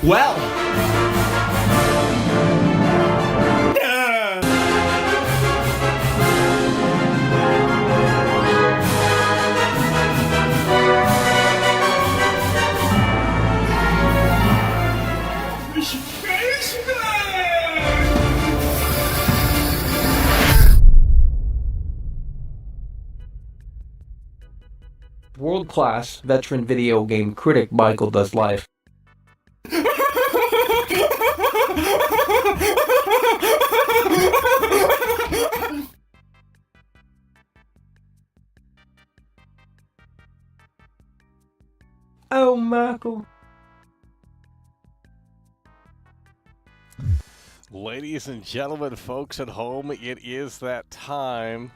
Well. World-class veteran video game critic Michael Does Life. Oh, Michael. Ladies and gentlemen, folks at home, it is that time.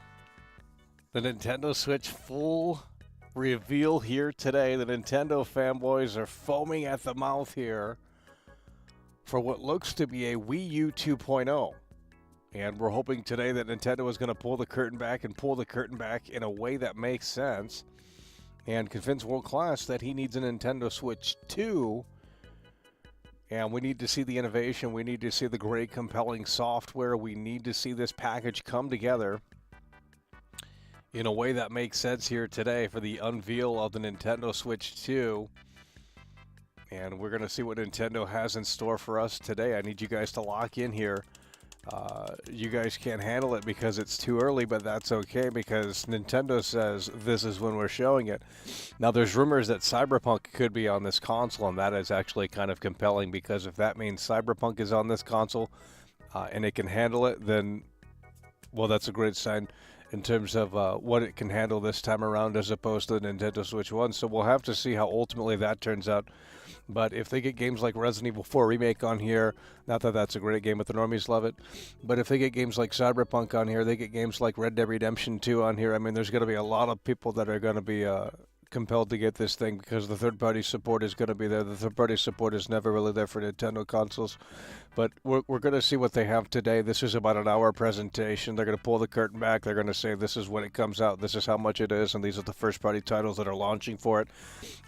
The Nintendo Switch full reveal here today. The Nintendo fanboys are foaming at the mouth here for what looks to be a Wii U 2.0. And we're hoping today that Nintendo is going to pull the curtain back and pull the curtain back in a way that makes sense and convince World Class that he needs a Nintendo Switch 2. And we need to see the innovation. We need to see the great, compelling software. We need to see this package come together in a way that makes sense here today for the unveil of the Nintendo Switch 2. And we're going to see what Nintendo has in store for us today. I need you guys to lock in here. You guys can't handle it because it's too early, but that's okay because Nintendo says this is when we're showing it. Now, there's rumors that Cyberpunk could be on this console, and that is actually kind of compelling because if that means Cyberpunk is on this console and it can handle it, then, well, that's a great sign in terms of what it can handle this time around as opposed to the Nintendo Switch 1. So we'll have to see how ultimately that turns out. But if they get games like Resident Evil 4 Remake on here, not that that's a great game, but the normies love it. But if they get games like Cyberpunk on here, they get games like Red Dead Redemption 2 on here, I mean, there's going to be a lot of people that are going to be compelled to get this thing because the third-party support is going to be there. The third-party support is never really there for Nintendo consoles. But we're going to see what they have today. This is about an hour presentation. They're going to pull the curtain back. They're going to say this is when it comes out. This is how much it is, and these are the first-party titles that are launching for it.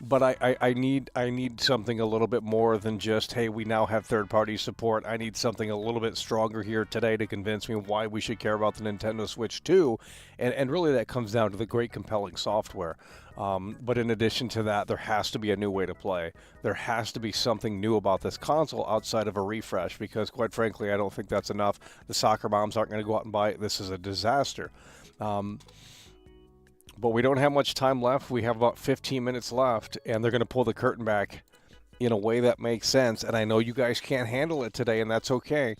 But I need something a little bit more than just, hey, we now have third-party support. I need something a little bit stronger here today to convince me why we should care about the Nintendo Switch 2. And really that comes down to the great compelling software. But in addition to that, there has to be a new way to play. There has to be something new about this console outside of a refresh because, quite frankly, I don't think that's enough. The soccer moms aren't going to go out and buy it. This is a disaster. But we don't have much time left. We have about 15 minutes left, and they're going to pull the curtain back in a way that makes sense. And I know you guys can't handle it today, and that's okay.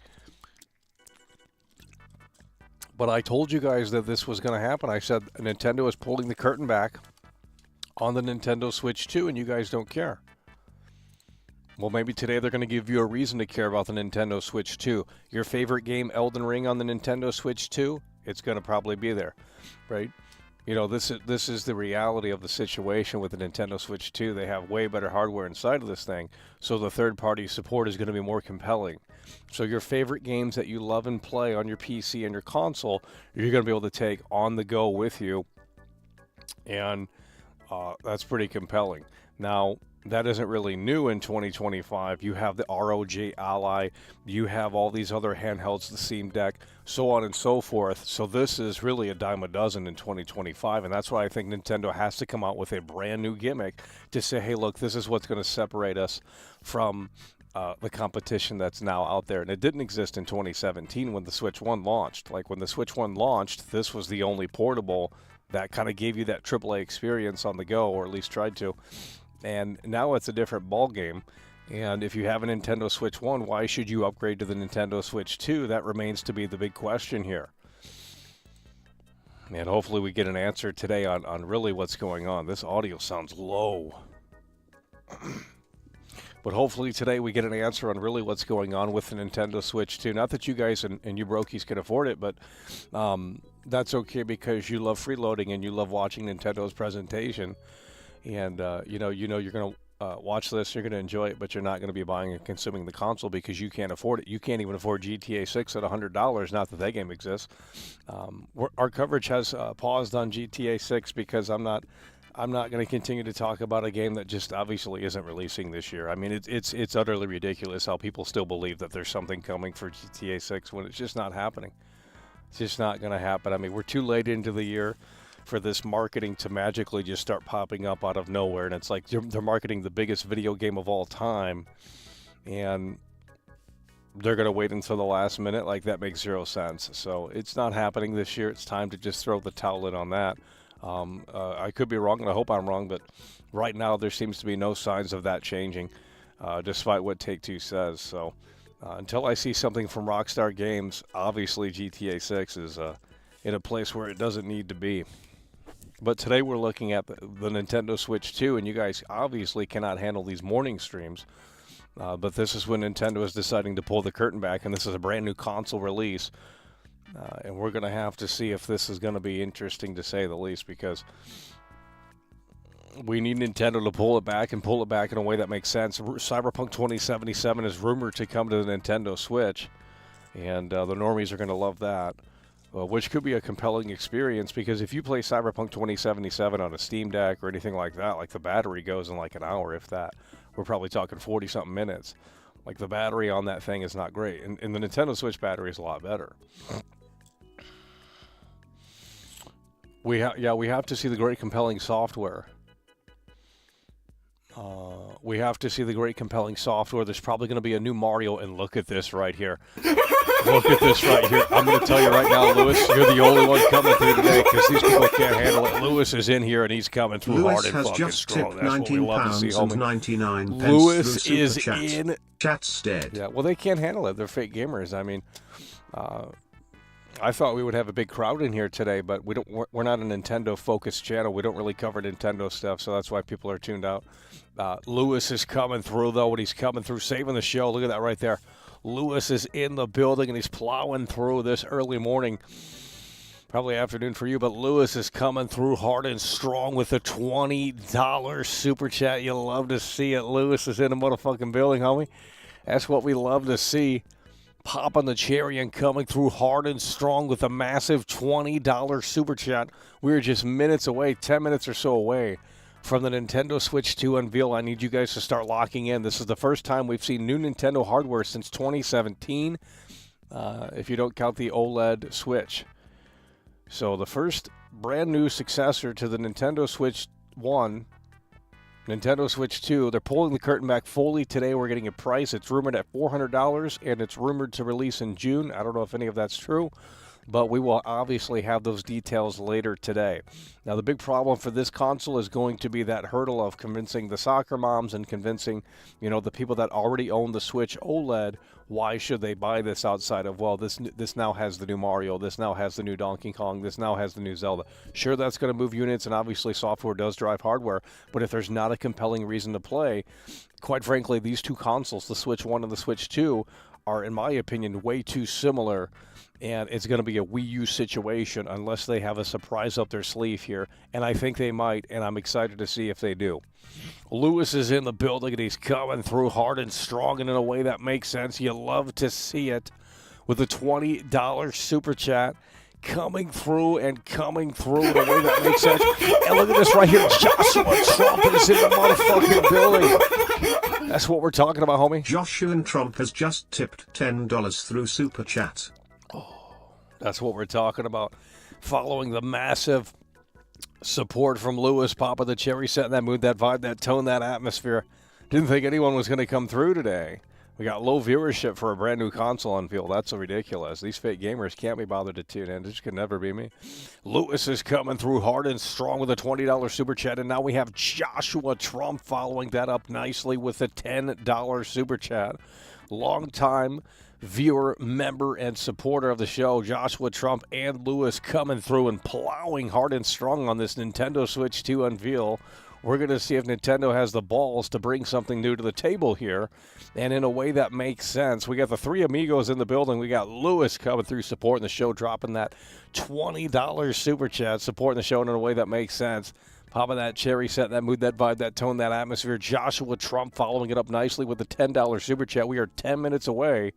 But I told you guys that this was going to happen. I said Nintendo is pulling the curtain back on the Nintendo Switch 2, and you guys don't care. Well, maybe today they're going to give you a reason to care about the Nintendo Switch 2. Your favorite game, Elden Ring, on the Nintendo Switch 2, it's going to probably be there, right? this is the reality of the situation with the Nintendo Switch 2. They have way better hardware inside of this thing, so the third-party support is going to be more compelling. So your favorite games that you love and play on your PC and your console, you're going to be able to take on the go with you, and that's pretty compelling. Now, that isn't really new in 2025. You have the ROG Ally, you have all these other handhelds, the Steam Deck, so on and so forth. So this is really a dime a dozen in 2025, and that's why I think Nintendo has to come out with a brand new gimmick to say, hey, look, this is what's going to separate us from the competition that's now out there. And it didn't exist in 2017 when the Switch 1 launched. Like when the Switch 1 launched, this was the only portable that kind of gave you that AAA experience on the go, or at least tried to. And now it's a different ball game. And if you have a Nintendo Switch 1, why should you upgrade to the Nintendo Switch 2? That remains to be the big question here. And hopefully we get an answer today on really what's going on. This audio sounds low. But hopefully today we get an answer on really what's going on with the Nintendo Switch 2. Not that you guys and you brokies can afford it, but that's okay because you love freeloading and you love watching Nintendo's presentation. And, you're going to watch this, you're going to enjoy it, but you're not going to be buying and consuming the console because you can't afford it. You can't even afford GTA 6 at $100, not that game exists. Our coverage has paused on GTA 6 because I'm not going to continue to talk about a game that just obviously isn't releasing this year. I mean, it's utterly ridiculous how people still believe that there's something coming for GTA 6 when it's just not happening. It's just not going to happen. I mean, we're too late into the year for this marketing to magically just start popping up out of nowhere. And it's like they're marketing the biggest video game of all time, and they're going to wait until the last minute. Like, that makes zero sense. So it's not happening this year. It's time to just throw the towel in on that. I could be wrong, and I hope I'm wrong, but right now there seems to be no signs of that changing, despite what Take-Two says. So until I see something from Rockstar Games, obviously GTA 6 is in a place where it doesn't need to be. But today we're looking at the Nintendo Switch 2, and you guys obviously cannot handle these morning streams. But this is when Nintendo is deciding to pull the curtain back, and this is a brand new console release. And we're going to have to see if this is going to be interesting, to say the least, because we need Nintendo to pull it back in a way that makes sense. Cyberpunk 2077 is rumored to come to the Nintendo Switch, and the normies are going to love that. Which could be a compelling experience, because if you play Cyberpunk 2077 on a Steam Deck or anything like that, like the battery goes in like an hour, if that. We're probably talking 40-something minutes. Like, the battery on that thing is not great. And the Nintendo Switch battery is a lot better. We have to see the great compelling software. We have to see the great compelling software. There's probably going to be a new Mario, and look at this right here. Look at this right here. I'm going to tell you right now, Lewis, you're the only one coming through today because these people can't handle it. Lewis is in here, and he's coming through Lewis hard and fucking strong. That's what we love to see, homie. 99 Lewis is in. Chat's dead. Yeah, well, they can't handle it. They're fake gamers. I mean, I thought we would have a big crowd in here today, but we're not a Nintendo-focused channel. We don't really cover Nintendo stuff, so that's why people are tuned out. Lewis is coming through, though, and he's coming through, saving the show. Look at that right there. Lewis is in the building, and he's plowing through this early morning. Probably afternoon for you, but Lewis is coming through hard and strong with a $20 super chat. You love to see it. Lewis is in the motherfucking building, homie. That's what we love to see. Popping the cherry and coming through hard and strong with a massive $20 super chat. We're just minutes away, 10 minutes or so away from the Nintendo Switch 2 unveil. I need you guys to start locking in. This is the first time we've seen new Nintendo hardware since 2017, if you don't count the OLED Switch. So the first brand new successor to the Nintendo Switch 1, Nintendo Switch 2, they're pulling the curtain back fully today. We're getting a price. It's rumored at $400, and it's rumored to release in June. I don't know if any of that's true, but we will obviously have those details later today. Now, the big problem for this console is going to be that hurdle of convincing the soccer moms and convincing, the people that already own the Switch OLED, why should they buy this outside of, well, this now has the new Mario, this now has the new Donkey Kong, this now has the new Zelda. Sure, that's going to move units, and obviously software does drive hardware, but if there's not a compelling reason to play, quite frankly, these two consoles, the Switch 1 and the Switch 2, are, in my opinion, way too similar, and it's going to be a Wii U situation unless they have a surprise up their sleeve here, and I think they might, and I'm excited to see if they do. Lewis is in the building, and he's coming through hard and strong, and in a way that makes sense. You love to see it with a $20 super chat. Coming through in a way that makes sense. And look at this right here. Joshua Trump is in the motherfucking building. That's what we're talking about, homie. Joshua Trump has just tipped $10 through Super Chat. That's what we're talking about. Following the massive support from Lewis, Papa the Cherry, setting that mood, that vibe, that tone, that atmosphere. Didn't think anyone was going to come through today. We got low viewership for a brand new console unveil. That's so ridiculous. These fake gamers can't be bothered to tune in. This could never be me. Lewis is coming through hard and strong with a $20 super chat, and now we have Joshua Trump following that up nicely with a $10 super chat. Long-time viewer, member, and supporter of the show, Joshua Trump and Lewis coming through and plowing hard and strong on this Nintendo Switch 2 unveil. We're going to see if Nintendo has the balls to bring something new to the table here, and in a way that makes sense. We got the three amigos in the building. We got Lewis coming through supporting the show, dropping that $20 super chat, supporting the show in a way that makes sense. Popping that cherry, setting that mood, that vibe, that tone, that atmosphere. Joshua Trump following it up nicely with the $10 super chat. We are 10 minutes away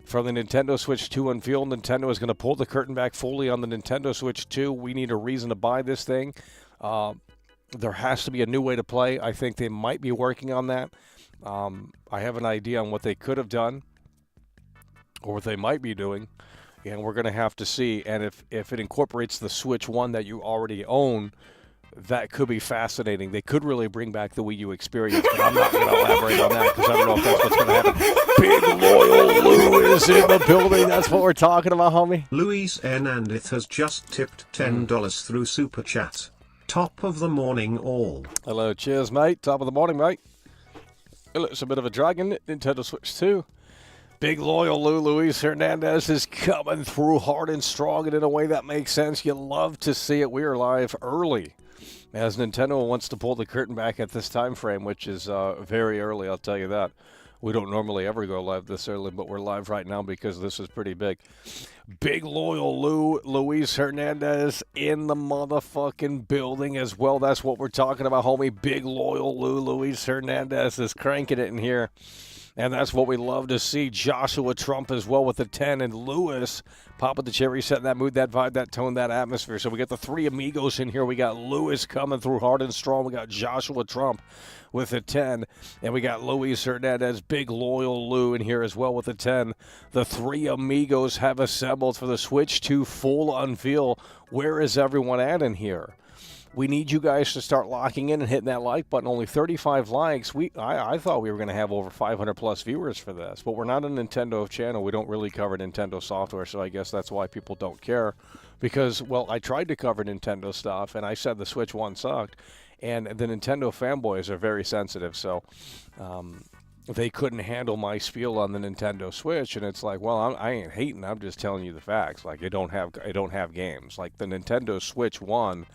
from the Nintendo Switch 2 unveil. Nintendo is going to pull the curtain back fully on the Nintendo Switch 2. We need a reason to buy this thing. There has to be a new way to play. I think they might be working on that. I have an idea on what they could have done or what they might be doing, and we're going to have to see. And if it incorporates the Switch 1 that you already own, that could be fascinating. They could really bring back the Wii U experience, but I'm not going to elaborate on that because I don't know if that's what's going to happen. Big loyal Lou is in the building. That's what we're talking about, homie. Luis Hernandez has just tipped $10 through Super Chat. Top of the morning, all. Hello, cheers, mate. Top of the morning, mate. It's a bit of a drag, isn't it? Nintendo Switch 2. Big loyal Luis Hernandez is coming through hard and strong, and in a way that makes sense. You love to see it. We are live early, as Nintendo wants to pull the curtain back at this time frame, which is very early, I'll tell you that. We don't normally ever go live this early, but we're live right now because this is pretty big. Big loyal Luis Hernandez in the motherfucking building as well. That's what we're talking about, homie. Big loyal Luis Hernandez is cranking it in here. And that's what we love to see. Joshua Trump as well with the 10. And Lewis, Papa the Cherry, setting that mood, that vibe, that tone, that atmosphere. So we got the three amigos in here. We got Lewis coming through hard and strong. We got Joshua Trump with a 10. And we got Luis Hernandez, big loyal Lou in here as well with a 10. The three amigos have assembled for the Switch 2 full unveil. Where is everyone at in here? We need you guys to start locking in and hitting that like button. Only 35 likes. I thought we were going to have over 500 plus viewers for this, but we're not a Nintendo channel. We don't really cover Nintendo software, so I guess that's why people don't care. Because, well, I tried to cover Nintendo stuff, and I said the Switch 1 sucked, and the Nintendo fanboys are very sensitive, so they couldn't handle my spiel on the Nintendo Switch, and it's like, well, I ain't hating. I'm just telling you the facts. Like, I don't have games. Like, the Nintendo Switch 1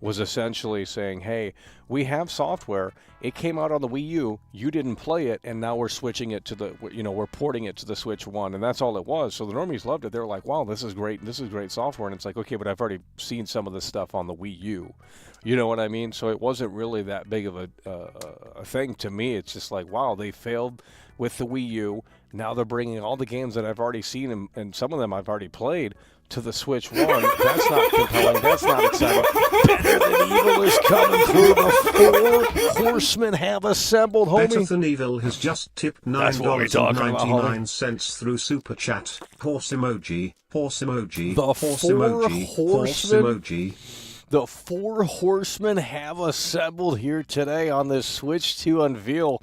was essentially saying, hey, we have software. It came out on the Wii U. You didn't play it, and now we're switching it to we're porting it to the Switch 1, and that's all it was. So the normies loved it. They were like, wow, this is great. This is great software. And it's like, okay, but I've already seen some of this stuff on the Wii U. You know what I mean? So it wasn't really that big of a thing to me. It's just like, wow, they failed with the Wii U. Now they're bringing all the games that I've already seen, and some of them I've already played, to the Switch 1. That's not compelling. That's not exciting. Better Than Evil is coming through. The four horsemen have assembled, homie. Better Than Evil has just tipped $9.99 through Super Chat. Horse emoji, horse emoji, The horse four emoji, horse horsemen- emoji. The four horsemen have assembled here today on this Switch 2 unveil.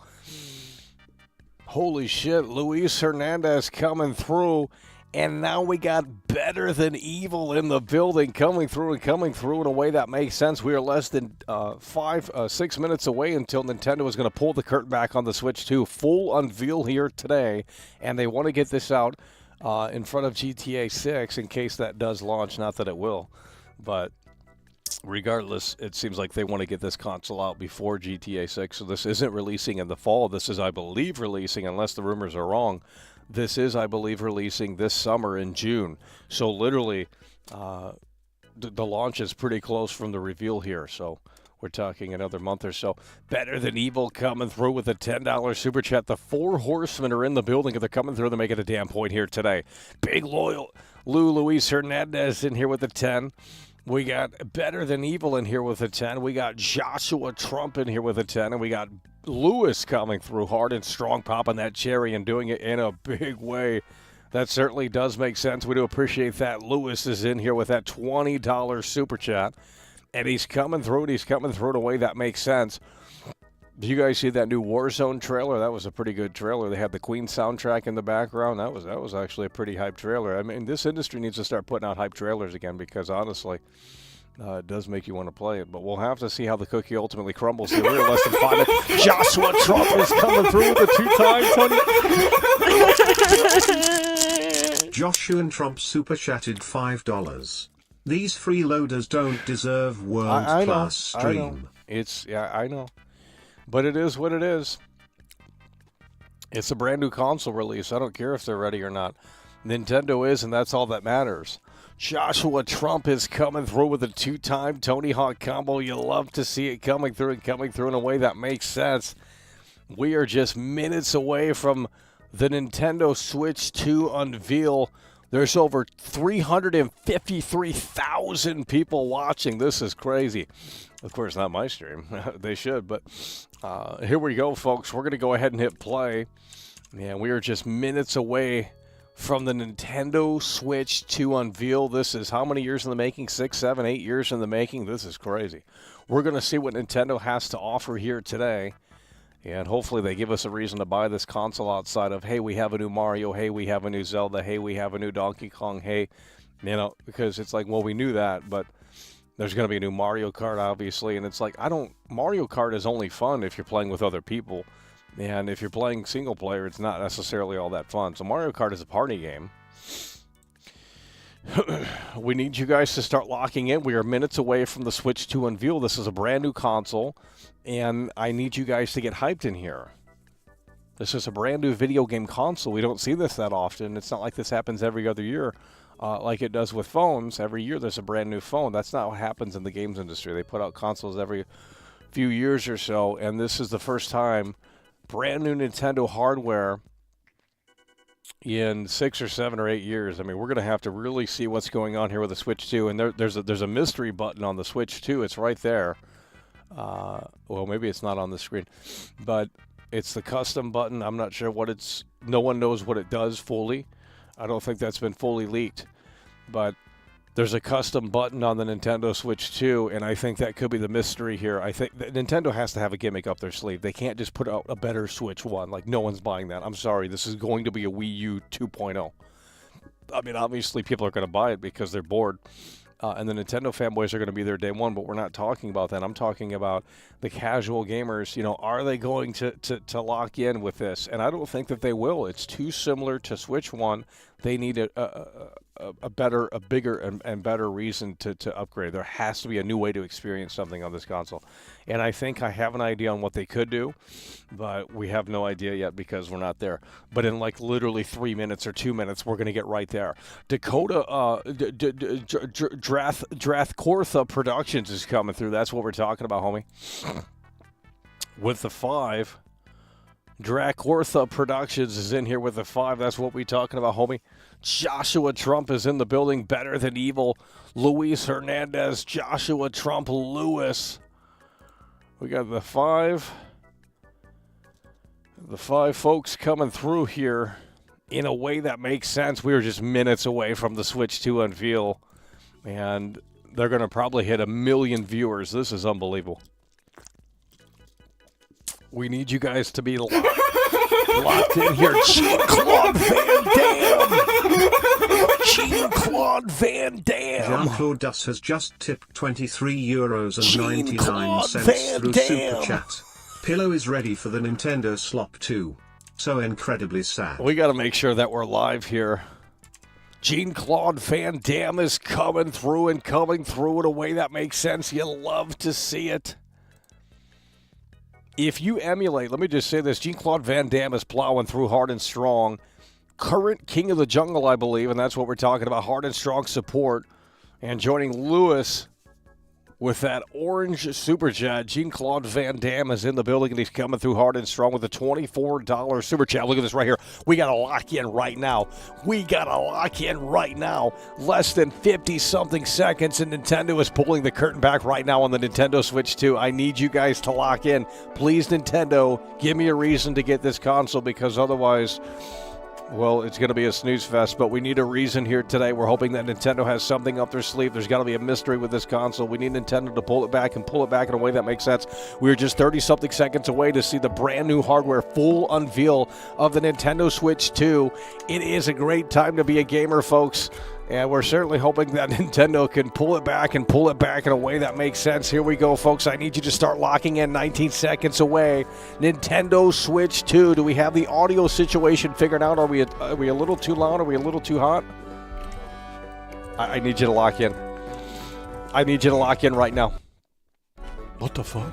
Holy shit, Luis Hernandez coming through. And now we got Better Than Evil in the building, coming through in a way that makes sense. We are less than 6 minutes away until Nintendo is going to pull the curtain back on the Switch 2. Full unveil here today, and they want to get this out in front of GTA 6 in case that does launch. Not that it will, but regardless, it seems like they want to get this console out before GTA 6. So this isn't releasing in the fall. This is, I believe, releasing, unless the rumors are wrong, this is, I believe, releasing this summer in June. So literally, the launch is pretty close from the reveal here. So we're talking another month or so. Better Than Evil coming through with a $10 super chat. The 4 horsemen are in the building, and they're coming through. They're making a damn point here today. Big loyal Luis Hernandez in here with a 10. We got Better Than Evil in here with a 10. We got Joshua Trump in here with a 10. And we got Lewis coming through hard and strong, popping that cherry and doing it in a big way. That certainly does make sense. We do appreciate that. Lewis is in here with that $20 super chat. And he's coming through it. He's coming through in a way that makes sense. Did you guys see that new Warzone trailer? That was a pretty good trailer. They had the Queen soundtrack in the background. That was actually a pretty hype trailer. I mean, this industry needs to start putting out hype trailers again because, honestly, it does make you want to play it. But we'll have to see how the cookie ultimately crumbles here. We're less than 5 minutes. Joshua Trump is coming through with the 2 times. Joshua and Trump super chatted $5. These freeloaders don't deserve world-class stream. I know. I know. But it is what it is. It's a brand new console release. I don't care if they're ready or not. Nintendo is, and that's all that matters. Joshua Trump is coming through with a 2-time Tony Hawk combo. You love to see it coming through in a way that makes sense. We are just minutes away from the Nintendo Switch 2 unveil. There's over 353,000 people watching. This is crazy. Of course, not my stream. They should, but here we go, folks. We're going to go ahead and hit play. And we are just minutes away from the Nintendo Switch 2 unveil. This is how many years in the making? 6, 7, 8 years in the making. This is crazy. We're going to see what Nintendo has to offer here today. And hopefully they give us a reason to buy this console outside of, hey, we have a new Mario, hey, we have a new Zelda, hey, we have a new Donkey Kong, hey, because it's like, well, we knew that, but there's going to be a new Mario Kart, obviously, and it's like, Mario Kart is only fun if you're playing with other people, and if you're playing single player, it's not necessarily all that fun. So Mario Kart is a party game. We need you guys to start locking in. We are minutes away from the Switch 2 unveil. This is a brand new console, and I need you guys to get hyped in here. This is a brand new video game console. We don't see this that often. It's not like this happens every other year like it does with phones. Every year there's a brand new phone. That's not what happens in the games industry. They put out consoles every few years or so, and this is the first time brand new Nintendo hardware in 6 or 7 or 8 years. I mean, we're going to have to really see what's going on here with the Switch 2. And there's a mystery button on the Switch 2. It's right there. Well, maybe it's not on the screen, but it's the custom button. I'm not sure what it's. No one knows what it does fully. I don't think that's been fully leaked, but there's a custom button on the Nintendo Switch 2, and I think that could be the mystery here. I think that Nintendo has to have a gimmick up their sleeve. They can't just put out a better Switch 1. Like, no one's buying that. I'm sorry. This is going to be a Wii U 2.0. I mean, obviously, people are going to buy it because they're bored. And the Nintendo fanboys are going to be there day one, but we're not talking about that. I'm talking about the casual gamers. Are they going to lock in with this? And I don't think that they will. It's too similar to Switch 1. They need a bigger and better reason to upgrade. There has to be a new way to experience something on this console. And I think I have an idea on what they could do, but we have no idea yet because we're not there. But in like literally 3 minutes or 2 minutes, we're going to get right there. Dakota Drathkortha Productions is coming through. That's what we're talking about, homie. With the 5. Drathkortha Productions is in here with the 5. That's what we're talking about, homie. Joshua Trump is in the building. Better Than Evil. Luis Hernandez. Joshua Trump. Lewis. We got the 5. The 5 folks coming through here in a way that makes sense. We were just minutes away from the Switch 2 unveil, and they're going to probably hit 1 million viewers. This is unbelievable. We need you guys to be locked in here. Jean-Claude Van Damme! Jean-Claude Van Damme! Jean-Claude Duss has just tipped €23.99 through Super Chat. Pillow is ready for the Nintendo Slop 2. So incredibly sad. We got to make sure that we're live here. Jean-Claude Van Damme is coming through in a way that makes sense. You love to see it. If you emulate, let me just say this, Jean-Claude Van Damme is plowing through hard and strong. Current King of the Jungle, I believe, and that's what we're talking about, hard and strong support. And joining Lewis with that orange super chat, Jean-Claude Van Damme is in the building, and he's coming through hard and strong with a $24 super chat. Look at this right here. We got to lock in right now. Less than 50-something seconds, and Nintendo is pulling the curtain back right now on the Nintendo Switch 2. I need you guys to lock in. Please, Nintendo, give me a reason to get this console, because otherwise, well, it's going to be a snooze fest, but we need a reason here today. We're hoping that Nintendo has something up their sleeve. There's got to be a mystery with this console. We need Nintendo to pull it back in a way that makes sense. We're just 30-something seconds away to see the brand new hardware full unveil of the Nintendo Switch 2. It is a great time to be a gamer, folks. And we're certainly hoping that Nintendo can pull it back in a way that makes sense. Here we go, folks. I need you to start locking in. 19 seconds away. Nintendo Switch 2. Do we have the audio situation figured out? Are we a little too loud? Are we a little too hot? I need you to lock in. I need you to lock in right now. What the fuck?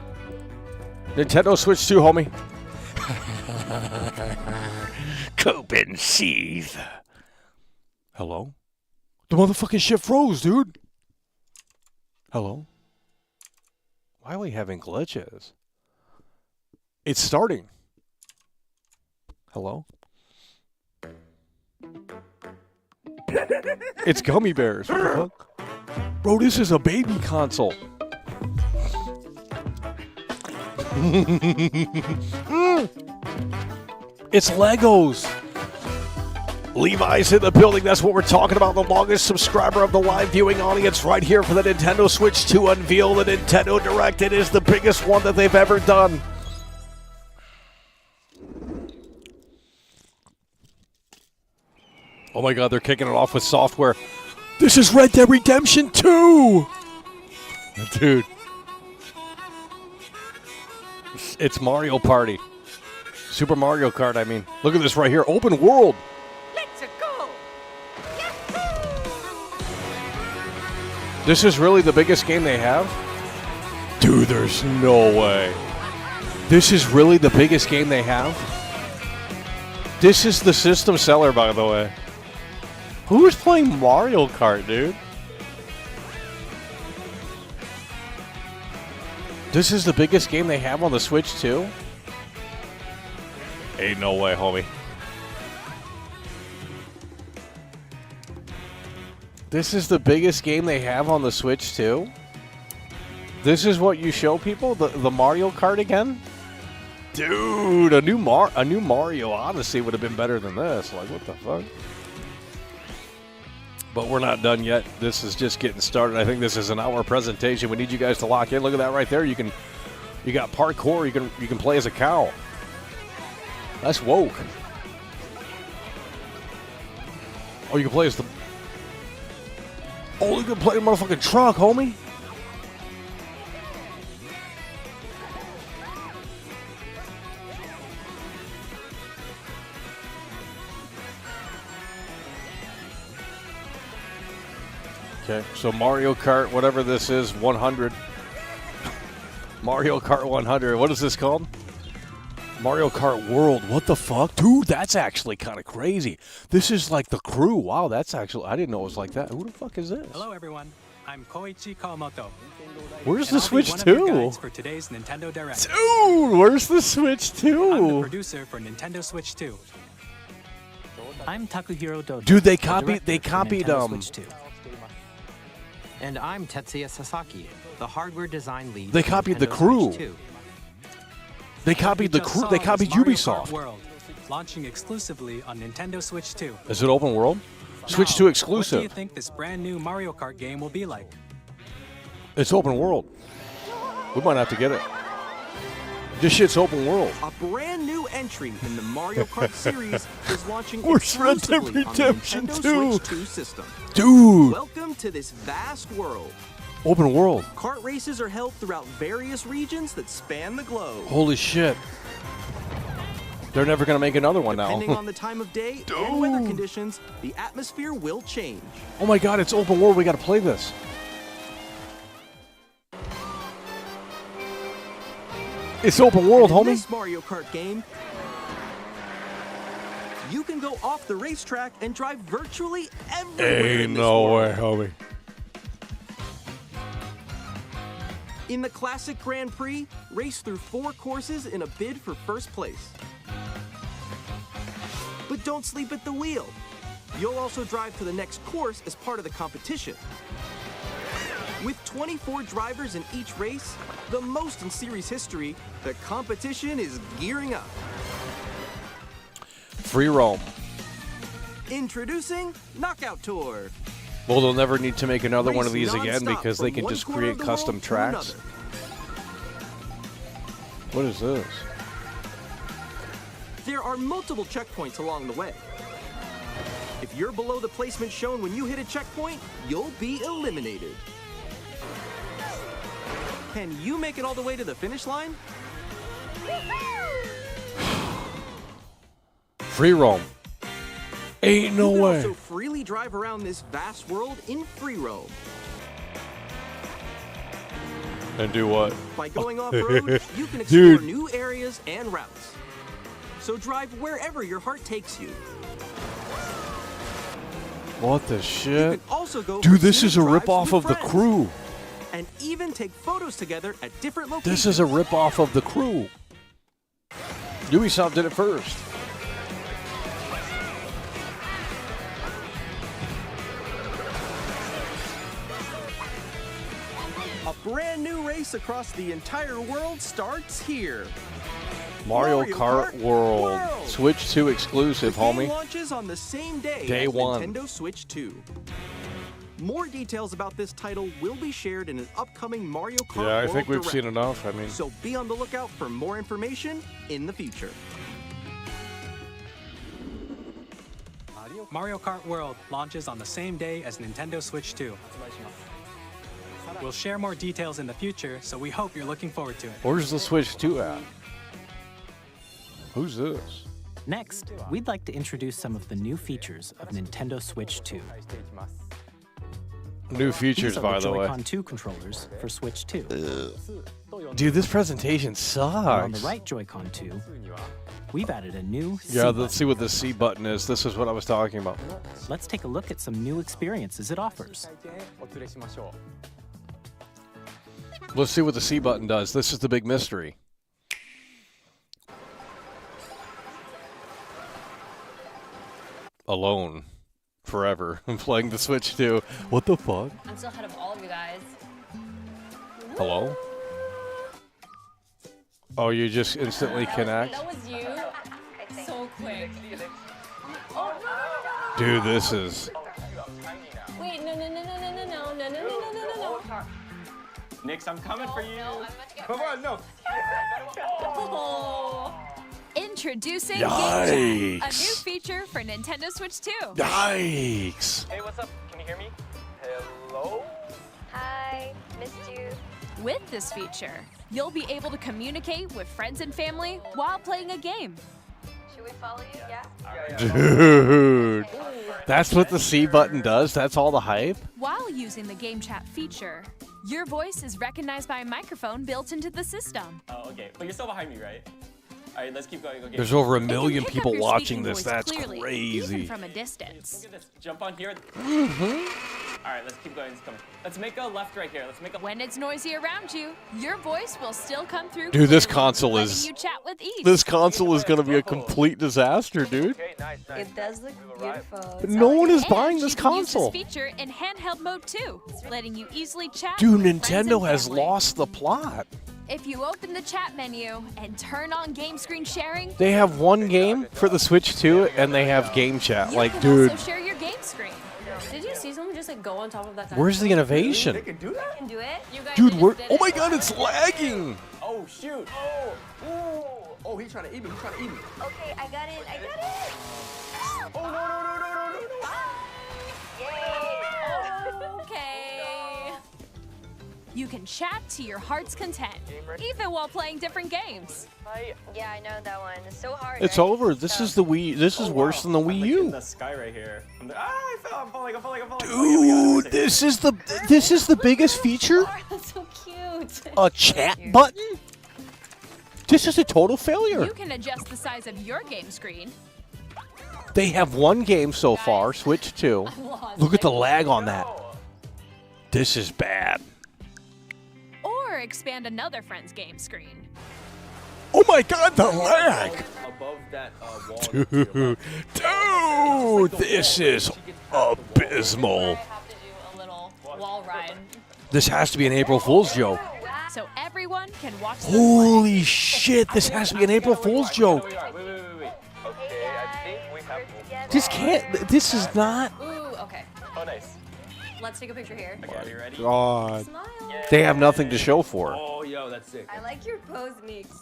Nintendo Switch 2, homie. Cope and seethe. Hello? The motherfucking shit froze, dude. Hello? Why are we having glitches? It's starting. Hello? It's gummy bears. What the fuck? Bro, this is a baby console. It's Legos. Levi's in the building. That's what we're talking about. The longest subscriber of the live viewing audience right here for the Nintendo Switch 2 unveil. The Nintendo Direct. It is the biggest one that they've ever done. Oh my God, they're kicking it off with software. This is Red Dead Redemption 2! Dude. It's Mario Party. Super Mario Kart, I mean. Look at this right here. Open world. This is really the biggest game they have? Dude, there's no way. This is really the biggest game they have? This is the system seller, by the way. Who is playing Mario Kart, dude? This is the biggest game they have on the Switch, too? Ain't no way, homie. This is the biggest game they have on the Switch, too? This is what you show people? The Mario Kart again? Dude, a new Mario Odyssey would have been better than this. Like, what the fuck? But we're not done yet. This is just getting started. I think this is an hour presentation. We need you guys to lock in. Look at that right there. You got parkour. You can play as a cow. That's woke. Oh, you can play as the... Oh, you can play a motherfucking truck, homie. Okay, so Mario Kart, whatever this is, 100. Mario Kart 100. What is this called? Mario Kart World. What the fuck? Dude, that's actually kind of crazy. This is like the crew. Wow, that's actually... I didn't know it was like that. Who the fuck is this? Hello, everyone. I'm Koichi Kawamoto. Where's the Switch 2? For today's Nintendo Direct. Dude, where's the Switch 2? I'm the producer for Nintendo Switch 2. I'm Takuhiro Dojo. Dude, they the copied Nintendo Switch 2. And I'm Tetsuya Sasaki, the hardware design lead. They for copied the Nintendo crew. Switch 2. They copied the crew. They copied Mario Ubisoft. Kart World, launching exclusively on Nintendo Switch 2. Is it open world? Switch Now, 2 What do exclusive. you think this brand new Mario Kart game will be like? It's open world. We might have to get it. This shit's open world. A brand new entry in the Mario Kart series is launching Where's Red Dead exclusively on the Redemption Nintendo 2? Switch 2 system. Dude, Welcome to this vast world. open world. Kart races are held throughout various regions that span the globe. Holy shit. They're never going to make another one now. Depending on the time of day and weather conditions, the atmosphere will change. Oh my god, it's open world. We got to play this. It's open world, In homie. this Mario Kart game, you can go off the racetrack and drive virtually everywhere in this world. homie. In the Classic Grand Prix, race through 4 courses in a bid for first place. But don't sleep at the wheel. You'll also drive to the next course as part of the competition. With 24 drivers in each race, the most in series history, the competition is gearing up. Free roam. Introducing Knockout Tour. Well, they'll never need to make another one of Race these again nonstop because they from can one just corner create of the custom world to tracks. another. What is this? There are multiple checkpoints along the way. If you're below the placement shown when you hit a checkpoint, you'll be eliminated. Can you make it all the way to the finish line? Free roam. Ain't no You can way. also freely drive around this vast world in free roam. And do what? By going off-road, you can explore Dude. new areas and routes. So drive wherever your heart takes you. What the You shit? can also go Dude, for this scenic is a drives ripoff with of The friends, Crew. and even take photos together at different locations. This is a ripoff of The Crew. Ubisoft did it first. A brand new race across the entire world starts here. Mario Kart World. Switch 2 exclusive, The game homie. launches on the same day Day as one. Nintendo Switch 2. More details about this title will be shared in an upcoming Mario Kart Yeah, I World think we've Direct. seen enough. I mean, So be on the lookout for more information in the future. Mario Kart World launches on the same day as Nintendo Switch 2. We'll share more details in the future, so we hope you're looking forward to it. where's the Switch 2 at? Who's this? Next, we'd like to introduce some of the new features of Nintendo Switch 2. New features, These are by the way. Joy-Con 2 controllers for Switch 2. Dude, this presentation And on the sucks. right Joy-Con 2, we've added a new C Yeah, button. let's see what the C button is. This is what I was talking about. Let's take a look at some new experiences it offers. Let's see what the C button does. This is the big mystery. Alone. Forever. I'm playing the Switch 2. What the fuck? I'm still ahead of all of you guys. Hello? Oh, you just instantly connect? That was you. So quick. Dude, this is... Wait, no. Nix, I'm coming for you. No, I'm about to get Come on, no. Oh. Introducing Yikes. Game Chat, a new feature for Nintendo Switch 2. Yikes! Hey, what's up? Can you hear me? Hello? Hi, missed you. With this feature, you'll be able to communicate with friends and family while playing a game. Should we follow you? Yeah. Dude. That's what the C button does? That's all the hype? While using the Game Chat feature, your voice is recognized by a microphone built into the system. Oh, okay. But you're still behind me, right? All right, let's keep going. Okay. There's over a It can million pick up people your watching speaking this. voice That's clearly, crazy. even from a distance. Look at this. Jump on here. All right, let's keep going. Let's make a left right here. Let's make a. When it's noisy around you, your voice will still come through. Dude, this clearly, console letting is- you chat with ease. This console is going to be a complete disaster, dude. Okay, nice. It does look beautiful. But no one is And buying you this can use console. this feature in handheld mode too, letting you easily chat. Dude, with friends Nintendo and has family. lost the plot. If you open the chat menu and turn on game screen sharing, They have one game for the Switch 2, and they have game chat. you Like, can dude, also share your game screen. Did you see someone just like go on top of that? where's the innovation? can do that? Can do it? You guys Dude, just we're... did Oh it. my god, it's lagging! Oh, shoot. Oh, he's trying to eat me. He's trying to eat me. Okay, I got it. Oh, no. Yay! Okay. You can chat to your heart's content, even while playing different games. Yeah, I know that one. It's so hard. It's right? over. This is the Wii. This is worse than the Wii In U. the sky right here. I fell. I'm falling. Dude, this is the biggest feature. That's so cute. A chat button. This is a total failure. You can adjust the size of your game screen. They have one game so far. Switch 2. Look at the lag on that. This is bad. Or expand another friend's game screen. Oh my God, the lag! Above that wall. Dude, this is abysmal. I have to do a little wall ride. This has to be an April Fool's joke. So everyone can watch the Holy shit, this has to be an April Fool's joke. Wait. Okay, I think we have. This can't, this is not. Ooh, okay. Oh, nice. Let's take a picture here. Okay, are you ready? God. Smile. They have nothing to show for it. Oh, yo, that's sick. I like your pose, Meeks.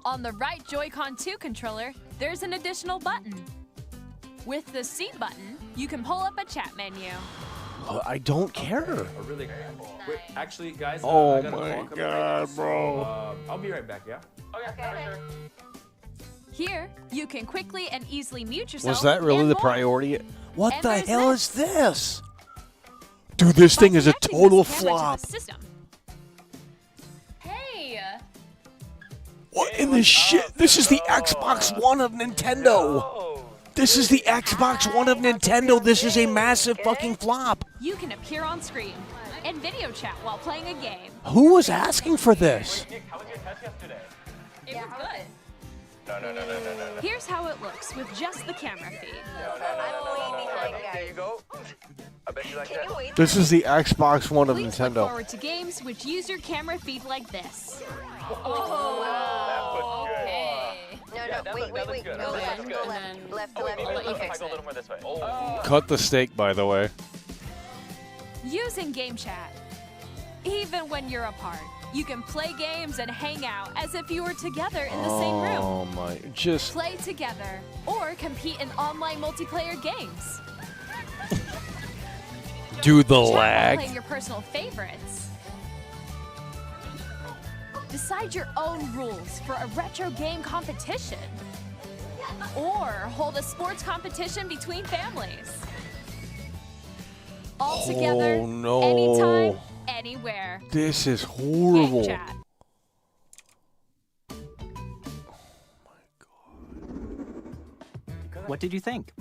On the right Joy-Con 2 controller, there's an additional button. With the C button, you can pull up a chat menu. I don't care. Really? Wait, actually, guys. Oh I got a my call coming God, right now, bro. So, I'll be right back. Yeah. Okay. For sure. Here, you can quickly and easily mute yourself. Was that really and the more. priority? What And the there's hell this. is this? Dude, this By thing is a connecting total this camera to flop. the system. Hey. What in the shit? This is the Xbox One of Nintendo. This is the Xbox One of Nintendo. This is a massive fucking flop. You can appear on screen and video chat while playing a game. Who was asking for this? How was your test yesterday? It was good. No. Here's how it looks with just the camera feed. There you go. I bet you like Can you wait? This is the Xbox One of Please look Nintendo. forward to games which use your camera feed like this. Oh, okay. No, wait. good. Go That left, looks go good. left. Left. Maybe I'll let you if I fix go a it. little more this way. Oh. Cut the steak, by the way. Using game chat. Even when you're apart, you can play games and hang out as if you were together in the same room. Oh my, just Play together or compete in online multiplayer games. do the Chat while lag. playing your personal favorites. Decide your own rules for a retro game competition. Or hold a sports competition between families. All together, Oh, no. anytime, anywhere. This is Game horrible. chat. What did you think?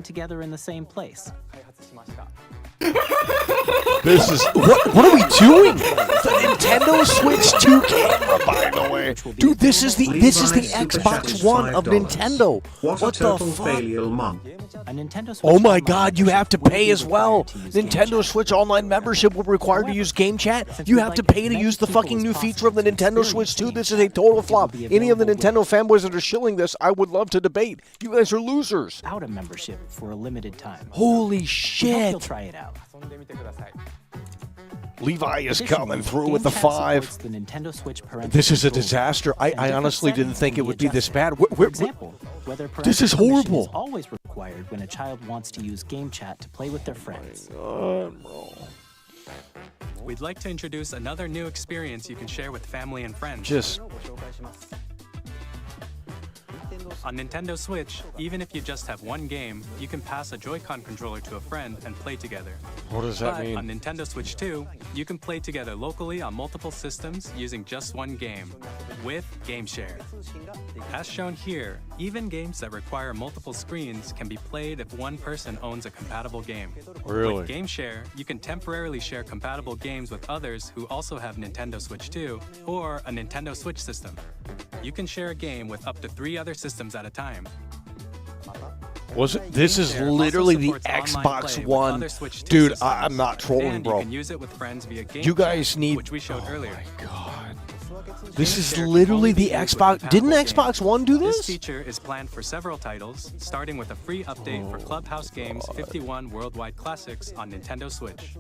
Together in the same place. This is what are we doing? The Nintendo Switch 2 camera, by the way. Dude, this is the Xbox One of Nintendo. What a the total fuck? failure month. A Nintendo Switch Oh my Online God, you have to membership pay will as be well. required to use Game Nintendo Chat. Switch Online membership will require to use Game Chat. Since You we'd have to like pay to many use the people fucking as new possible feature of the to Nintendo experience Switch 2. Game This Chat, is a total it flop. will be Any of the available Nintendo fanboys that are shilling this, I would love to debate. You guys are losers. Without a membership for a limited time. Holy We hope shit. you'll try it out. Levi is Additionally, coming through Game with the Chat 5. supports the Nintendo Switch parental This is a controls, disaster. and I different honestly didn't settings think can it would be this adjusted. bad. For example, whether This is parental permission horrible. is always required when a child wants to use Game Chat to play with their friends. We'd like to introduce another new experience you can share with family and friends. Just On Nintendo Switch, even if you just have one game, you can pass a Joy-Con controller to a friend and play together. what does that But mean? on Nintendo Switch 2, you can play together locally on multiple systems using just one game, with Game Share. As shown here, even games that require multiple screens can be played if one person owns a compatible game. Really? With Game Share, you can temporarily share compatible games with others who also have Nintendo Switch 2 or a Nintendo Switch system. You can share a game with up to 3 other systems at a time. Was it? This is Share also literally the supports online Xbox play with One. other Switch 2 Dude, systems. I'm not trolling, And bro. you can use it with friends via Game You Chat, guys need. which we showed oh earlier. my God. Game This is Share can literally only the be used with Xbox. Didn't compatible Xbox games. One do This this? feature is planned for several titles, starting with a free update for Clubhouse Games 51 Worldwide Classics on Nintendo Switch.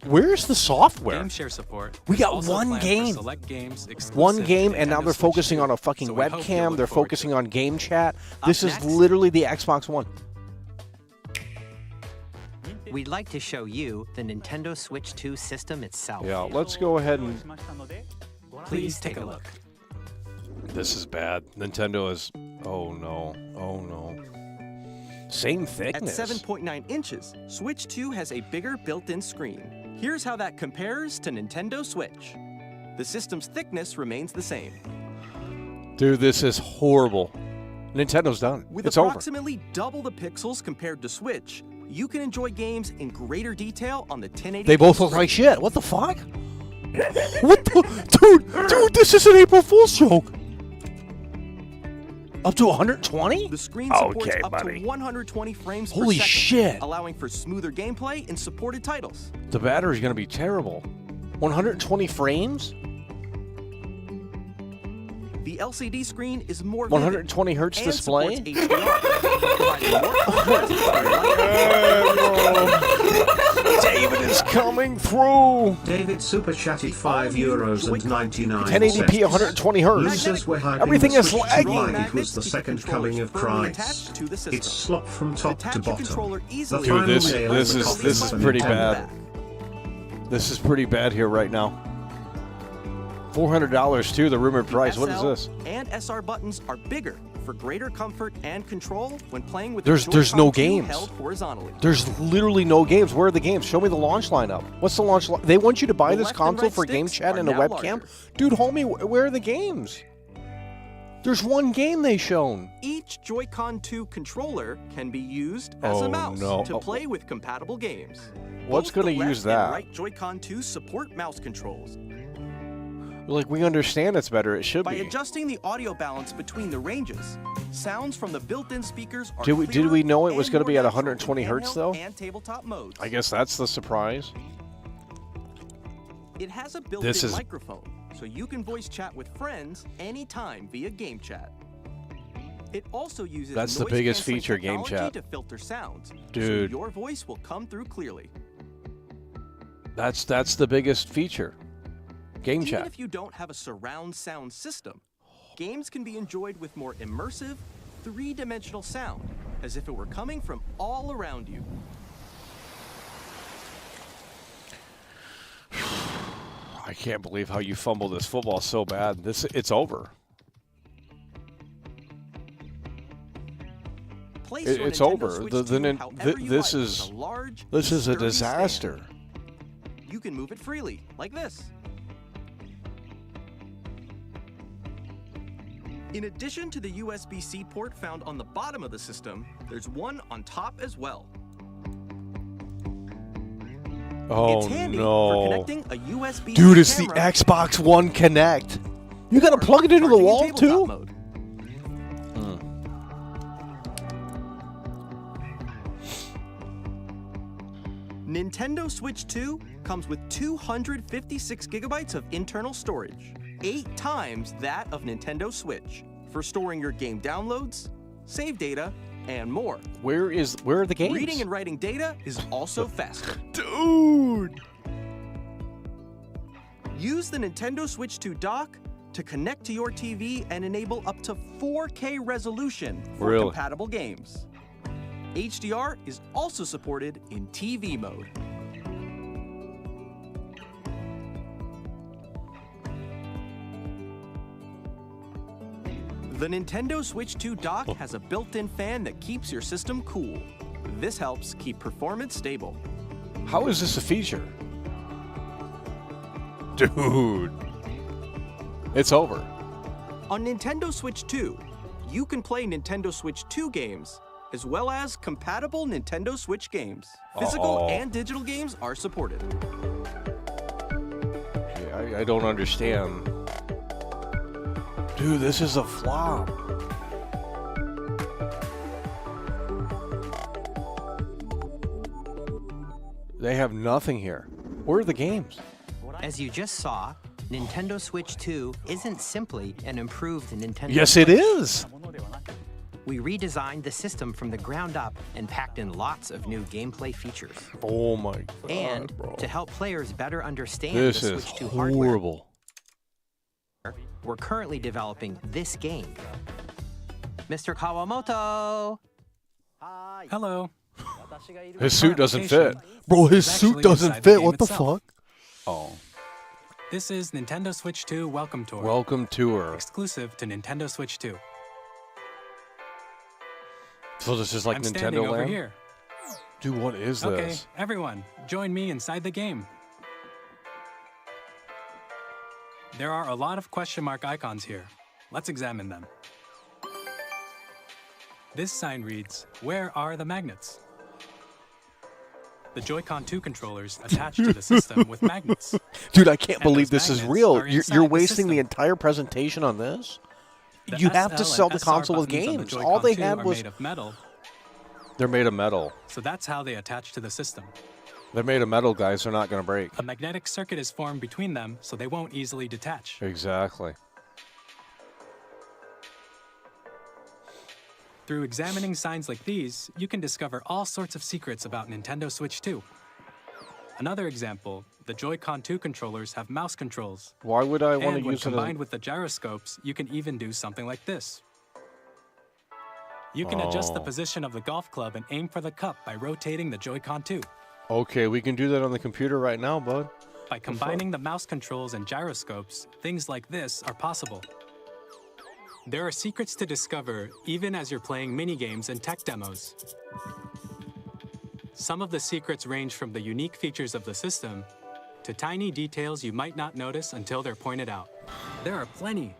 Where's the software? Game Share support We is got also one planned for game. select games exclusive One to game, and now Nintendo they're Switch focusing 2. on a fucking So we hope you'll webcam. look They're forward to focusing it. on game chat. This is next- literally the Xbox One. we'd like to show you the Nintendo Switch 2 system itself. Yeah, let's go ahead and... Please take a look. This is bad. Nintendo is... Oh, no. Oh, no. Same At thickness. 7.9 inches, Switch 2 has a bigger built-in screen. Here's how that compares to Nintendo Switch. The system's thickness remains the same. Dude, this is horrible. Nintendo's done. With It's over. approximately double the pixels compared to Switch, you can enjoy games in greater detail on the 1080p. They both look like shit. What the fuck? What the... Dude, this is an April Fool's joke. Up to 120? The screen supports Okay, up buddy. to 120 frames per Holy second, shit. allowing for smoother gameplay in supported titles. The battery's going to be terrible. 120 frames? The LCD screen is more 120 hertz and display? supports HDR, providing more contrast. David is coming through. David super chatted €5.99. 1080p, 120 hertz. Losers were hyping Everything the is Switch lagging. like it was the second coming of Christ. It's slop from top to Detach your bottom. controller The easily. final Dude, this nail in the is coffin this is for pretty Nintendo. bad. This is pretty bad here right now. $400 too, the rumored price. What is SL this? And SR buttons are bigger for greater comfort and control when playing with There's the no Joy-Con 2 games. held horizontally. There's literally no games. Where are the games? Show me the launch lineup. What's the launch? They want you to buy The this left and console right for game sticks chat are and a now webcam? larger. Dude, homie, where are the games? There's one game they shown. Each Joy-Con 2 controller can be used as Oh, a mouse no. to play with compatible games. What's Both gonna the use left and that? right Joy-Con 2 support mouse controls. Like, we understand it's better. It should By be. adjusting the audio balance between the ranges, sounds from the built-in speakers are Did we clearer know it was and gonna be more at natural 120 in hertz, handheld though? and tabletop modes. I guess that's the surprise. It has a built-in This is- microphone, so you can voice chat with friends anytime via game chat. It also uses That's the biggest noise-canceling feature, game technology chat. to filter sounds, Dude. so your voice will come through clearly. That's the biggest feature. Game Even chat. if you don't have a surround sound system, games can be enjoyed with more immersive, three-dimensional sound, as if it were coming from all around you. I can't believe how you fumbled this football so bad. It's over. Place your It's Nintendo over. Switch The 2 nin- however thi- you this like is- with a large, This is a sturdy disaster. stand. You can move it freely, like this. In addition to the USB-C port found on the bottom of the system, there's one on top as well. Oh It's handy for no. connecting a USB Dude, it's the camera Xbox One Connect. You gotta plug it into the charging in wall tabletop too? mode. Nintendo Switch 2 comes with 256 gigabytes of internal storage, 8 times that of Nintendo Switch, for storing your game downloads, save data, and more. Where are the games? Reading and writing data is also faster. Dude. Use the Nintendo Switch 2 dock to connect to your TV and enable up to 4K resolution for Really? compatible games. HDR is also supported in TV mode. The Nintendo Switch 2 dock has a built-in fan that keeps your system cool. This helps keep performance stable. How is this a feature? Dude. It's over. On Nintendo Switch 2, you can play Nintendo Switch 2 games, as well as compatible Nintendo Switch games. Physical and digital games are supported. I don't understand. Dude, this is a flop. They have nothing here. Where are the games? As you just saw, Nintendo Switch 2 isn't simply an improved Nintendo Yes, Switch. it is. We redesigned the system from the ground up and packed in lots of new gameplay features. Oh my god, And bro. to help players better understand This the is Switch 2 hardware, horrible. we're currently developing this game. Mr. Kawamoto! Hello. His suit doesn't fit. application Bro, his is suit actually doesn't inside fit. game What the itself. fuck? Oh. This is Nintendo Switch 2 Welcome Tour. Welcome tour. Exclusive to Nintendo Switch 2. So this is like I'm standing Nintendo over Land? here. Dude, what is Okay, this? everyone, join me inside the game. There are a lot of question mark icons here. Let's examine them. This sign reads, "Where are the magnets?" The Joy-Con 2 controllers attached to the system with magnets. Dude, I can't And believe those this is magnets real. are inside You're the wasting the system. entire presentation on this? The You have to SL sell and the SR console with buttons on the games. All Joy-Con they 2 had are was... made of metal, They're made of metal. so that's how they attach to the system. They're made of metal, guys. They're not going to break. A magnetic circuit is formed between them, so they won't easily detach. Exactly. Through examining signs like these, you can discover all sorts of secrets about Nintendo Switch 2. Another example, the Joy-Con 2 controllers have mouse controls. Why would I want And to when use it as... combined with the gyroscopes, you can even do something like this. You can adjust the Oh. position of the golf club and aim for the cup by rotating the Joy-Con 2. Okay, we can do that on the computer right now, bud. By combining the mouse controls and gyroscopes, things like this are possible. There are secrets to discover even as you're playing minigames and tech demos. Some of the secrets range from the unique features of the system to tiny details you might not notice until they're pointed out. There are plenty.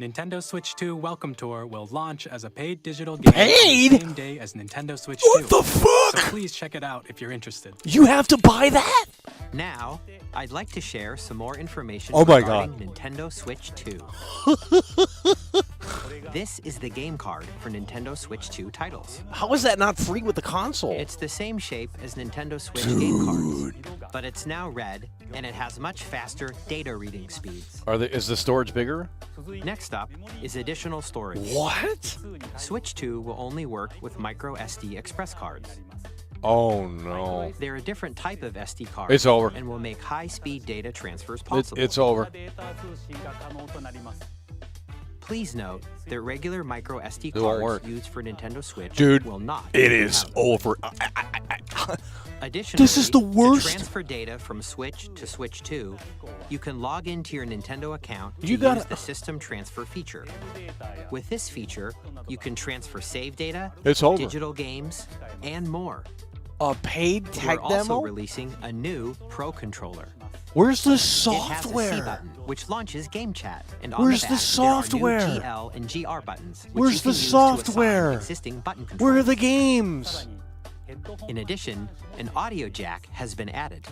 Nintendo Switch 2 Welcome Tour will launch as a paid digital game on the same day as Nintendo Switch 2. What the fuck? So please check it out if you're interested. You have to buy that? Now, I'd like to share some more information Oh my regarding God. Nintendo Switch 2. This is the game card for Nintendo Switch 2 titles. How is that not free with the console? It's the same shape as Nintendo Switch game cards, but it's now red and it has much faster data reading speeds. Is the storage bigger? Next up is additional storage. What? Switch 2 will only work with micro SD express cards. Oh, no. They're a different type of SD card. It's over. And will make high-speed data transfers possible. It's over. Please note that regular micro SD It won't cards work. used for Nintendo Switch Dude, will not. it be is compatible. over. Additionally, This is the worst. to transfer data from Switch to Switch 2, you can log into your Nintendo account to You gotta- use the system transfer feature. With this feature, you can transfer save data, It's over. digital games, and more. A paid We're tech also demo? releasing a new Pro controller. Where's the It has a C software? button, which launches Game Chat, and Where's on the the back, software? there are new GL and GR buttons. Which Where's you can the use to software? assign existing button controls. Where are the games? In addition, an audio jack has been added.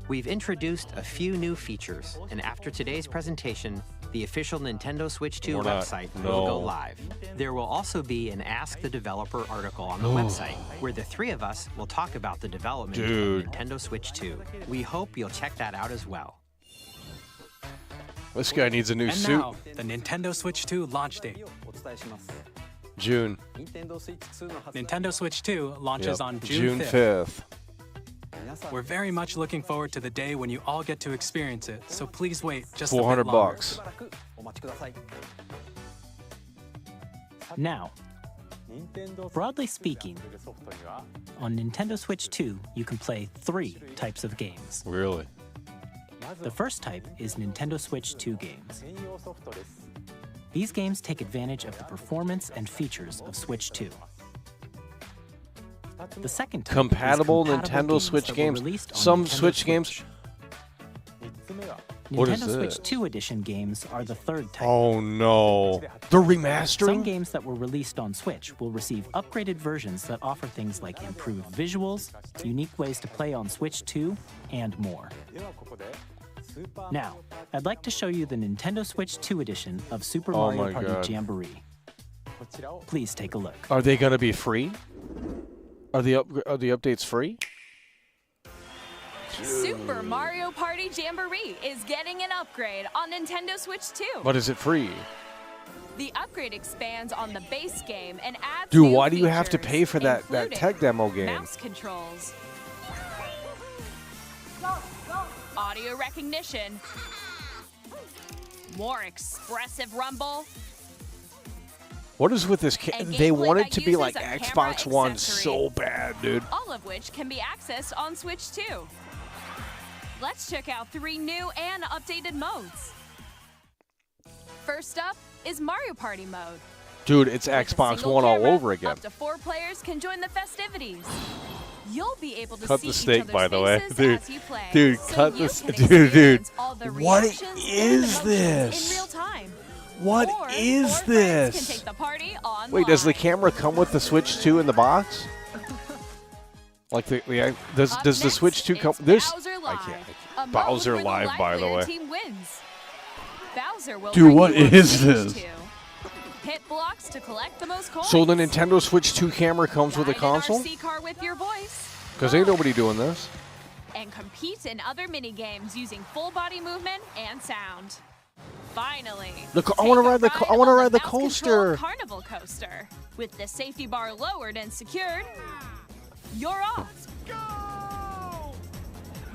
We've introduced a few new features, and after today's presentation, the official Nintendo Switch 2 We're not- website no. will go live. There will also be an Ask the Developer article on the website, where the three of us will talk about the development Dude. of Nintendo Switch 2. We hope you'll check that out as well. This guy needs a new And suit. now, the Nintendo Switch 2 launch date. June. Nintendo Switch 2 launches Yep. on June 5th. 5th. We're very much looking forward to the day when you all get to experience it, so please wait just a 400 bit longer. bucks. Now, broadly speaking, on Nintendo Switch 2, you can play 3 types of games. Really? The first type is Nintendo Switch 2 games. These games take advantage of the performance and features of Switch 2. The second type Compatible is Nintendo Switch that were games. released on Some Nintendo Switch games. Switch. What is Nintendo this? Switch 2 Edition games are the third type. Oh no. They're Some remastering? games that were released on Switch will receive upgraded versions that offer things like improved visuals, unique ways to play on Switch 2, and more. Now, I'd like to show you the Nintendo Switch 2 edition of Super Oh Mario my Party God. Jamboree. Please take a look. Are they going to be free? Are the updates free? Super Mario Party Jamboree is getting an upgrade on Nintendo Switch 2. But is it free? The upgrade expands on the base game and adds Dude, new why do you have to features, pay for that including tech demo game? Mouse controls, audio recognition, more expressive rumble, What is with this? A They gameplay want it that to be uses like a camera Xbox One accessory. so bad, dude. All of which can be accessed on Switch 2. Let's check out 3 new and updated modes. First up is Mario Party mode. Dude, it's With a Xbox single One all camera, over again. Up to 4 players can join the festivities. You'll be able to Cut see the steak, each by other's the way. faces Dude, as you play, dude, so cut you this. can Dude. experience all the What reactions and is emotions this? in real time. What Or is 4 friends this? Can take the party online. Wait, does the camera come with the Switch 2 in the box? Like does Up the next, Switch 2 come? it's This Bowser I Live, can't. a mode Bowser where the Live, live by the player way. team wins. Bowser will Dude, bring what you on is stage this? too. Hit blocks to collect the most coins. So the Nintendo Switch 2 camera comes with a Ride an console? RC car with your voice. Because ain't nobody doing this. And compete in other mini games using full body movement and sound. Finally, Look, I take wanna a ride the co- I wanna on ride the mouse-controlled coaster. Carnival coaster with the safety bar lowered and secured. You're off.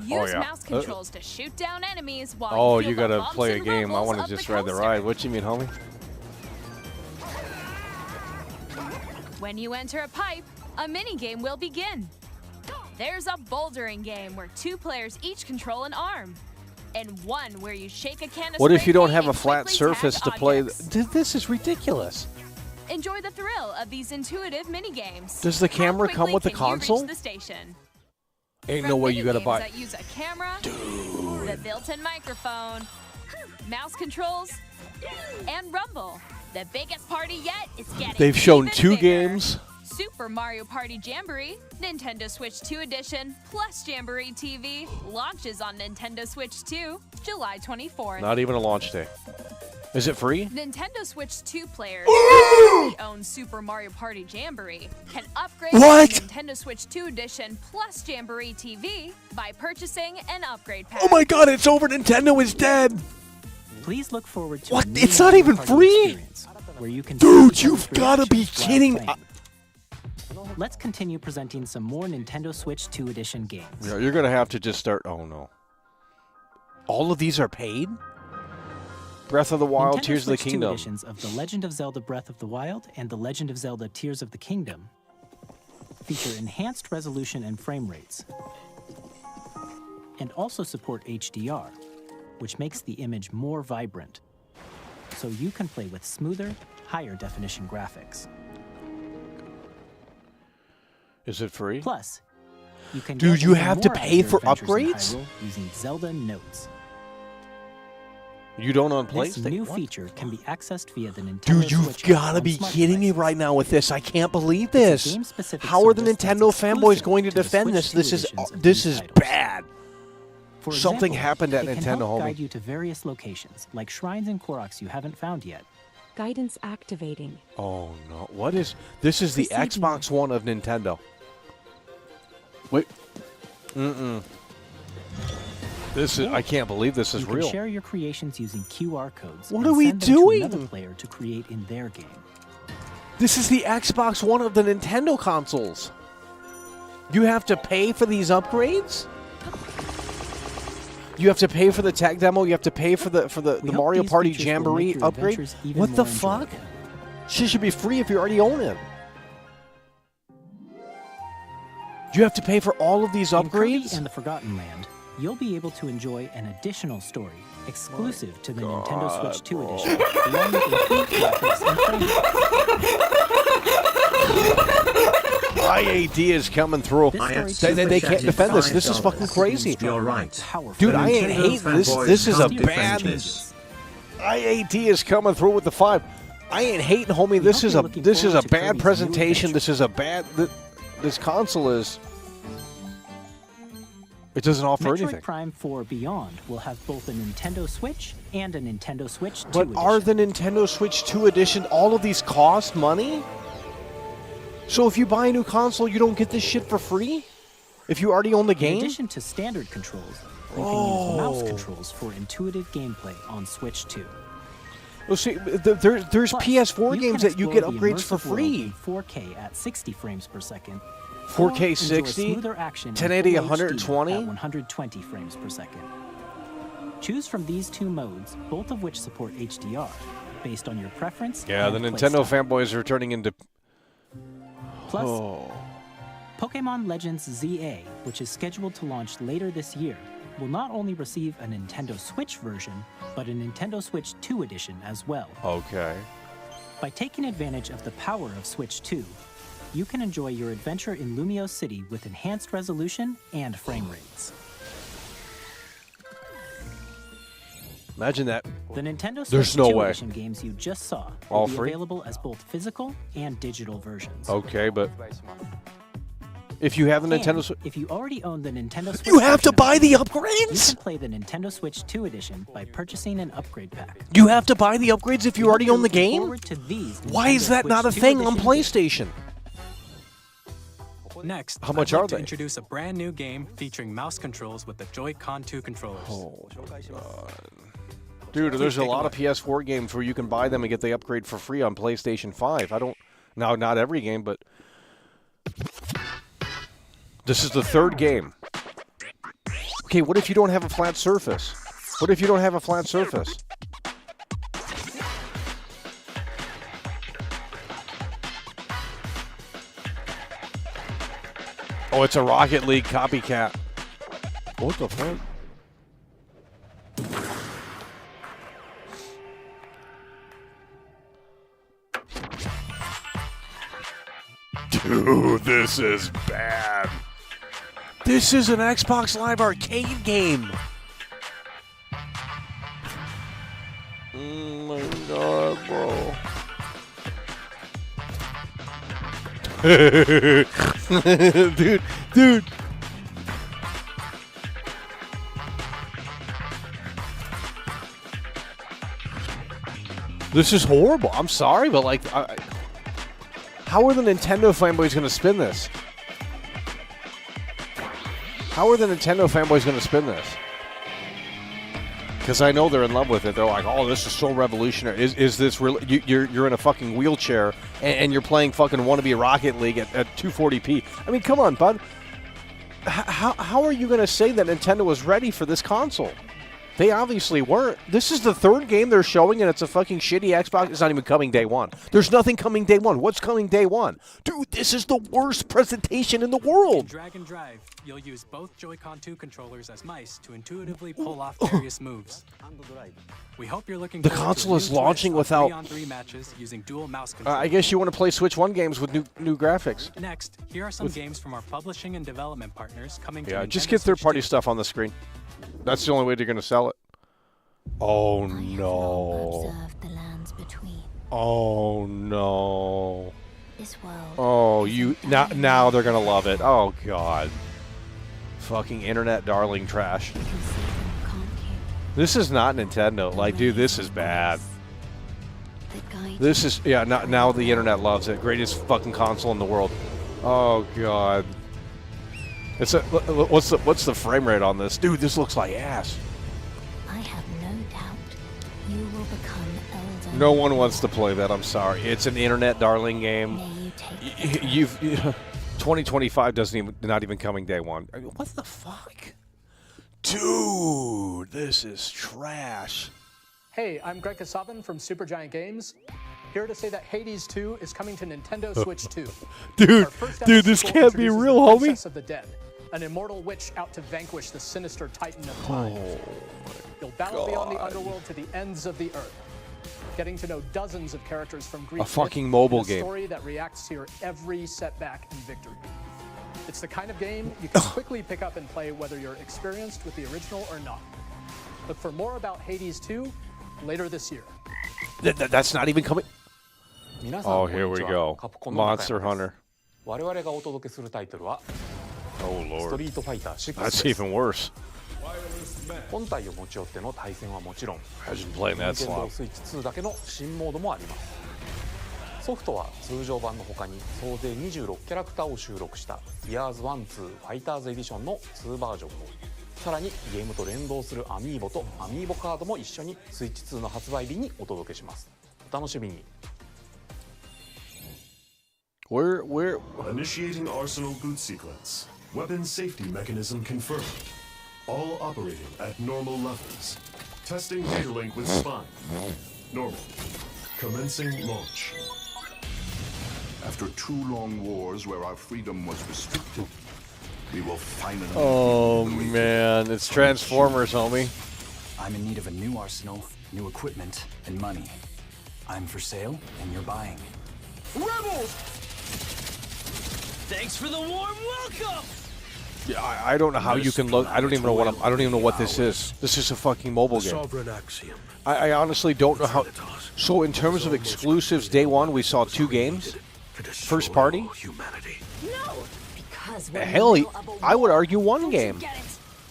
Use yeah. mouse controls to shoot down enemies while Oh, you, you feel the gotta bumps play a and game. I rumbles want to of just the ride the coaster. ride. What you mean, homie? When you enter a pipe, a mini game will begin. There's a bouldering game where 2 players each control an arm, and one where you shake a can of What if spray you don't paint have a and flat quickly surface tag to play? objects. This is ridiculous. Enjoy the thrill of these intuitive mini games. Does the camera How come quickly with the can you reach console? the station? Ain't From no way you gotta minigames buy. that use a camera, the built-in microphone, mouse controls, and rumble. The biggest party yet is getting They've shown even 2 bigger. games. Super Mario Party Jamboree, Nintendo Switch 2 Edition, plus Jamboree TV launches on Nintendo Switch 2, July 24th. Not even a launch day. Is it free? Nintendo Switch 2 players who own Super Mario Party Jamboree can upgrade What? to Nintendo Switch 2 Edition plus Jamboree TV by purchasing an upgrade pack. Oh my God! It's over. Nintendo is dead. Please look forward to What? a new It's not Mario even Party free? experience where you can Dude, see each you've other's gotta be reactions while kidding. playing. Let's continue presenting some more Nintendo Switch 2 Edition games. Yeah, you're gonna have to just start. Oh no! All of these are paid. Breath of the Wild, Nintendo Tears of the Switch 2 Kingdom. editions of The Legend of Zelda Breath of the Wild and The Legend of Zelda Tears of the Kingdom feature enhanced resolution and frame rates, and also support HDR, which makes the image more vibrant, so you can play with smoother, higher definition graphics. Is it free? Plus, you can Dude, get you even have to more out of pay your for adventures in upgrades? Hyrule using Zelda Notes. You don't on This PlayStation? new What? feature can be accessed via the Nintendo Dude, you've Switch app got to on be smart kidding me devices. right now with this. I can't believe It's a this. game-specific How are the service that's Nintendo fanboys exclusive going to to the defend Switch this? 2 This is editions of this these is titles. bad. For Something example, happened at it can Nintendo, help homie. guide you to various locations, like shrines and Koroks you haven't found yet. Guidance activating. Oh no! What is this? Is the Proceed Xbox One of Nintendo? Wait. This is. I can't believe this is You can real. share your creations using QR codes. What and are we send them to another doing? player to create in their game. This is the Xbox One of the Nintendo consoles. You have to pay for these upgrades? You have to pay for the tech demo. You have to pay for the We hope Mario these Party features will Jamboree make your upgrade. adventures even What the more fuck? enjoyable. Shit should be free if you already own it. You have to pay for all of these In Kirby upgrades? and the Forgotten Land, you'll be able to enjoy an additional story exclusive to the Nintendo Switch 2 edition, along with improved graphics and frame rate. IAD is coming through. This story They can't defend this. This is fucking crazy. You're right. Powerful. Dude, I ain't Nintendo hating this. fanboys This is a can't defend bad. this. IAD is coming through with the 5. I ain't hating, homie. This hope is you're a looking this is forward a to bad Kirby's new presentation. adventure. This is a bad. This console is. It doesn't offer Metroid anything. Prime 4 Beyond will have both a Nintendo Switch and a Nintendo Switch 2 But edition. are the Nintendo Switch 2 edition, all of these cost money? So if you buy a new console, you don't get this shit for free? If you already own the In game? addition to standard controls, you can use mouse controls for intuitive gameplay on Switch 2. Well, see, there's Plus, PS4 games can that you get explore the upgrades for immersive world free. in 4K at 60 frames per second. 4K or enjoy 60, smoother action in 1080 full HD 120. at 120 frames per second. Choose from these two modes, both of which support HDR, based on your preference. Yeah, the and Nintendo playstyle. fanboys are turning into... Plus, Oh. Pokemon Legends ZA, which is scheduled to launch later this year, will not only receive a Nintendo Switch version, but a Nintendo Switch 2 edition as well. Okay. By taking advantage of the power of Switch 2, you can enjoy your adventure in Lumio City with enhanced resolution and frame rates. Imagine that. The Nintendo Switch There's no 2 way. edition games you just saw will All be free? available as both physical and digital versions. Okay, but... If you have the And Nintendo Switch... if you already own the Nintendo Switch You have to version of buy the game, upgrades? You can play the Nintendo Switch 2 edition by purchasing an upgrade pack. You have to buy the upgrades if you already own the Looking game? forward to these Why Nintendo is that not a Switch 2 thing on edition PlayStation? Next, How much I'd like are to they? introduce a brand new game featuring mouse controls with the Joy-Con 2 controllers. Oh, God. Dude, there's a lot of PS4 games where you can buy them and get the upgrade for free on PlayStation 5. I don't... Now, not every game, but... This is the third game. Okay, what if you don't have a flat surface? What if you don't have a flat surface? Oh, it's a Rocket League copycat. What the fuck? Dude, this is bad. This is an Xbox Live Arcade game. Oh my god, bro. dude. This is horrible. I'm sorry, but like, how are the Nintendo fanboys going to spin this? How are the Nintendo fanboys going to spin this? Because I know they're in love with it. They're like, "Oh, this is so revolutionary." Is this real? You're in a fucking wheelchair and you're playing fucking wannabe Rocket League at 240p. I mean, come on, bud. How are you going to say that Nintendo was ready for this console? They obviously weren't. This is the third game they're showing, and it's a fucking shitty Xbox. It's not even coming day one. There's nothing coming day one. What's coming day one? Dude, this is the worst presentation in the In world. Drag and Drive, you'll use both Joy-Con 2 controllers as mice to intuitively pull off various moves. We hope you're looking The forward to console a is new launching twist on without- 3-on-3 matches using dual mouse controls. I guess you want to play Switch 1 games with new graphics. Next, here are some games from our publishing and development partners coming to Yeah, Nintendo just get Switch third-party 2. stuff on the screen. That's the only way they're going to sell it. Oh, no. The lands between. Oh, no. This world. Oh, now they're going to love it. Oh, God. Fucking internet darling trash. This is not Nintendo. Like, dude, this is bad. This is, yeah, now the internet loves it. Greatest fucking console in the world. Oh, God. What's the frame rate on this? Dude, this looks like ass. I have no doubt you will become elder. No one wants to play that, I'm sorry. It's an internet darling game. 2025 not even coming day one. I mean, what the fuck? Dude, this is trash. Hey, I'm Greg Kasavin from Supergiant Games. Here to say that Hades 2 is coming to Nintendo Switch 2. Dude, Our first dude, ever this sequel can't be introduces real, the homie. Princess of the Dead, an immortal witch out to vanquish the sinister titan of time. You'll battle beyond the underworld to the ends of the earth, getting to know dozens of characters from Greek A fucking myth mobile and a game. story that reacts to your every setback and victory. It's the kind of game you can quickly pick up and play whether you're experienced with the original or not. Look for more about Hades 2 later this year. That's not even coming. Oh, here we go. Monster Hunter. 我々がお届けするタイトルは Oh, ス Lord. トリートファイター6 That's です。 even worse. 本体を持ち寄っての対戦はもちろん、 Imagine playing that Nintendo slot. Switch 2だけの新モードもあります。ソフトは通常版の他に総勢26キャラクターを収録した Years 1-2 Fighters Edition の2バージョンを、さらにゲームと連動するアミーボとアミーボカードも一緒に Switch 2の発売日にお届けします。お楽しみに。Where? Initiating arsenal boot sequence. Weapon safety mechanism confirmed. All operating at normal levels. Testing data link with spine. Normal. Commencing launch. After 2 long wars where our freedom was restricted, we will finally. Oh man, it's Transformers, homie. I'm in need of a new arsenal, new equipment, and money. I'm for sale, and you're buying. Rebels! Thanks for the warm welcome! Yeah, I don't know how you can look. I don't even know what I don't even know what this is. This is a fucking mobile game. Sovereign axiom. I honestly don't know how. So in terms of exclusives, day one we saw 2 games. First party. Hell, I would argue 1 game.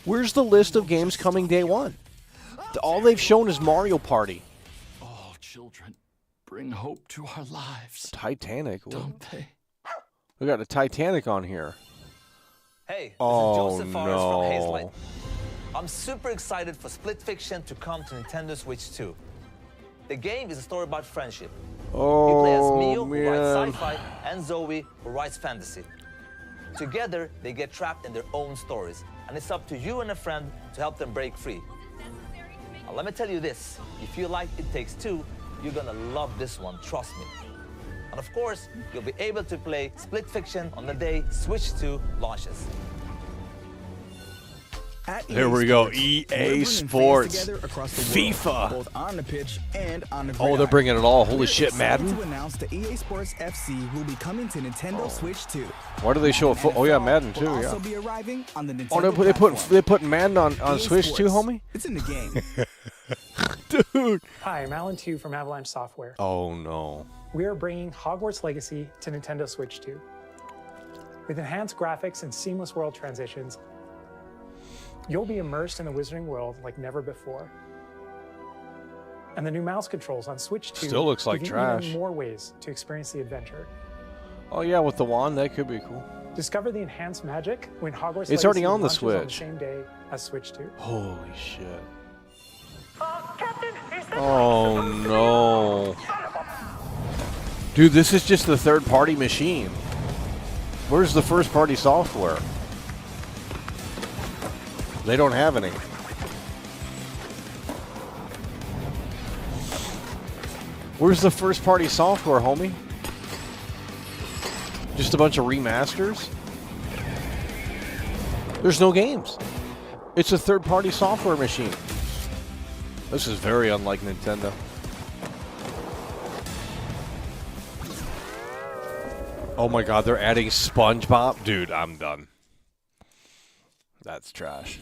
Where's the list of games coming day one? All they've shown is Mario Party. All children bring hope to our lives. Titanic. Don't they? We got a Titanic on here. Hey, this Oh, is Joseph Fares from no. Hazelight. I'm super excited for Split Fiction to come to Nintendo Switch 2. The game is a story about friendship. You play as Mio, who writes sci-fi, and Zoe, who writes fantasy. Together, they get trapped in their own stories, and it's up to you and a friend to help them break free. Now, let me tell you this, if you like It Takes Two, you're gonna love this one, trust me. And of course, you'll be able to play Split Fiction on the day Switch 2 launches. There we go. EA Sports, FIFA. Both on the pitch and on the Oh, they're bringing it all. Holy shit, Madden. To announce the EA Sports FC will be coming to Nintendo Switch 2. Why do they show a foot? Oh yeah, Madden too. Will Yeah. also be arriving on the Nintendo Oh, they put Madden on EA Switch too, Sports. homie. It's in the game. Dude. Hi, I'm Alan Tu from Avalanche Software. Oh no. We are bringing Hogwarts Legacy to Nintendo Switch 2. With enhanced graphics and seamless world transitions, you'll be immersed in the Wizarding World like never before. And the new mouse controls on Switch 2 Still looks like give you trash. even more ways to experience the adventure. Oh yeah, with the wand, that could be cool. Discover the enhanced magic when Hogwarts It's Legacy already on the launches on the Switch. same day as Switch 2. Holy shit. Oh no. Dude, this is just the third-party machine. Where's the first-party software? They don't have any. Where's the first-party software, homie? Just a bunch of remasters? There's no games. It's a third-party software machine. This is very unlike Nintendo. Oh my god, they're adding SpongeBob? Dude, I'm done. That's trash.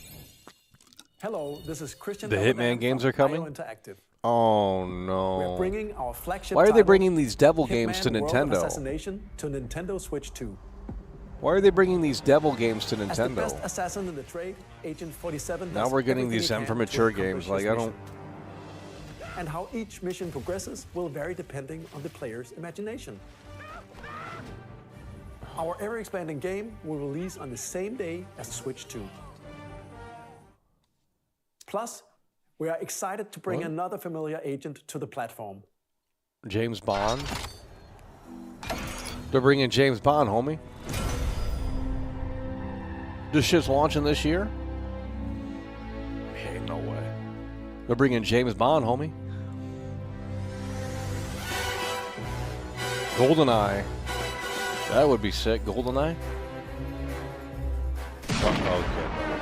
Hello, this is Christian. The Hitman games are coming? Interactive. Oh We're no. bringing our flagship Why are they title, bringing these devil games to Hitman World of Nintendo? Assassination to Nintendo Switch 2. Why are they bringing these devil games to As the best Nintendo? assassin in the trade, Agent 47 Now does we're getting everything these he M for can mature to games. accomplish Like, his I don't... mission. And how each mission progresses will vary depending on the player's imagination. Our ever-expanding game will release on the same day as Switch 2. Plus, we are excited to bring What? another familiar agent to the platform. James Bond? They're bringing James Bond, homie. This shit's launching this year? Hey, no way. They're bringing James Bond, homie. GoldenEye. That would be sick. GoldenEye? Oh,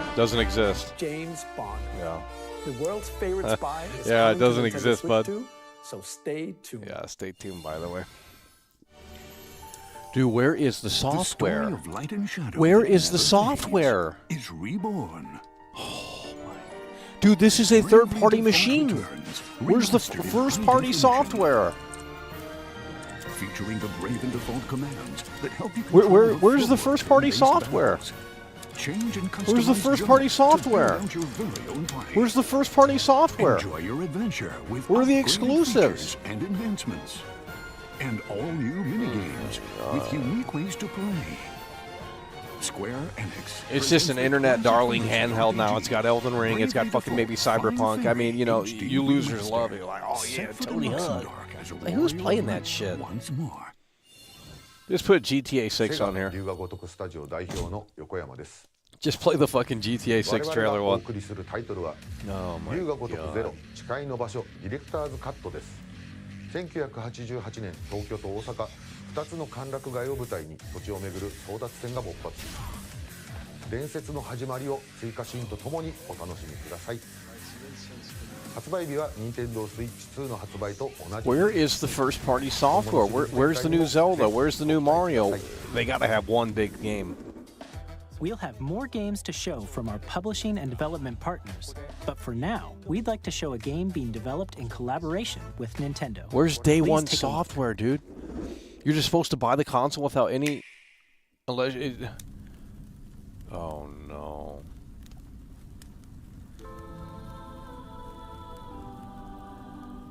okay. Doesn't exist. James Bond. Yeah. The world's favorite spy is Yeah, it coming to doesn't Nintendo exist, Switch bud. 2, so stay tuned. Yeah, stay tuned, by the way. Dude, where is the software? The story of light and shadow Where that is the never software? fades is reborn. Dude, this is a third-party Default machine. returns, Where's the remastered in first-party high software? Featuring the brave and default commands that help you Where's the first-party software? Change and Where's the customize first-party jumps to software? build out your very own party. Where's the first-party software? Enjoy your adventure with Where are the upgraded exclusives? features and advancements. And all new minigames with unique ways to play. Square Enix. It's just an internet darling handheld now. It's got Elden Ring. It's got fucking maybe Cyberpunk. I mean, you know, you losers love it. You're like, oh yeah, Tony Hawk. Like, who's playing that shit? Once more. Just put GTA 6 on here. Just play the fucking GTA 6 trailer one. Oh my god. 1988年、東京と大阪2つの歓楽街を舞台に土地を巡る争奪戦が勃発。伝説の始まりを追加シーンとともにお楽しみください。発売日は Nintendo Switch 2の発売と同じ。 Where is the first party software? Where's the new Zelda? Where's the new Mario? They gotta have one big game. We'll have more games to show from our publishing and development partners. But for now, we'd like to show a game being developed in collaboration with Nintendo. Where's day Please one take a software, dude? You're just supposed to buy the console without any... Oh, no.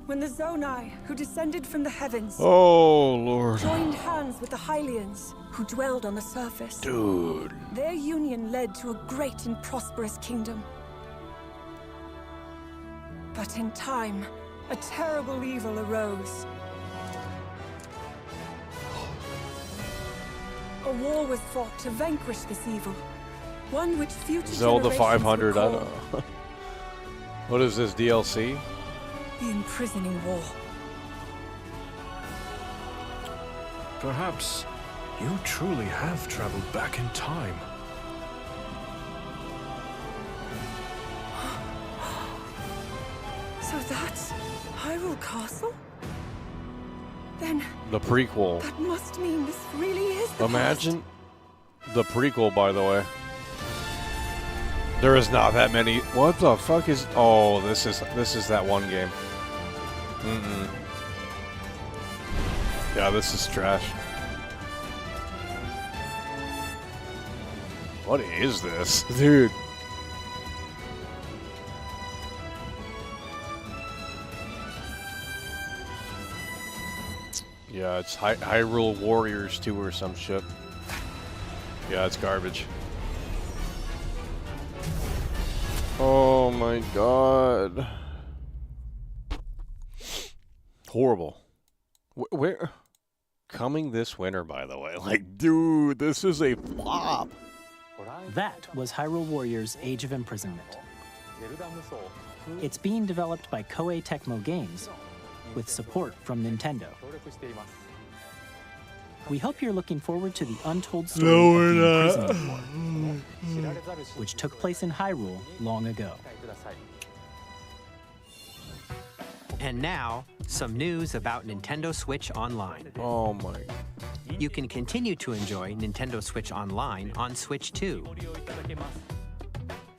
When the Zonai, who descended from the heavens, Oh, Lord. joined hands with the Hylians, who dwelled on the surface. Dude. Their union led to a great and prosperous kingdom. But in time, a terrible evil arose. A war was fought to vanquish this evil, one which future Zelda generations 500, I will don't call know. What is this, DLC? the imprisoning war. Perhaps you truly have traveled back in time. So that's Hyrule Castle? Then The prequel. that must mean this really is the Imagine the prequel, by the way. There is not that many. What the fuck is... Oh, this is that one game. Mm-mm. Yeah, this is trash. What is this? Dude. Yeah, it's Hyrule Warriors 2 or some shit. Yeah, it's garbage. Oh my god. Horrible. Where? Coming this winter, by the way. Like, dude, this is a flop. That was Hyrule Warriors Age of Imprisonment. It's being developed by Koei Tecmo Games with support from Nintendo. We hope you're looking forward to the untold story of the Imprisonment War, which took place in Hyrule long ago. And now, some news about Nintendo Switch Online. Oh my. You can continue to enjoy Nintendo Switch Online on Switch 2.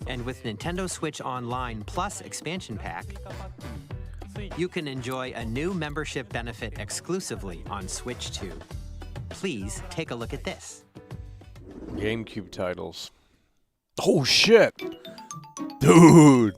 And with Nintendo Switch Online Plus Expansion Pack, you can enjoy a new membership benefit exclusively on Switch 2. Please take a look at this. GameCube titles. Oh shit! Dude!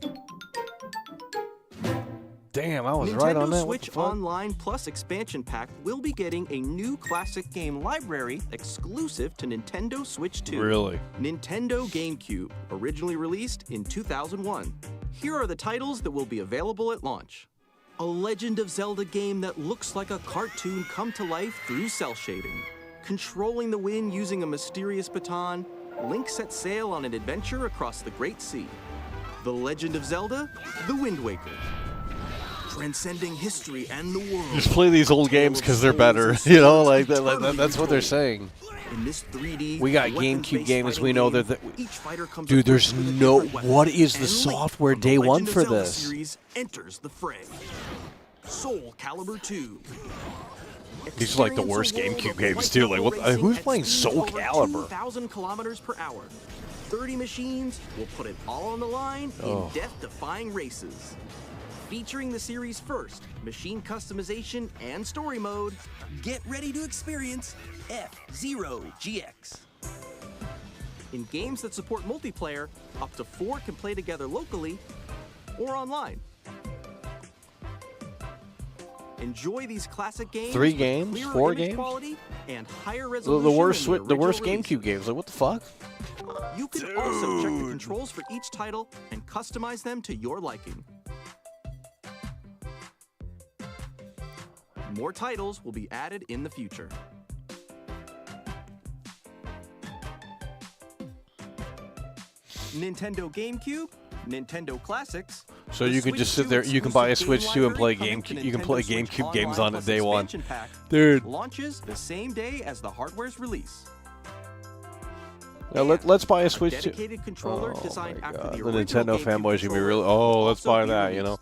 Damn, I was right on that. Nintendo Switch Online Plus Expansion Pack will be getting a new classic game library exclusive to Nintendo Switch 2. Really? Nintendo GameCube, originally released in 2001. Here are the titles that will be available at launch. A Legend of Zelda game that looks like a cartoon come to life through cell shading. Controlling the wind using a mysterious baton, Link sets sail on an adventure across the Great Sea. The Legend of Zelda, The Wind Waker. Transcending history and the world. Just play these old games because they're better. You know, like that's what they're saying. In this 3D, We got GameCube games. We know that. Dude, there's no. What is the software day one for this? Series enters the fray. Soul Calibur 2. These are like the worst GameCube games too. Like, what? Who's playing Soul Calibur? 2,000 kilometers per hour. 30 machines will put it all on the line Oh. in death-defying races. Featuring the series' first machine customization and story mode, get ready to experience F-Zero GX. In games that support multiplayer, up to 4 can play together locally or online. Enjoy these classic games. 3 with games? clearer 4 image games? quality and higher The resolution worst, than the worst original GameCube games. Like, what the fuck? release. You can also check the controls for each title and customize them to your liking. More titles will be added in the future. Nintendo GameCube, Nintendo Classics, So you can just sit there. You can buy a Switch 2 and play GameCube. You can play GameCube games on it day one. Dude. Launches the same day as the hardware's release. Now let's buy a Switch 2. Dedicated controller designed after The the Nintendo original fanboys are gonna be really. Oh, let's buy that. You know.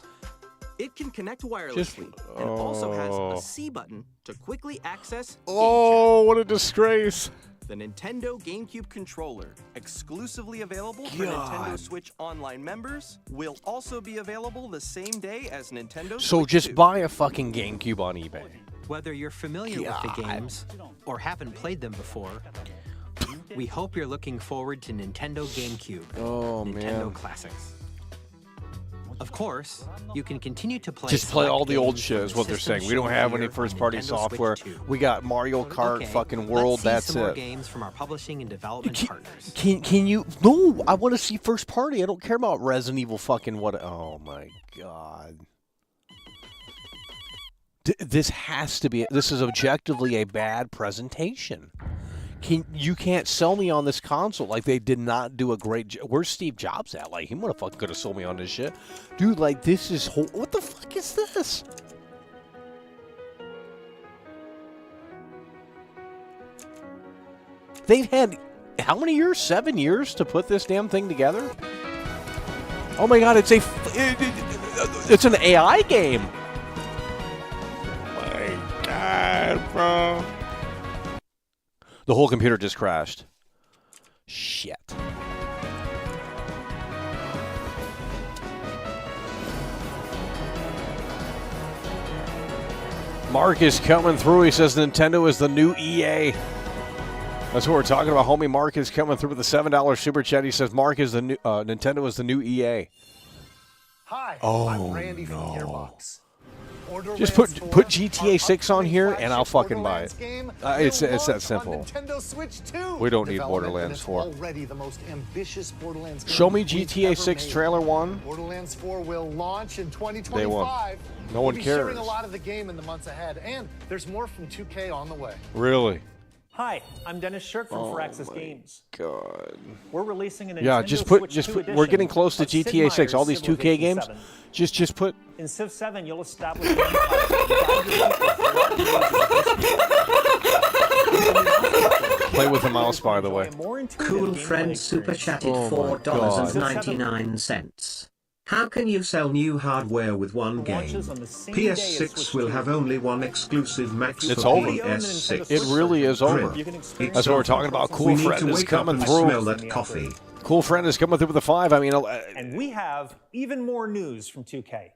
It can connect wirelessly and also has a C button to quickly access. Oh, what a disgrace! The Nintendo GameCube controller, exclusively available for Nintendo Switch Online members, will also be available the same day as Nintendo So Switch just 2. buy a fucking GameCube on eBay. Whether you're familiar with the games or haven't played them before, we hope you're looking forward to Nintendo GameCube. Oh, Nintendo man. Classics. Of course, you can continue to play. Just play all the old games shit from is the what they're system saying. We don't shown have here any on first-party Nintendo software. Switch 2. We got Mario Kart Okay, fucking World. let's see That's some more it. games from our publishing and development partners. Can you? No, I want to see first party. I don't care about Resident Evil fucking what. Oh my god. This has to be. This is objectively a bad presentation. You can't sell me on this console like they did not do a great job. Where's Steve Jobs at? Like he motherfucker could have sold me on this shit, dude. Like this is what the fuck is this? They've had how many years? 7 years to put this damn thing together. Oh my god, it's an AI game. My god, bro. The whole computer just crashed. Shit. Mark is coming through. He says Nintendo is the new EA. That's what we're talking about. Homie Mark is coming through with a $7 super chat. He says Mark is the new Nintendo is the new EA. Hi, I'm Randy from Gearbox. Just put GTA 6 on here and I'll fucking buy it. It's that simple. Nintendo Switch 2. We don't need Borderlands 4. Already the most ambitious Borderlands game Show me we've GTA ever 6 made. trailer 1. Borderlands 4 will launch in 2025. Day one. No one we'll be cares. sharing a lot of the game in the months ahead, and there's more from 2K on the way. Really? Hi, I'm Dennis Shirk from Oh Firaxis my Games. God. We're releasing a Nintendo Yeah, just put Switch 2 we're getting close to edition of GTA Sid 6. All Meier's these 2K games. 7. Just put In Civ 7, you'll establish an play with the mouse, by the way. Cool friend super chatted Oh my God. $4.99. How can you sell new hardware with one game? PS6 will have only one exclusive max It's for over. PS6. It really is over. It's That's what we're talking about. We Cool need Friend to is wake up coming and through. smell that coffee. Cool Friend is coming through with a 5. I mean, And we have even more news from 2K.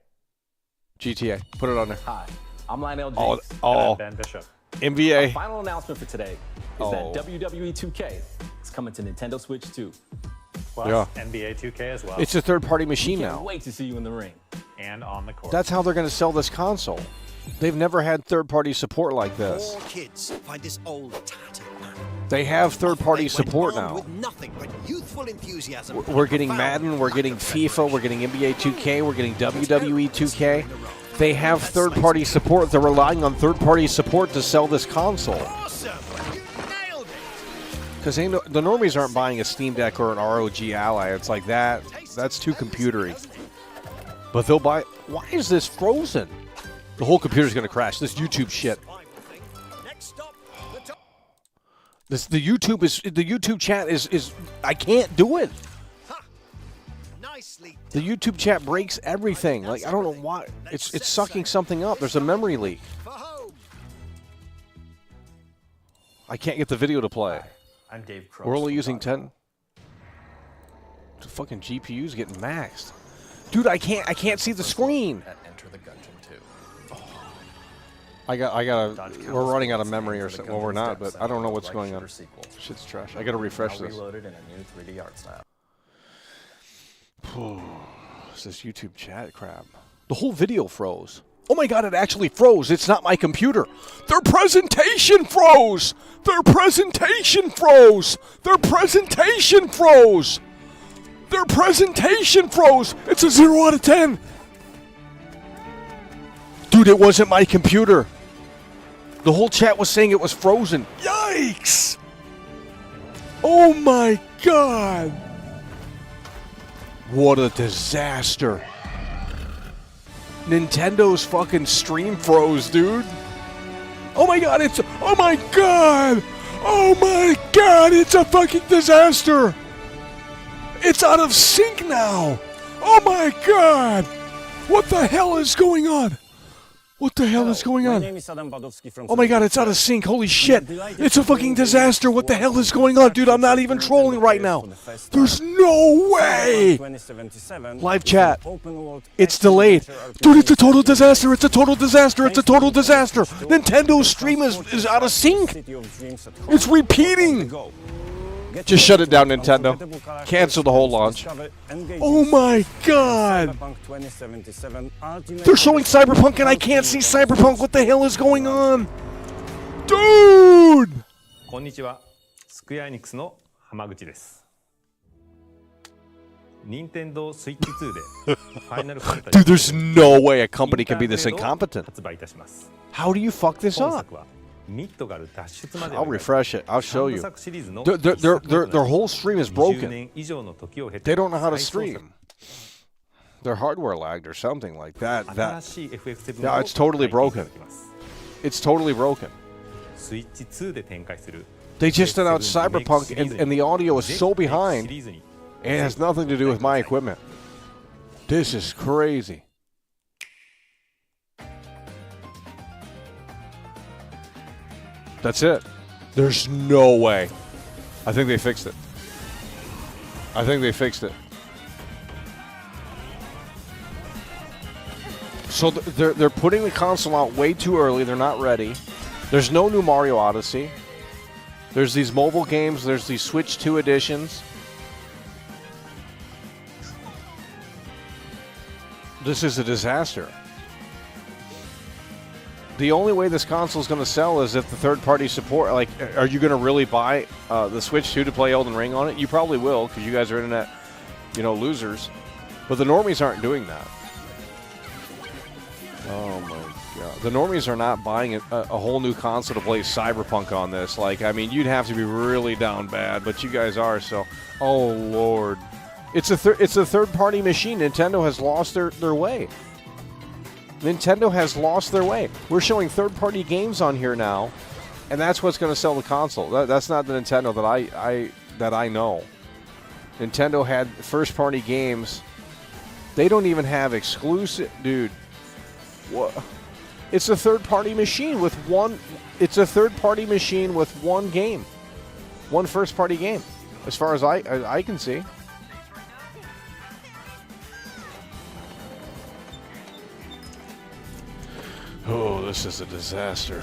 GTA. Put it on there. Hi, I'm Lionel Oh, James. oh. And I'm Ben Bishop. NBA. Our final announcement for today is that WWE 2K is coming to Nintendo Switch 2. Plus Yeah. NBA 2K as well. It's a third-party machine Can't now. wait to see you in the ring and on the court. That's how they're going to sell this console. They've never had third-party support like this. Four kids find this old tattered man. They have third-party support now. With nothing but youthful enthusiasm. We're getting Madden, we're getting FIFA, we're getting NBA 2K, we're getting WWE 2K. They have third-party support. They're relying on third-party support to sell this console. Because the normies aren't buying a Steam Deck or an ROG Ally. It's like that. That's too computery. But they'll buy. Why is this frozen? The whole computer's going to crash. This YouTube shit. The YouTube chat is I can't do it. The YouTube chat breaks everything. Like I don't know why. It's sucking something up. There's a memory leak. I can't get the video to play. I'm Dave Cross. We're only using 10. The fucking GPU's getting maxed. Dude, I can't see the screen. Enter the Gungeon 2. We're running out of memory or something. Well, we're not, but I don't know what's going on. Shit's trash. I gotta refresh this. Reloaded in a new 3D art style. It's this YouTube chat crap. The whole video froze. Oh my god, it actually froze. It's not my computer. Their presentation froze. Their presentation froze. Their presentation froze. Their presentation froze. It's a 0 out of 10. Dude, it wasn't my computer. The whole chat was saying it was frozen. Yikes. Oh my god. What a disaster. Nintendo's fucking stream froze, dude. Oh my god, it's oh my god! Oh my god, it's a fucking disaster! It's out of sync now! Oh my god! What the hell is going on? What the hell is going on? Oh my god, it's out of sync. Holy shit. It's a fucking disaster. What the hell is going on? Dude, I'm not even trolling right now. There's no way. Live chat. It's delayed. Dude, it's a total disaster. It's a total disaster. It's a total disaster. Nintendo's stream is out of sync. It's repeating. Just shut it down, Nintendo. Cancel the whole launch. Oh my god! They're showing Cyberpunk and I can't see Cyberpunk. What the hell is going on? Dude! こんにちは。スクエアエニックスの浜口です。Nintendo Switch 2で Final Fantasy Dude, there's no way a company can be this incompetent. 発売いたします。 How do you fuck this 本 up? 作はミッドガル脱出まで I'll refresh it. I'll show you. 三部作シリーズの Their whole stream is 20 broken. 年以上の時を経て They don't know how to 再創作 stream. Their hardware lagged or something like that. 新しい FF7 を Yeah, it's totally 体験いた broken. だきます。 It's totally broken. スイッチ2で展開する They just announced FF7 Cyberpunk シリーズに and the audio is so ぜひ behind. シリーズに It has nothing to do with my equipment. This is crazy. That's it. There's no way. I think they fixed it. I think they fixed it. So they're putting the console out way too early. They're not ready. There's no new Mario Odyssey. There's these mobile games. There's these Switch 2 editions. This is a disaster. The only way this console is going to sell is if the third-party support. Like, are you going to really buy the Switch 2 to play Elden Ring on it? You probably will, because you guys are internet, losers. But the normies aren't doing that. Oh my god, the normies are not buying a whole new console to play Cyberpunk on this. Like, I mean, you'd have to be really down bad, but you guys are. So, oh lord, it's a third-party machine. Nintendo has lost their way. Nintendo has lost their way. We're showing third-party games on here now, and that's what's going to sell the console. That's not the Nintendo that I know. Nintendo had first-party games. They don't even have exclusive, dude. What? It's a third-party machine with one. It's a third-party machine with one game, one first-party game, as far as I can see. Oh, this is a disaster.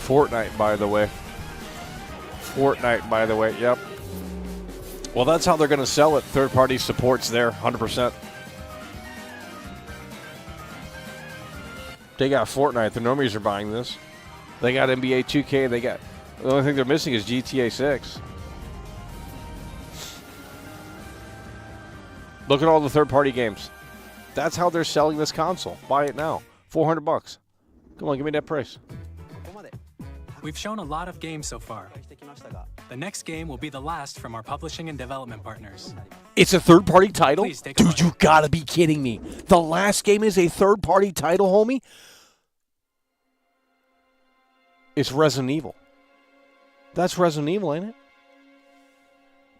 Fortnite, by the way. Yep. Well, that's how they're going to sell it. Third-party support's there, 100%. They got Fortnite. The normies are buying this. They got NBA 2K. The only thing they're missing is GTA 6. Look at all the third-party games. That's how they're selling this console. Buy it now. $400. Come on, give me that price. We've shown a lot of games so far. The next game will be the last from our publishing and development partners. It's a third-party title? Please take a Dude, you gotta be kidding me. The last game is a third-party title, homie? It's Resident Evil. That's Resident Evil, ain't it?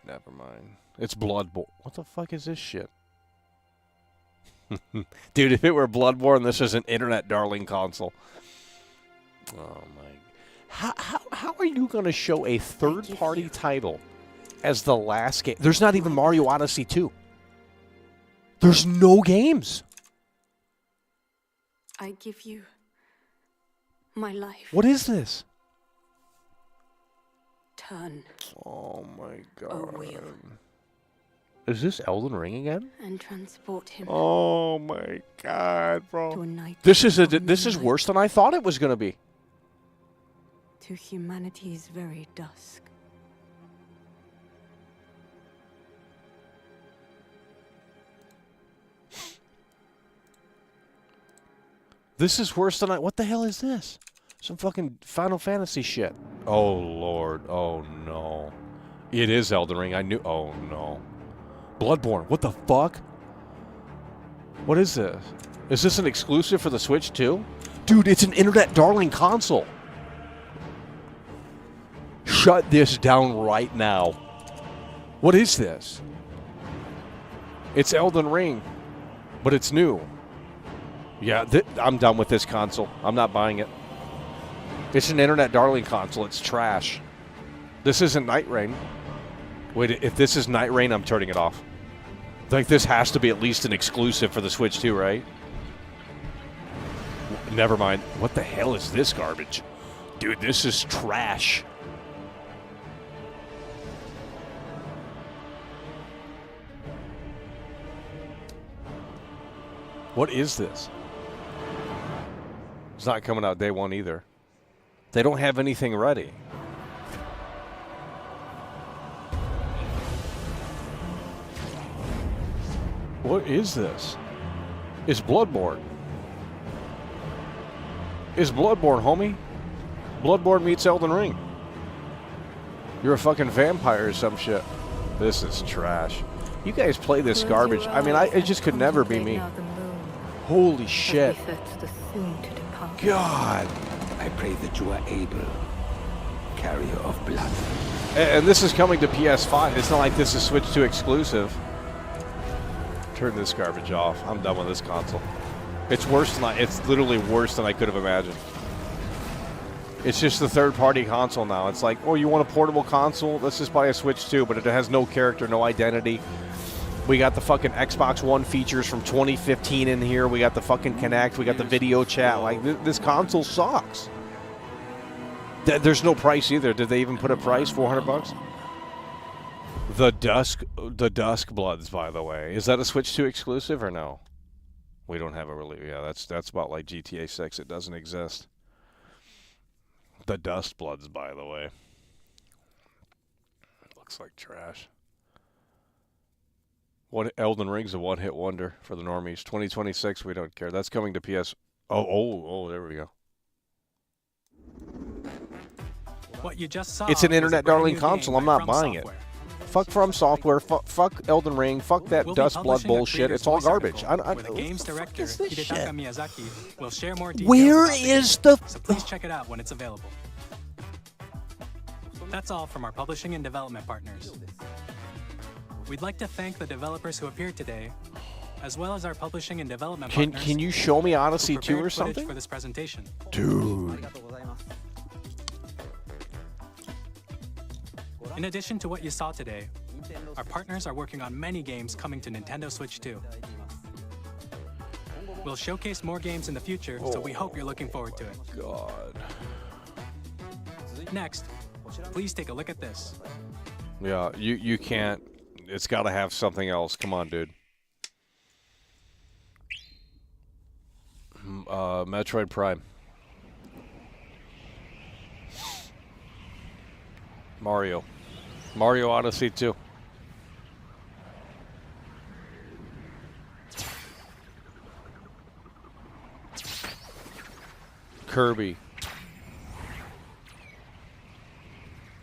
Never mind. It's Bloodborne. What the fuck is this shit? Dude, if it were Bloodborne, this is an internet darling console. Oh my. How are you going to show a third-party title as the last game? There's not even Mario Odyssey 2. There's no games. I give you my life. What is this? Turn. Oh my A god. wheel Is this Elden Ring again? and transport him. Oh my god, bro. To a night This is of this is worse than I thought it was going to be. To humanity's very dusk. This is worse than what the hell is this? Some fucking Final Fantasy shit. Oh lord. Oh no. It is Elden Ring. I knew. Oh no. Bloodborne. What the fuck? What is this? Is this an exclusive for the Switch too? Dude, it's an internet darling console. Shut this down right now. What is this? It's Elden Ring, but it's new. Yeah, I'm done with this console. I'm not buying it. It's an internet darling console. It's trash. This isn't Night Rain. Wait, if this is Night Rain, I'm turning it off. Like, this has to be at least an exclusive for the Switch too, right? Never mind. What the hell is this garbage? Dude, this is trash. What is this? It's not coming out day one either. They don't have anything ready. What is this? It's Bloodborne. It's Bloodborne, homie. Bloodborne meets Elden Ring. You're a fucking vampire or some shit. This is trash. You guys play this garbage. I mean, it just could never be me. Holy shit. God. I pray that you are able, carrier of blood. And this is coming to PS5. It's not like this is Switch 2 exclusive. Turn this garbage off. I'm done with this console. It's worse than it's literally worse than I could have imagined. It's just the third-party console now. It's like, oh, you want a portable console? Let's just buy a Switch 2, but it has no character, no identity. We got the fucking Xbox One features from 2015 in here. We got the fucking Kinect. We got the video chat. Like, this console sucks. There's no price either. Did they even put a price? $400? The Dusk Bloods, by the way. Is that a Switch 2 exclusive or no? We don't have a release. Yeah, that's about like GTA 6. It doesn't exist. The Dust Bloods, by the way. Looks like trash. What Elden Ring's a one-hit wonder for the normies. 2026, we don't care. That's coming to PS. Oh, there we go. What you just saw. It's an internet darling console. I'm not buying it. Fuck From Software. Fuck Elden Ring. Fuck that Dust Blood bullshit. It's all garbage. The game's director, Hidetaka Miyazaki, will share more details. Where is the? So please check it out when it's available. That's all from our publishing and development partners. We'd like to thank the developers who appeared today, as well as our publishing and development partners. Can you show me Odyssey 2 or something? For this presentation. Dude. In addition to what you saw today, our partners are working on many games coming to Nintendo Switch 2. We'll showcase more games in the future, so we hope you're looking forward to it. God. Next, please take a look at this. Yeah, you can't. It's got to have something else. Come on, dude. Metroid Prime. Mario Odyssey 2. Kirby.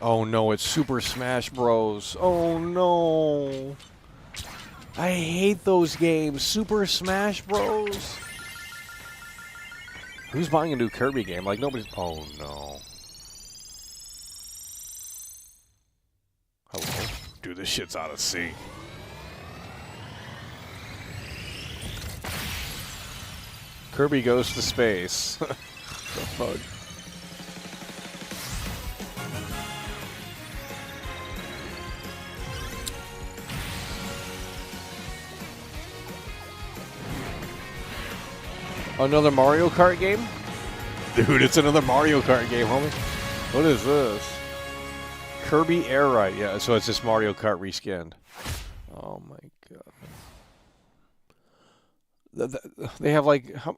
Oh no, it's Super Smash Bros. Oh no. I hate those games. Super Smash Bros. Who's buying a new Kirby game? Like nobody's. Oh no. Hello? Dude, this shit's out of sync. Kirby goes to space. The fuck? Another Mario Kart game? Dude, it's another Mario Kart game, homie. What is this? Kirby Air Ride. Yeah, so it's just Mario Kart reskinned. Oh my god. They have like... How,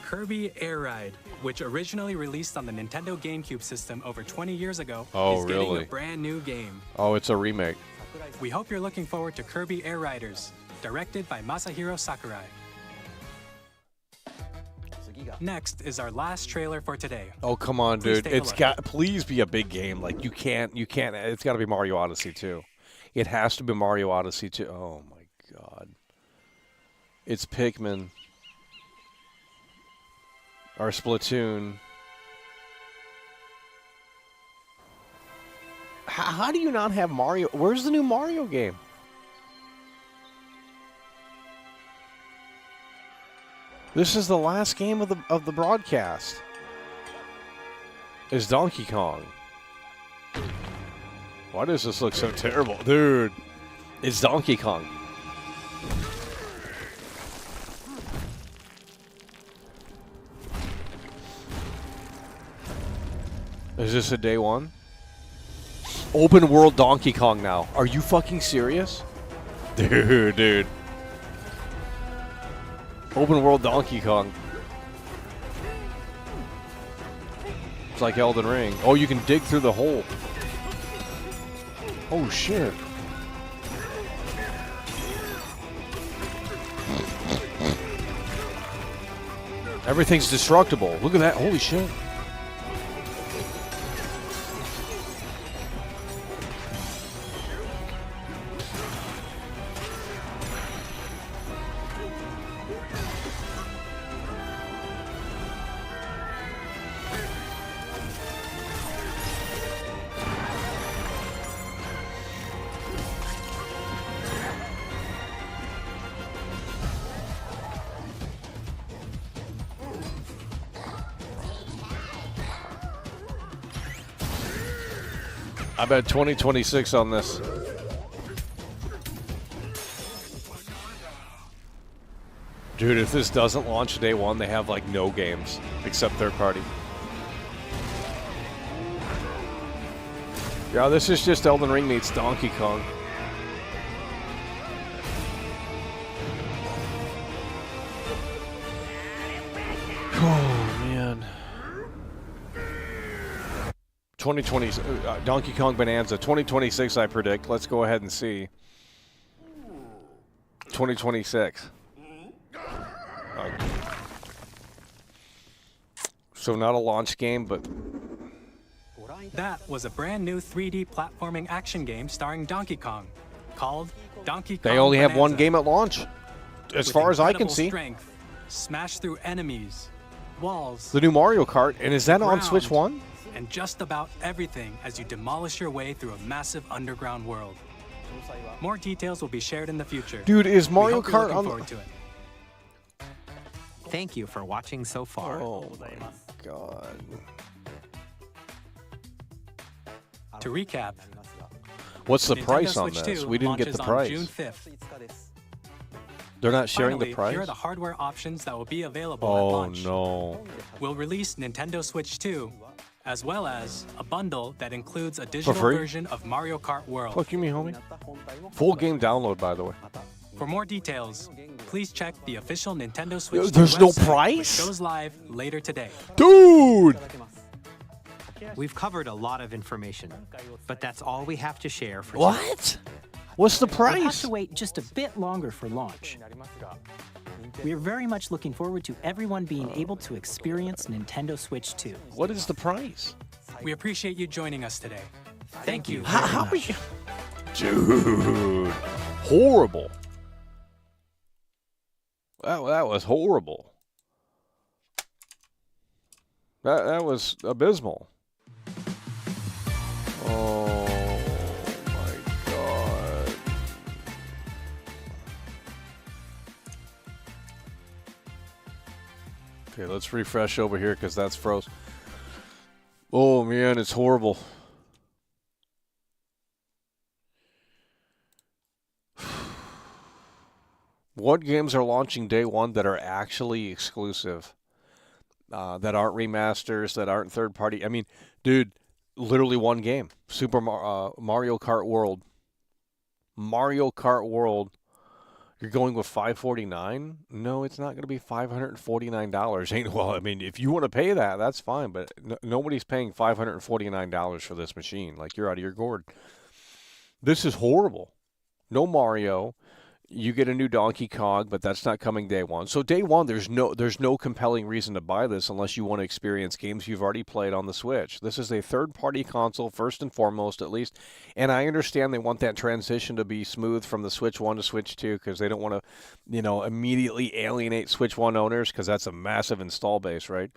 Kirby Air Ride, which originally released on the Nintendo GameCube system over 20 years ago, oh, is getting really? a brand new game. Oh, it's a remake. We hope you're looking forward to Kirby Air Riders, directed by Masahiro Sakurai. Next is our last trailer for today. Oh, come on, Please dude. take a It's look. got, please be a big game. Like, you can't, it's got to be Mario Odyssey 2. It has to be Mario Odyssey 2. Oh, my God. It's Pikmin. Or Splatoon. How do you not have Mario? Where's the new Mario game? This is the last game of the broadcast. Is Donkey Kong. Why does this look so terrible? Dude, it's Donkey Kong. Is this a day one? Open world Donkey Kong now. Are you fucking serious? Dude. Open world Donkey Kong. It's like Elden Ring. Oh, you can dig through the hole. Oh, shit. Everything's destructible. Look at that. Holy shit. I bet 2026 on this. Dude, if this doesn't launch day one, they have like no games except third party. Yeah, this is just Elden Ring meets Donkey Kong. Oh, man. 2020 Donkey Kong Bonanza 2026 I predict. Let's go ahead and see. 2026. So not a launch game, but That was a brand new 3D platforming action game starring Donkey Kong, called Donkey Kong they only have one Bonanza. game at launch, as With far as I can incredible see. Strength, smash through enemies, walls, The new Mario Kart, and is that on ground, Switch 1? and just about everything as you demolish your way through a massive underground world. More details will be shared in the future. Dude, is We Mario hope you're Kart looking on? forward to it. Thank you for watching so far. Oh my God. To recap, What's the Nintendo price on Switch this? 2 We didn't get the launches on price. June 5th. They're not sharing Finally, the price? here are the hardware options that will be available at Oh launch. no. We'll release Nintendo Switch 2, as well as a bundle that includes a digital free? version of Mario Kart World. Fuck you, me, homie. Full game download, by the way. For more details, please check the official Nintendo Switch 2 There's no website, price? which goes live later today. Dude! We've covered a lot of information, but that's all we have to share for What? today. What's the We'll have price? to wait just a bit longer for launch. We are very much looking forward to everyone being able to experience Nintendo Switch 2. What is the price? We appreciate you joining us today. Thank you. How are you? Dude. Horrible. That was horrible. That was abysmal. Oh my God. Okay, let's refresh over here because that's froze. Oh man, it's horrible. What games are launching day one that are actually exclusive? That aren't remasters, that aren't third party? I mean, dude, literally one game. Mario Kart World. Mario Kart World. You're going with $549? No, it's not going to be $549. Ain't well. I mean, if you want to pay that, that's fine. But nobody's paying $549 for this machine. Like, you're out of your gourd. This is horrible. No Mario. You get a new Donkey Kong, but that's not coming day one. So day one, there's no compelling reason to buy this unless you want to experience games you've already played on the Switch. This is a third-party console, first and foremost, at least. And I understand they want that transition to be smooth from the Switch 1 to Switch 2 because they don't want to, immediately alienate Switch 1 owners because that's a massive install base, right?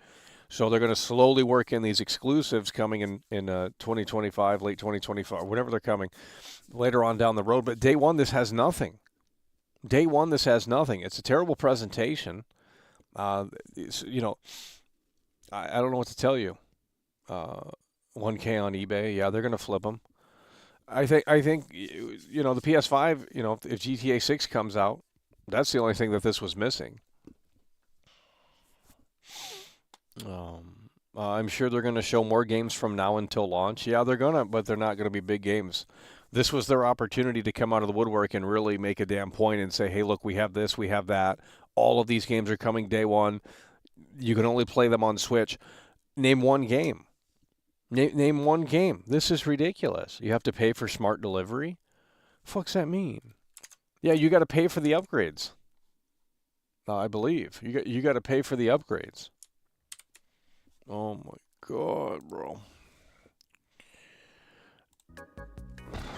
So they're going to slowly work in these exclusives coming in 2025, late 2025, whenever they're coming later on down the road. But day one, this has nothing. Day one, this has nothing. It's a terrible presentation. I don't know what to tell you. 1K on eBay, yeah, they're going to flip them. I think the PS5, if GTA 6 comes out, that's the only thing that this was missing. I'm sure they're going to show more games from now until launch. Yeah, they're going to, but they're not going to be big games. This was their opportunity to come out of the woodwork and really make a damn point and say, hey, look, we have this, we have that. All of these games are coming day one. You can only play them on Switch. Name one game. Name one game. This is ridiculous. You have to pay for smart delivery? Fuck's that mean? Yeah, you got to pay for the upgrades. I believe. You got to pay for the upgrades. Oh, my God, bro.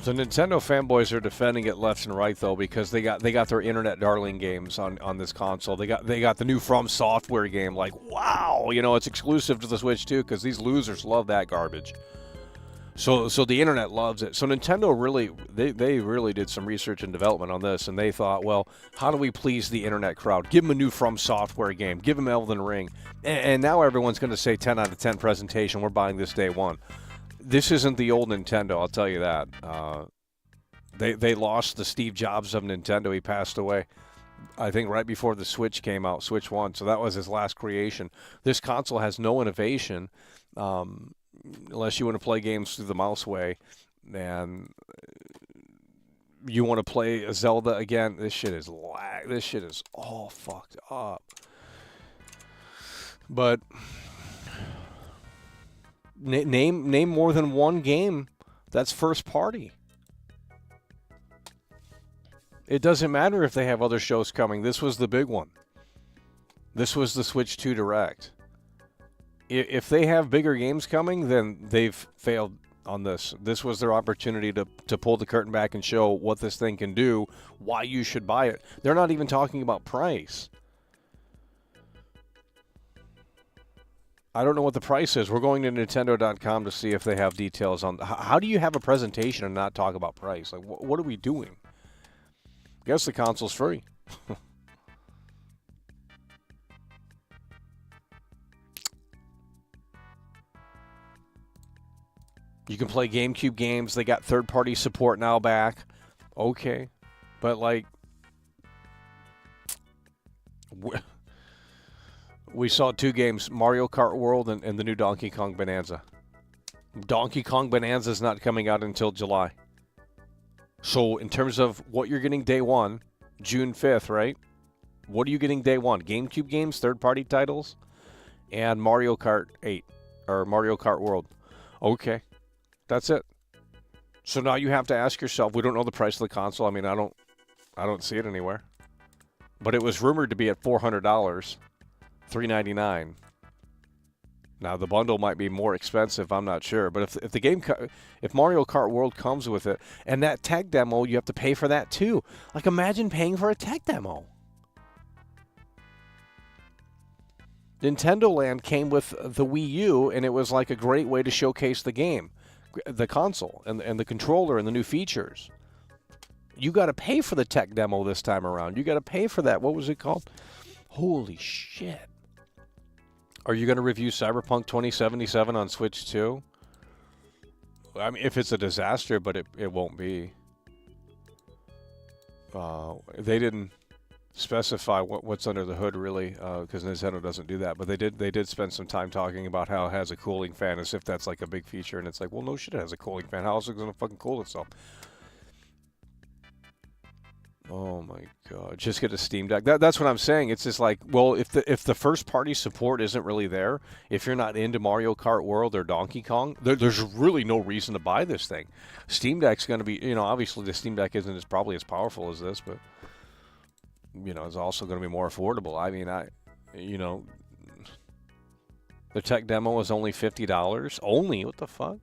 The Nintendo fanboys are defending it left and right though because they got their internet darling games on this console. They got the new From Software game. Like, wow, it's exclusive to the Switch too because these losers love that garbage. So the internet loves it. So Nintendo really they really did some research and development on this, and they thought, well, how do we please the internet crowd? Give them a new From Software game. Give them Elden Ring. And now everyone's going to say 10 out of 10 presentation. We're buying this day one. This isn't the old Nintendo, I'll tell you that. They lost the Steve Jobs of Nintendo. He passed away, I think, right before the Switch came out, Switch 1. So that was his last creation. This console has no innovation unless you want to play games through the mouse way. And you want to play a Zelda again, this shit is all fucked up. But name more than one game that's first party. It doesn't matter if they have other shows coming. This was the big one. This was the Switch 2 Direct. If they have bigger games coming, then they've failed on this. This was their opportunity to pull the curtain back and show what this thing can do, why you should buy it. They're not even talking about price. I don't know what the price is. We're going to Nintendo.com to see if they have details on... How do you have a presentation and not talk about price? Like, what are we doing? I guess the console's free. You can play GameCube games. They got third-party support now back. Okay. But, like... We saw two games, Mario Kart World and the new Donkey Kong Bonanza. Donkey Kong Bonanza is not coming out until July. So in terms of what you're getting day one, June 5th, right? What are you getting day one? GameCube games, third-party titles, and Mario Kart 8, or Mario Kart World. Okay, that's it. So now you have to ask yourself, we don't know the price of the console. I mean, I don't see it anywhere. But it was rumored to be at $400, $399. Now the bundle might be more expensive, I'm not sure. But if the game, if Mario Kart World comes with it, and that tech demo, you have to pay for that too. Like, imagine paying for a tech demo. Nintendo Land came with the Wii U, and it was like a great way to showcase the game, the console, and the controller and the new features. You got to pay for the tech demo this time around. You got to pay for that. What was it called? Holy shit. Are you going to review Cyberpunk 2077 on Switch 2? I mean, if it's a disaster, but it won't be. They didn't specify what's under the hood, really, because Nintendo doesn't do that. But they did spend some time talking about how it has a cooling fan, as if that's like a big feature. And it's like, well, no shit, it has a cooling fan. How else is it going to fucking cool itself? Oh my God! Just get a Steam Deck. That's what I'm saying. It's just like, well, if the first party support isn't really there, if you're not into Mario Kart World or Donkey Kong, there's really no reason to buy this thing. Steam Deck's going to be, obviously the Steam Deck isn't probably as powerful as this, but you know, is also going to be more affordable. I mean, you know, the tech demo is only $50. Only? What the fuck?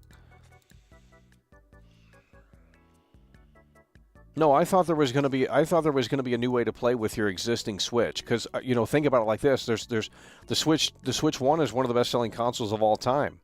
No, I thought there was going to be a new way to play with your existing Switch, because you know, think about it like this: there's the Switch 1 is one of the best-selling consoles of all time.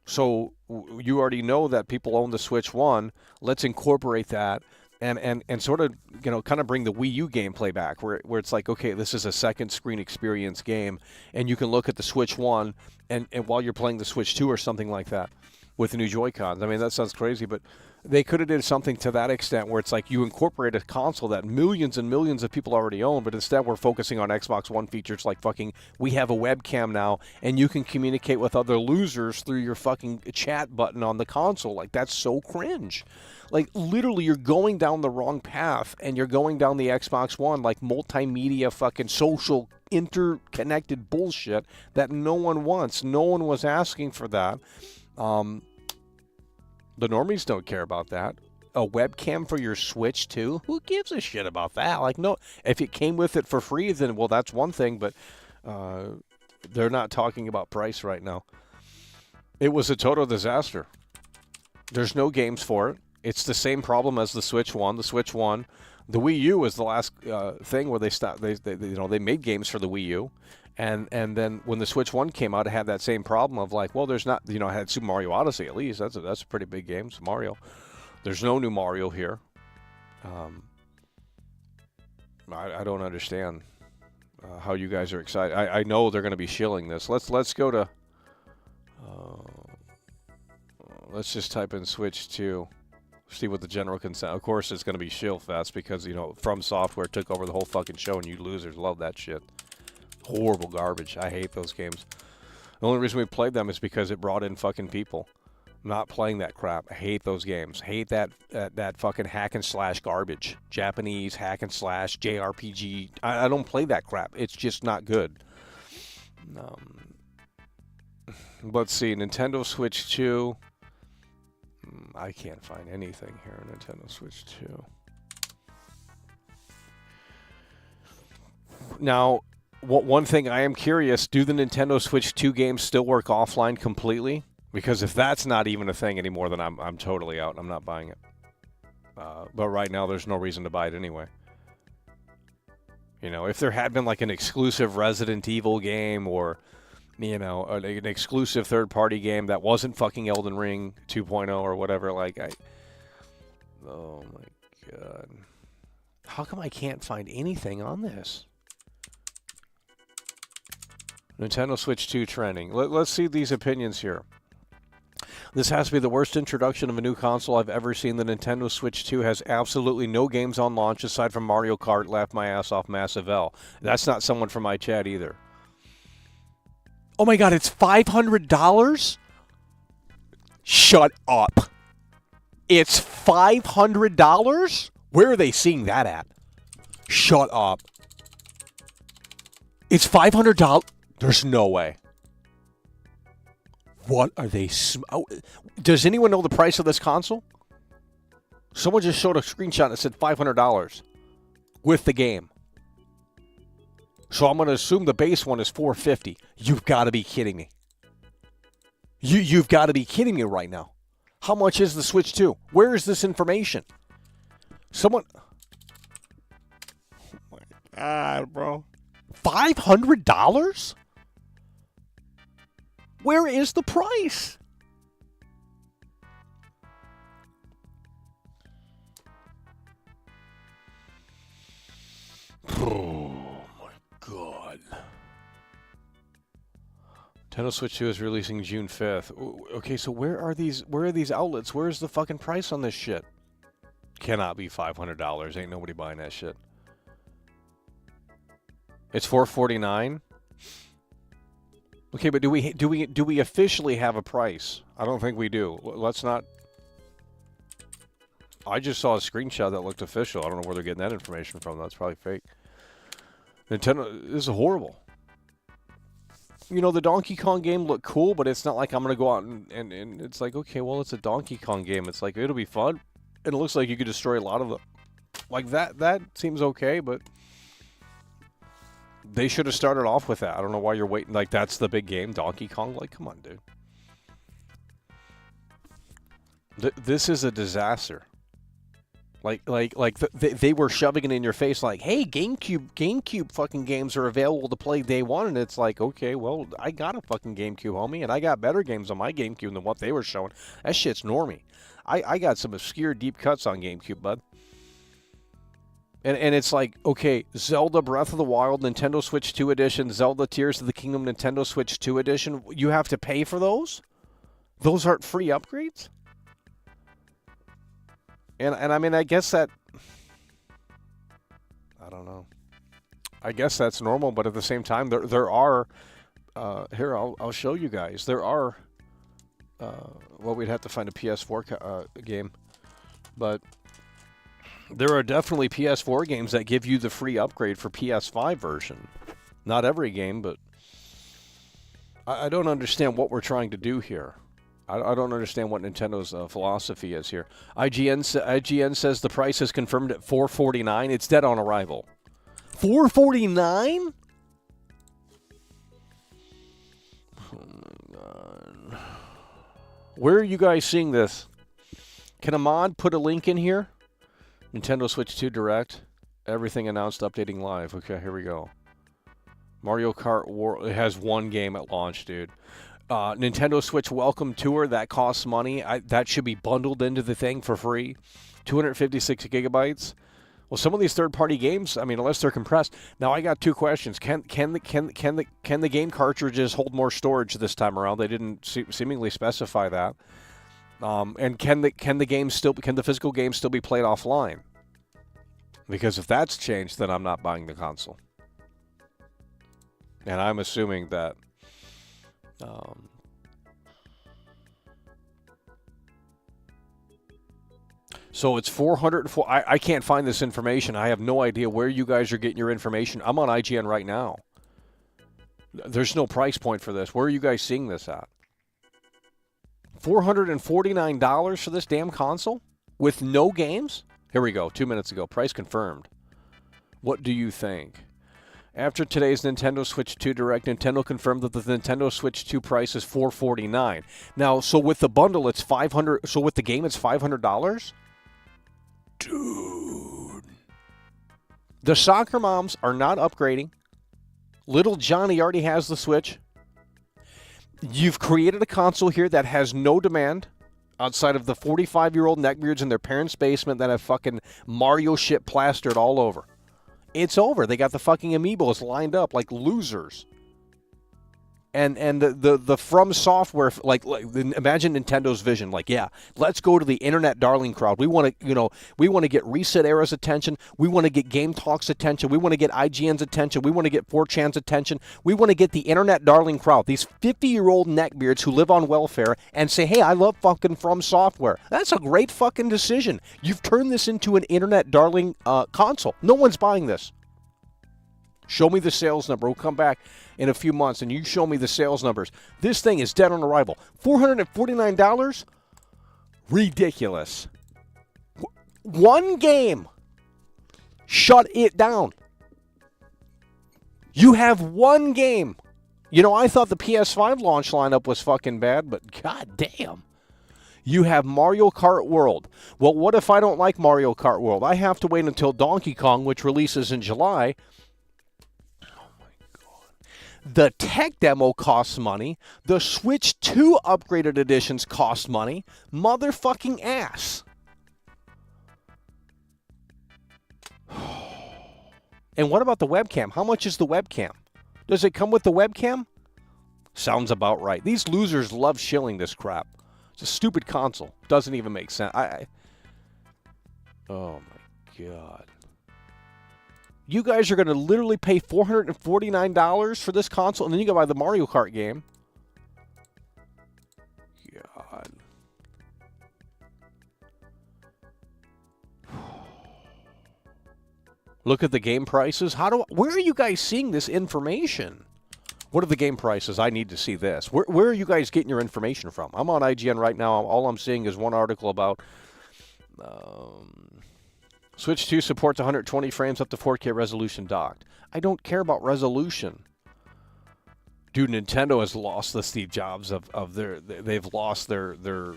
So you already know that people own the Switch 1. Let's incorporate that and sort of, you know, kind of bring the Wii U gameplay back, where it's like, okay, this is a second screen experience game, and you can look at the Switch 1 and while you're playing the Switch 2 or something like that with the new Joy-Cons. I mean, that sounds crazy, but they could have did something to that extent where it's like you incorporate a console that millions and millions of people already own, but instead we're focusing on Xbox One features like fucking, we have a webcam now, and you can communicate with other losers through your fucking chat button on the console. Like, that's so cringe. Like, literally, you're going down the wrong path, and you're going down the Xbox One, like, multimedia fucking social interconnected bullshit that no one wants. No one was asking for that. The normies don't care about that. A webcam for your Switch, too? Who gives a shit about that? Like, no, if it came with it for free, then, well, that's one thing, but they're not talking about price right now. It was a total disaster. There's no games for it. It's the same problem as the Switch 1. The Switch 1, the Wii U was the last thing where they stopped. They made games for the Wii U. And then when the Switch 1 came out, it had that same problem of like, well, there's not, you know, it had Super Mario Odyssey at least. That's a pretty big game, so Mario. There's no new Mario here. I don't understand how you guys are excited. I know they're going to be shilling this. Let's go to, let's just type in Switch 2. See what the general consent. Of course, it's going to be shill fest because, you know, From Software took over the whole fucking show, and you losers love that shit. Horrible garbage. I hate those games. The only reason we played them is because it brought in fucking people. I'm not playing that crap. I hate those games. Hate that fucking hack and slash garbage. Japanese hack and slash JRPG. I don't play that crap. It's just not good. Let's see. Nintendo Switch 2. I can't find anything here on Nintendo Switch 2. Now, one thing I am curious, do the Nintendo Switch 2 games still work offline completely? Because if that's not even a thing anymore, then I'm totally out. I'm not buying it. But right now, there's no reason to buy it anyway. You know, if there had been like an exclusive Resident Evil game or, you know, an exclusive third-party game that wasn't fucking Elden Ring 2.0 or whatever, like, oh my God. How come I can't find anything on this? Nintendo Switch 2 trending. Let's see these opinions here. This has to be the worst introduction of a new console I've ever seen. The Nintendo Switch 2 has absolutely no games on launch aside from Mario Kart. Laughed my ass off, Massive L. That's not someone from my chat either. Oh my God, it's $500? Shut up. It's $500? Where are they seeing that at? Shut up. It's $500? There's no way. What are they? Does anyone know the price of this console? Someone just showed a screenshot that said $500 with the game. So I'm going to assume the base one is $450. You've got to be kidding me. You've got to be kidding me right now. How much is the Switch 2? Where is this information? Someone. Oh my God, bro. $500? Where is the price? Oh my God. Nintendo Switch 2 is releasing June 5th. Okay, so where are these outlets? Where's the fucking price on this shit? Cannot be $500. Ain't nobody buying that shit. It's $449. Okay, but do we officially have a price? I don't think we do. Let's not. I just saw a screenshot that looked official. I don't know where they're getting that information from. That's probably fake. Nintendo, this is horrible. You know, the Donkey Kong game looked cool, but it's not like I'm going to go out and it's like, okay, well, it's a Donkey Kong game. It's like, it'll be fun. And it looks like you could destroy a lot of them. Like, that seems okay, but They should have started off with that. I don't know why you're waiting. Like, that's the big game, Donkey Kong. Like, come on, dude. This is a disaster. They were shoving it in your face like, hey, GameCube fucking games are available to play day one. And it's like, okay, well, I got a fucking GameCube, homie, and I got better games on my GameCube than what they were showing. That shit's normie. I got some obscure deep cuts on GameCube, bud. And it's like, okay, Zelda Breath of the Wild, Nintendo Switch 2 Edition, Zelda Tears of the Kingdom, Nintendo Switch 2 Edition. You have to pay for those? Those aren't free upgrades? And I mean, I guess that, I don't know. I guess that's normal, but at the same time, there are, here, I'll show you guys. There are, well, we'd have to find a PS4 game, but there are definitely PS4 games that give you the free upgrade for PS5 version. Not every game, but I don't understand what we're trying to do here. I don't understand what Nintendo's philosophy is here. IGN says the price is confirmed at $449. It's dead on arrival. $449? Oh my god. Where are you guys seeing this? Can Ahmad put a link in here? Nintendo Switch 2 Direct. Everything announced, updating live. Okay, here we go. Mario Kart World. It has one game at launch, dude. Nintendo Switch Welcome Tour, that costs money. That should be bundled into the thing for free. 256 gigabytes. Well, some of these third-party games, I mean, unless they're compressed. Now, I got two questions. Can the game cartridges hold more storage this time around? They didn't seemingly specify that. And can the physical game still be played offline? Because if that's changed, then I'm not buying the console. And I'm assuming that. So it's 404. I can't find this information. I have no idea where you guys are getting your information. I'm on IGN right now. There's no price point for this. Where are you guys seeing this at? $449 for this damn console with no games? Here we go. 2 minutes ago. Price confirmed. What do you think? After today's Nintendo Switch 2 Direct, Nintendo confirmed that the Nintendo Switch 2 price is $449. Now, so with the bundle, it's $500. So with the game, it's $500? Dude. The soccer moms are not upgrading. Little Johnny already has the Switch. You've created a console here that has no demand outside of the 45-year-old neckbeards in their parents' basement that have fucking Mario shit plastered all over. It's over. They got the fucking amiibos lined up like losers. And the From Software, like imagine Nintendo's vision. Like, yeah, let's go to the internet darling crowd. We want to get Reset Era's attention. We want to get Game Talk's attention. We want to get IGN's attention. We want to get 4chan's attention. We want to get the internet darling crowd. These 50-year-old neckbeards who live on welfare and say, hey, I love fucking From Software. That's a great fucking decision. You've turned this into an internet darling console. No one's buying this. Show me the sales number. We'll come back in a few months and you show me the sales numbers. This thing is dead on arrival. $449? Ridiculous. One game. Shut it down. You have one game. You know, I thought the PS5 launch lineup was fucking bad, but god damn. You have Mario Kart World. Well, what if I don't like Mario Kart World? I have to wait until Donkey Kong, which releases in July. The tech demo costs money. The Switch 2 upgraded editions cost money. Motherfucking ass. And what about the webcam? How much is the webcam? Does it come with the webcam? Sounds about right. These losers love shilling this crap. It's a stupid console. Doesn't even make sense. Oh my god. You guys are going to literally pay $449 for this console, and then you go buy the Mario Kart game. God. Look at the game prices. Where are you guys seeing this information? What are the game prices? I need to see this. Where are you guys getting your information from? I'm on IGN right now. All I'm seeing is one article about Switch 2 supports 120 frames up to 4K resolution docked. I don't care about resolution. Dude, Nintendo has lost the Steve Jobs of their... They've lost their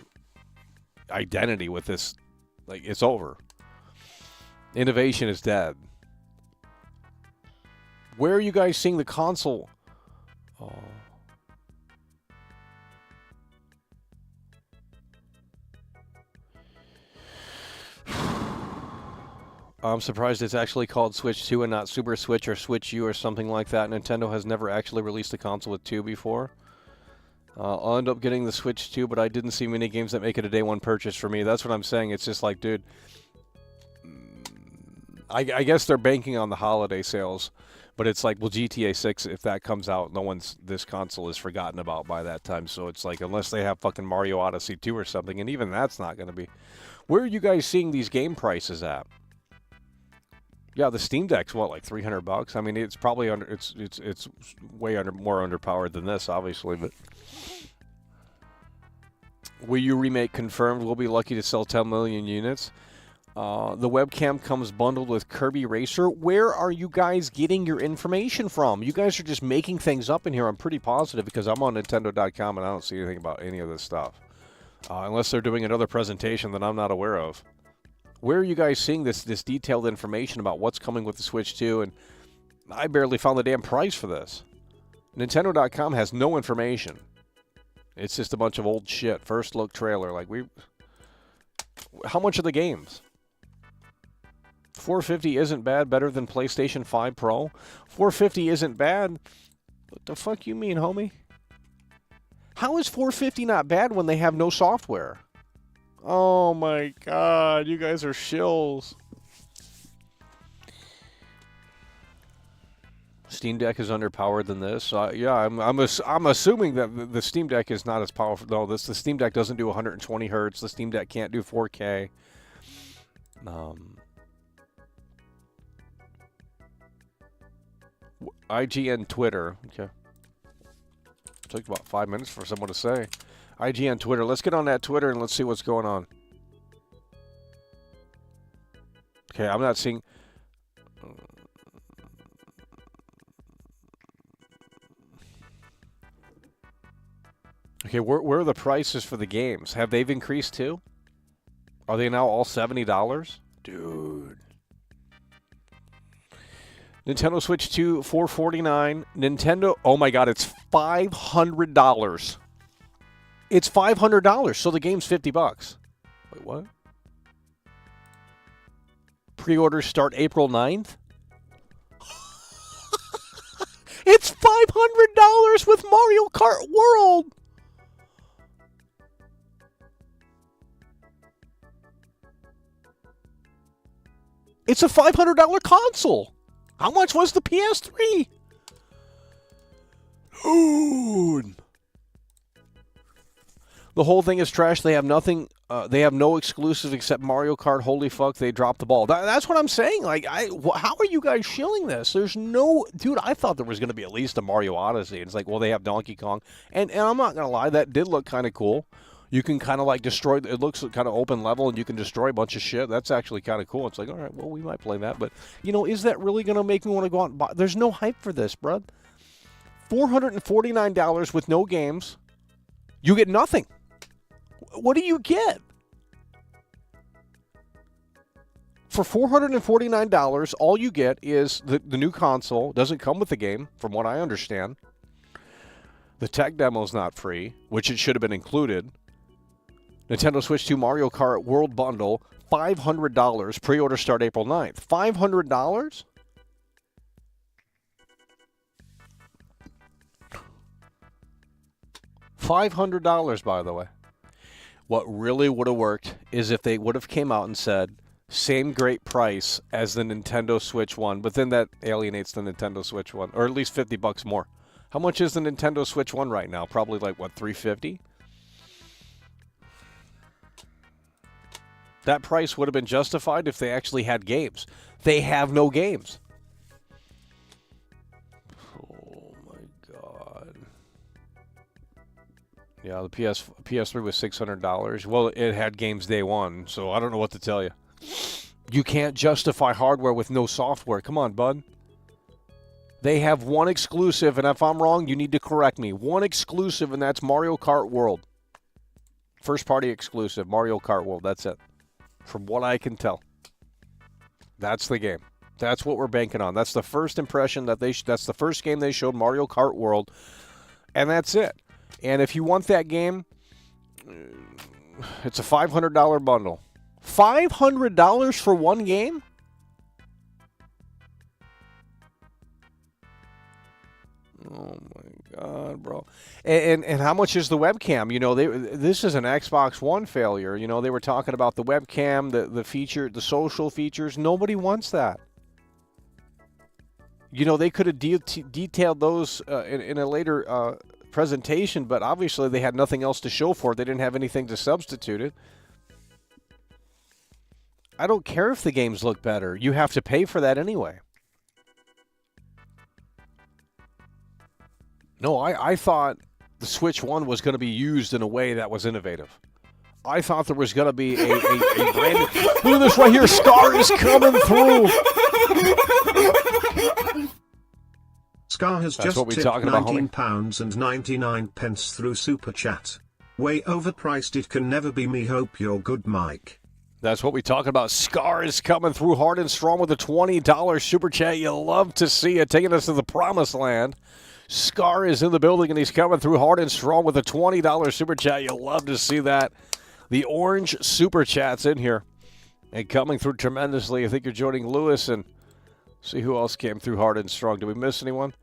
identity with this. Like, it's over. Innovation is dead. Where are you guys seeing the console? Oh. I'm surprised it's actually called Switch 2 and not Super Switch or Switch U or something like that. Nintendo has never actually released a console with 2 before. I'll end up getting the Switch 2, but I didn't see many games that make it a day one purchase for me. That's what I'm saying. It's just like, dude, I guess they're banking on the holiday sales, but it's like, well, GTA 6, if that comes out, this console is forgotten about by that time. So it's like, unless they have fucking Mario Odyssey 2 or something, and even that's not going to be. Where are you guys seeing these game prices at? Yeah, the Steam Deck's what, like $300? I mean, it's probably under. It's way more underpowered than this, obviously. But Wii U remake confirmed. We'll be lucky to sell 10 million units. The webcam comes bundled with Kirby Racer. Where are you guys getting your information from? You guys are just making things up in here. I'm pretty positive because I'm on Nintendo.com and I don't see anything about any of this stuff, unless they're doing another presentation that I'm not aware of. Where are you guys seeing this detailed information about what's coming with the Switch 2? And I barely found the damn price for this. Nintendo.com has no information. It's just a bunch of old shit. First look trailer. Like, how much are the games? $450 isn't bad. Better than PlayStation 5 Pro. $450 isn't bad. What the fuck you mean, homie? How is $450 not bad when they have no software? Oh my god, you guys are shills. Steam Deck is underpowered than this. Yeah, I'm assuming that the Steam Deck is not as powerful. No, the Steam Deck doesn't do 120 hertz. The Steam Deck can't do 4K. IGN Twitter. Okay. Took about 5 minutes for someone to say. IGN Twitter. Let's get on that Twitter and let's see what's going on. Okay, I'm not seeing... Okay, where are the prices for the games? Have they increased too? Are they now all $70? Dude. Nintendo Switch 2, $449. Nintendo... Oh my god, it's $500. It's $500, so the game's $50. Wait, what? Pre-orders start April 9th? It's $500 with Mario Kart World! It's a $500 console! How much was the PS3? Dude! The whole thing is trash. They have nothing. They have no exclusives except Mario Kart. Holy fuck, they dropped the ball. That's what I'm saying. Like, how are you guys shilling this? There's no... Dude, I thought there was going to be at least a Mario Odyssey. It's like, well, they have Donkey Kong. And I'm not going to lie, that did look kind of cool. You can kind of like destroy... It looks kind of open level, and you can destroy a bunch of shit. That's actually kind of cool. It's like, all right, well, we might play that. But, you know, is that really going to make me want to go out and buy... There's no hype for this, bruh. $449 with no games. You get nothing. What do you get? For $449, all you get is the new console. Doesn't come with the game, from what I understand. The tech demo's not free, which it should have been included. Nintendo Switch 2 Mario Kart World Bundle, $500. Pre-order start April 9th. $500? $500, by the way. What really would have worked is if they would have came out and said, same great price as the Nintendo Switch One, but then that alienates the Nintendo Switch One, or at least $50 more. How much is the Nintendo Switch One right now? Probably like, what, $350? That price would have been justified if they actually had games. They have no games. Oh my god. Yeah, the PS3 was $600. Well, it had games day one, so I don't know what to tell you. You can't justify hardware with no software. Come on, bud. They have one exclusive, and if I'm wrong, you need to correct me. One exclusive, and that's Mario Kart World. First-party exclusive, Mario Kart World. That's it. From what I can tell. That's the game. That's what we're banking on. That's the first impression that that's the first game they showed, Mario Kart World, and that's it. And if you want that game, it's a $500 bundle. $500 for one game? Oh my God, bro! And how much is the webcam? You know, this is an Xbox One failure. You know, they were talking about the webcam, the feature, the social features. Nobody wants that. You know, they could have detailed those in a later presentation, but obviously they had nothing else to show for it. They didn't have anything to substitute it. I don't care if the games look better. You have to pay for that anyway. No, I thought the Switch 1 was going to be used in a way that was innovative. I thought there was going to be a brand new... Look at this right here. Scar is coming through. Scar has just tipped £19.99 through Super Chat. Way overpriced. It can never be me. Hope you're good, Mike. That's what we talk about. Scar is coming through hard and strong with a $20 Super Chat. You love to see it, taking us to the promised land. Scar is in the building, and he's coming through hard and strong with a $20 Super Chat. You'll love to see that. The orange Super Chat's in here and coming through tremendously. I think you're joining Lewis, and see who else came through hard and strong. Did we miss anyone?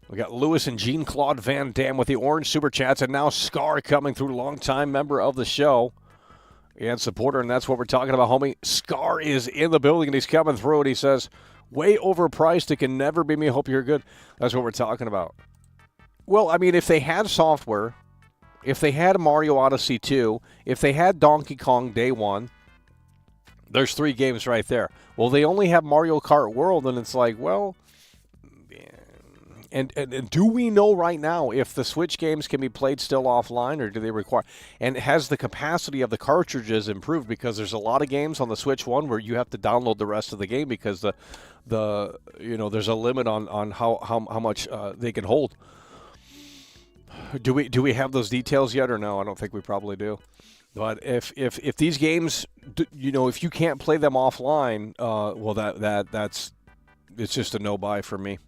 We got Lewis and Jean-Claude Van Damme with the orange Super Chats, and now Scar coming through, longtime member of the show and supporter, and that's what we're talking about, homie. Scar is in the building, and he's coming through, and he says, way overpriced. It can never be me. Hope you're good. That's what we're talking about. Well, I mean, if they had software, if they had Mario Odyssey 2, if they had Donkey Kong Day 1, there's 3 games right there. Well, they only have Mario Kart World, and it's like, well, and do we know right now if the Switch games can be played still offline, or do they require, and has the capacity of the cartridges improved? Because there's a lot of games on the Switch 1 where you have to download the rest of the game because the there's a limit on how much they can hold. Do we have those details yet, or no? I don't think we probably do. But if these games, if you can't play them offline, well, that's it's just a no buy for me.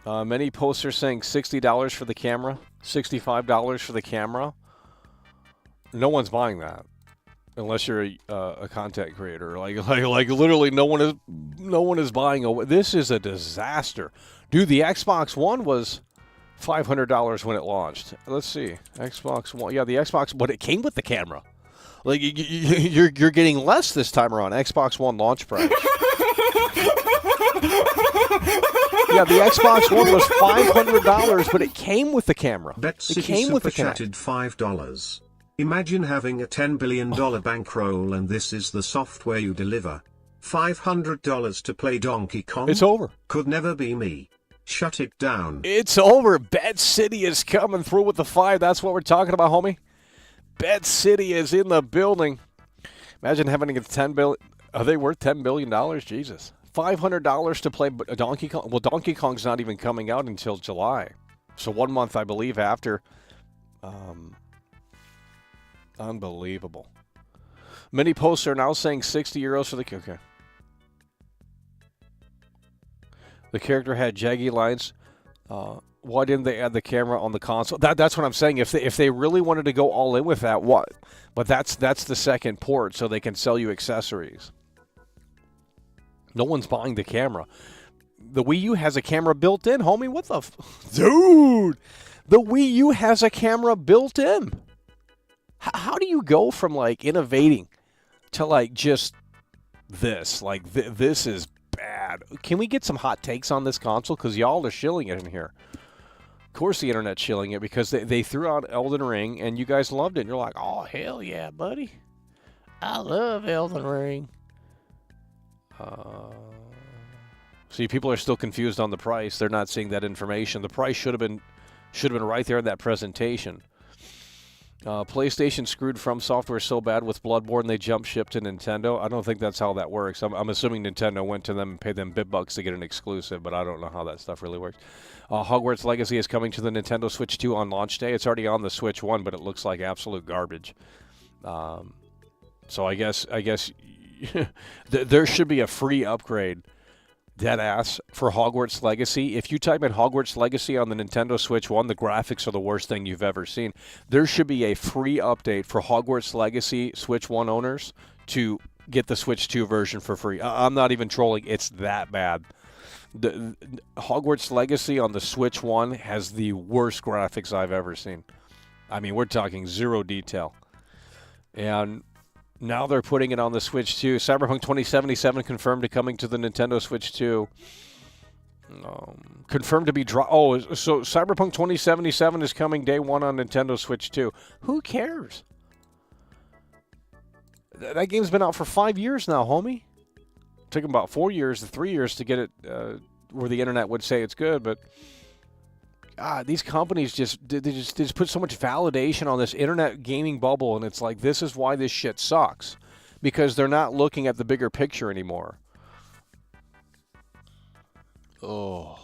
Many posts are saying $60 for the camera, $65 for the camera. No one's buying that unless you're a content creator. Like literally, no one is buying. This is a disaster, dude. The Xbox One was $500 when it launched. Let's see, Xbox One. Yeah, the Xbox, but it came with the camera. Like you're getting less this time around. Xbox One launch price. Yeah, the Xbox One was $500, but it came with the camera. It came with the camera. Chatted $5. Imagine having a $10 billion bankroll, and this is the software you deliver. $500 to play Donkey Kong. It's over. Could never be me. Shut it down. It's over. Bet City is coming through with the 5. That's what we're talking about, homie. Bet City is in the building. Imagine having a $10 billion. Are they worth $10 billion? Jesus. $500 to play Donkey Kong. Well, Donkey Kong's not even coming out until July. So 1 month, I believe, after. Unbelievable. Many posts are now saying €60 for the... Okay. The character had jaggy lines. Why didn't they add the camera on the console? That's what I'm saying. If they really wanted to go all in with that, what? But that's the second port, so they can sell you accessories. No one's buying the camera. The Wii U has a camera built in, homie. What the... Dude! The Wii U has a camera built in. How do you go from, like, innovating to, like, just this? Like, this is bad. Can we get some hot takes on this console? Because y'all are shilling it in here. Of course the internet's shilling it because they threw out Elden Ring, and you guys loved it. And you're like, oh, hell yeah, buddy. I love Elden Ring. See, people are still confused on the price. They're not seeing that information. The price should have been right there in that presentation. PlayStation screwed From Software so bad with Bloodborne they jump shipped to Nintendo. I don't think that's how that works. I'm assuming Nintendo went to them and paid them big bucks to get an exclusive, but I don't know how that stuff really works. Hogwarts Legacy is coming to the Nintendo Switch 2 on launch day. It's already on the Switch 1, but it looks like absolute garbage. So I guess there should be a free upgrade, deadass, for Hogwarts Legacy. If you type in Hogwarts Legacy on the Nintendo Switch 1, the graphics are the worst thing you've ever seen. There should be a free update for Hogwarts Legacy Switch 1 owners to get the Switch 2 version for free. I'm not even trolling. It's that bad. The Hogwarts Legacy on the Switch 1 has the worst graphics I've ever seen. I mean, we're talking zero detail. And now they're putting it on the Switch 2. Cyberpunk 2077 confirmed to coming to the Nintendo Switch 2. Confirmed to be so Cyberpunk 2077 is coming day one on Nintendo Switch 2. Who cares? That game's been out for 5 years now, homie. It took them about 4 years to 3 years to get it where the internet would say it's good, but these companies just put so much validation on this internet gaming bubble, and it's like, this is why this shit sucks, because they're not looking at the bigger picture anymore. Oh.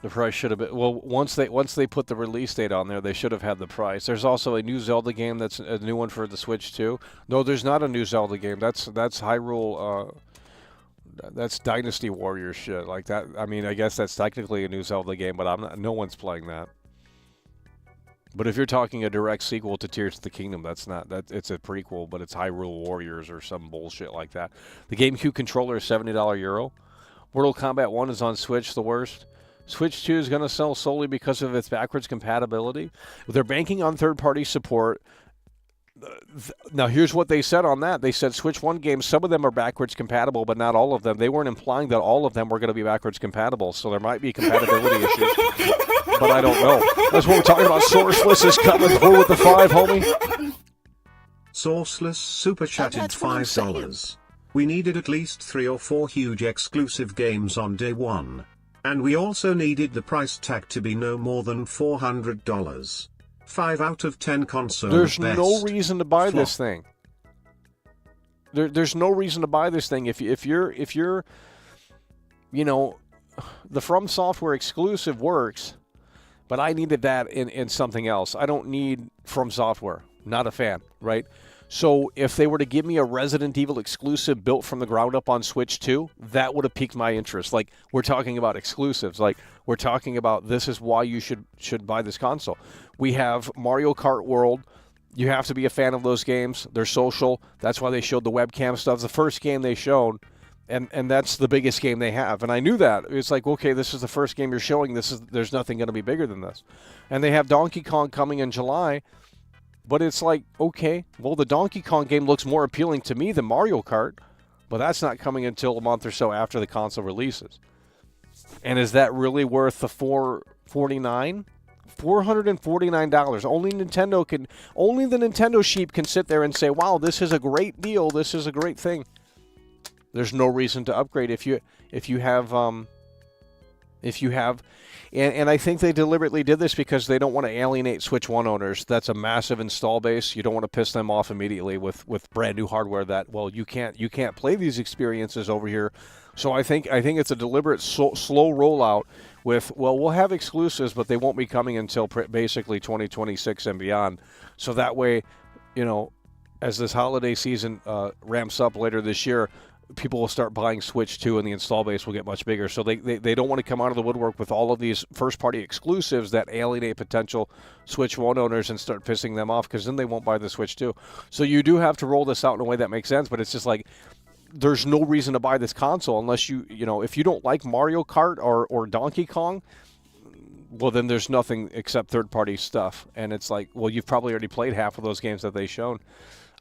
The price should have been, well, once they put the release date on there, they should have had the price. There's also a new Zelda game that's a new one for the Switch too. No, there's not a new Zelda game. That's Hyrule, that's Dynasty Warriors shit like that. I mean, I guess that's technically a new Zelda game, but no one's playing that. But if you're talking a direct sequel to Tears of the Kingdom, it's a prequel, but it's Hyrule Warriors or some bullshit like that. The GameCube controller is $70 Euro. Mortal Kombat 1 is on Switch, the worst. Switch 2 is going to sell solely because of its backwards compatibility. They're banking on third-party support. Now, here's what they said on that. They said Switch 1 games, some of them are backwards compatible, but not all of them. They weren't implying that all of them were going to be backwards compatible, so there might be compatibility issues. But I don't know. That's what we're talking about. Sourceless is coming through with the 5, homie. Sourceless super chatted $5. We needed at least 3 or 4 huge exclusive games on day one. And we also needed the price tag to be no more than $400. 5 out of 10 console. There's best. no reason to buy this thing. There's no reason to buy this thing. If you're, you know, the From Software exclusive works, but I needed that in something else. I don't need From Software. Not a fan, right? So if they were to give me a Resident Evil exclusive built from the ground up on Switch 2, that would have piqued my interest. Like, we're talking about exclusives. Like, we're talking about this is why you should buy this console. We have Mario Kart World. You have to be a fan of those games. They're social. That's why they showed the webcam stuff. The first game they showed, and that's the biggest game they have. And I knew that. It's like, okay, this is the first game you're showing. There's nothing going to be bigger than this. And they have Donkey Kong coming in July. But it's like, okay, well, the Donkey Kong game looks more appealing to me than Mario Kart, but that's not coming until a month or so after the console releases. And is that really worth the $449? $449. Only the Nintendo sheep can sit there and say, wow, this is a great deal. This is a great thing. There's no reason to upgrade if you have. And I think they deliberately did this because they don't want to alienate Switch 1 owners. That's a massive install base. You don't want to piss them off immediately with brand new hardware that, well, you can't play these experiences over here. So I think it's a deliberate slow rollout with, well, we'll have exclusives, but they won't be coming until basically 2026 and beyond. So that way, you know, as this holiday season ramps up later this year, people will start buying Switch 2 and the install base will get much bigger. So they don't want to come out of the woodwork with all of these first-party exclusives that alienate potential Switch 1 owners and start pissing them off, because then they won't buy the Switch 2. So you do have to roll this out in a way that makes sense, but it's just like, there's no reason to buy this console unless you know, if you don't like Mario Kart or Donkey Kong, well, then there's nothing except third-party stuff. And it's like, well, you've probably already played half of those games that they've shown.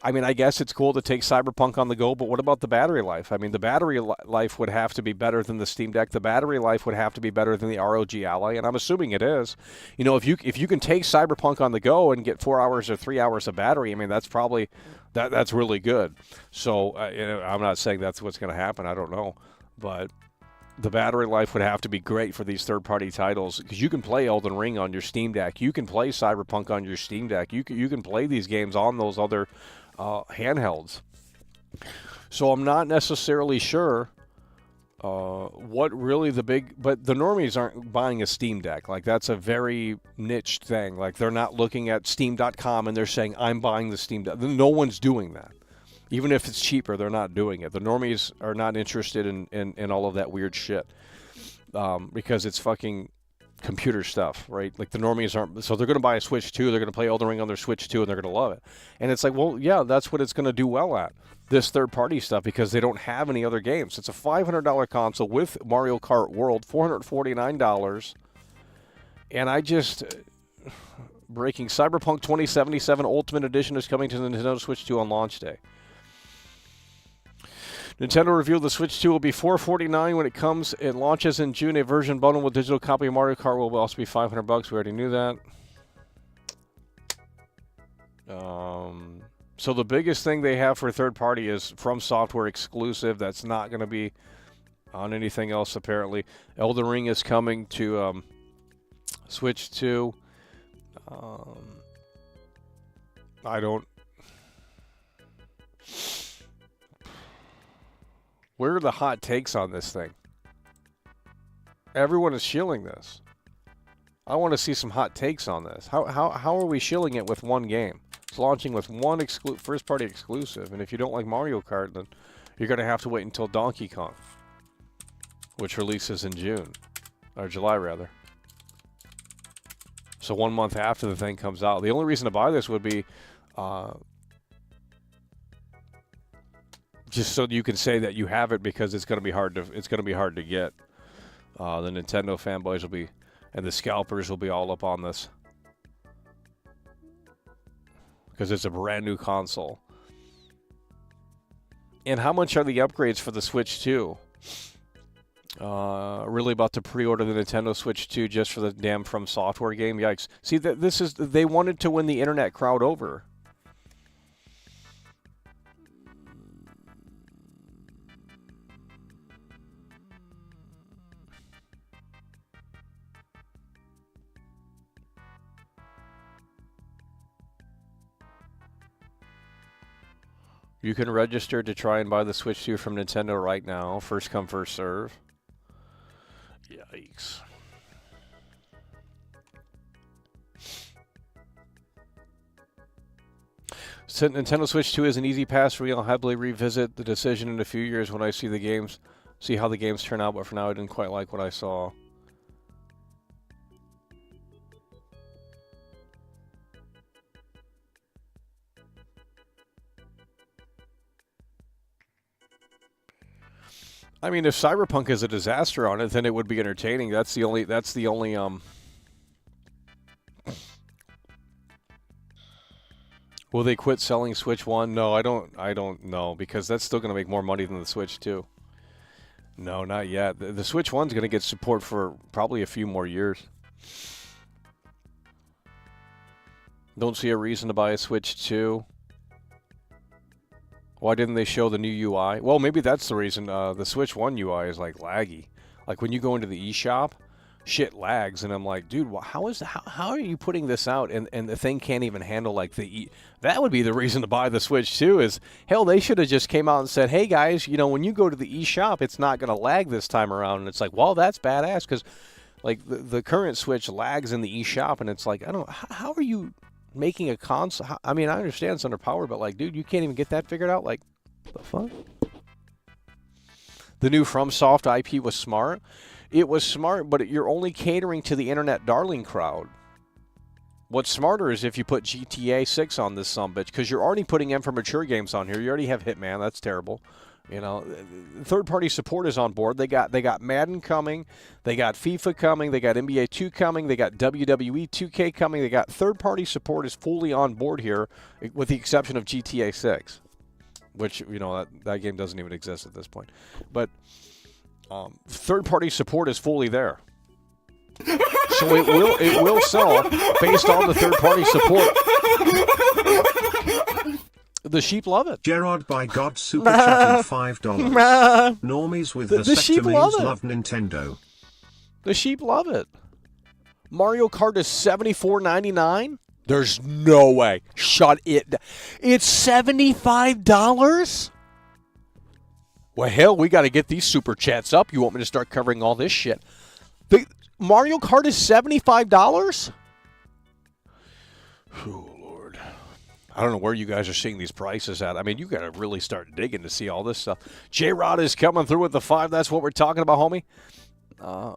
I mean, I guess it's cool to take Cyberpunk on the go, but what about the battery life? I mean, the battery life would have to be better than the Steam Deck. The battery life would have to be better than the ROG Ally, and I'm assuming it is. You know, if you can take Cyberpunk on the go and get 4 hours or 3 hours of battery, I mean, that's probably that's really good. So, you know, I'm not saying that's what's going to happen. I don't know, but the battery life would have to be great for these third-party titles, because you can play Elden Ring on your Steam Deck. You can play Cyberpunk on your Steam Deck. You can play these games on those other handhelds. So I'm not necessarily sure what really but the normies aren't buying a Steam Deck. Like, that's a very niche thing. Like, they're not looking at Steam.com and they're saying, I'm buying the Steam Deck. No one's doing that. Even if it's cheaper, they're not doing it. The normies are not interested in all of that weird shit because it's fucking computer stuff, right? Like, the normies aren't. So they're going to buy a Switch 2. They're going to play Elden Ring on their Switch 2, and they're going to love it. And it's like, well, yeah, that's what it's going to do well at, this third-party stuff, because they don't have any other games. It's a $500 console with Mario Kart World, $449. And I just... breaking Cyberpunk 2077 Ultimate Edition is coming to the Nintendo Switch 2 on launch day. Nintendo revealed the Switch 2 will be $449 when it comes. It launches in June. A version bundled with digital copy of Mario Kart will also be $500. We already knew that. So the biggest thing they have for third party is From Software exclusive. That's not going to be on anything else, apparently. Elden Ring is coming to Switch 2. I don't... Where are the hot takes on this thing? Everyone is shilling this. I want to see some hot takes on this. How are we shilling it with one game? It's launching with one first-party exclusive, and if you don't like Mario Kart, then you're going to have to wait until Donkey Kong, which releases in June. Or July, rather. So 1 month after the thing comes out. The only reason to buy this would be just so you can say that you have it, because it's going to be hard to get. The Nintendo fanboys will be, and the scalpers will be all up on this, because it's a brand new console. And how much are the upgrades for the Switch 2? Really about to pre-order the Nintendo Switch 2 just for the damn From Software game? Yikes. See, they wanted to win the internet crowd over. You can register to try and buy the Switch 2 from Nintendo right now. First come, first serve. Yikes. So Nintendo Switch 2 is an easy pass for me. I'll happily revisit the decision in a few years when I see how the games turn out, but for now I didn't quite like what I saw. I mean, if Cyberpunk is a disaster on it, then it would be entertaining. That's the only Will they quit selling Switch 1? No, I don't know, because that's still going to make more money than the Switch 2. No, not yet. The Switch 1's going to get support for probably a few more years. Don't see a reason to buy a Switch 2. Why didn't they show the new UI? Well, maybe that's the reason. The Switch 1 UI is like laggy. Like when you go into the eShop, shit lags, and I'm like, dude, how are you putting this out and the thing can't even handle like that would be the reason to buy the Switch 2 is, hell, they should have just came out and said, hey guys, when you go to the eShop, it's not going to lag this time around. And it's like, well, that's badass, because like the current Switch lags in the eShop, and it's like, I don't know, how are you making a console? I mean, I understand it's underpowered, but like, dude, you can't even get that figured out. Like, the fuck? The new FromSoft IP was smart. It was smart, but you're only catering to the internet darling crowd. What's smarter is if you put GTA 6 on this sumbitch, because you're already putting in for mature games on here. You already have Hitman. That's terrible. Third-party support is on board. They got Madden coming. They got FIFA coming. They got NBA 2 coming. They got WWE 2K coming. They got third-party support is fully on board here, with the exception of GTA 6, which, that game doesn't even exist at this point. But third-party support is fully there. So it will sell based on the third-party support. The sheep love it. Gerard by God super chatted $5. Normies with The sheep love vasectomies it. love Nintendo. The sheep love it. Mario Kart is $74.99. There's no way. Shut it. It's $75? Well, hell, we got to get these super chats up. You want me to start covering all this shit? The Mario Kart is $75? Oh, Lord. I don't know where you guys are seeing these prices at. I mean, you got to really start digging to see all this stuff. J-Rod is coming through with the 5. That's what we're talking about, homie.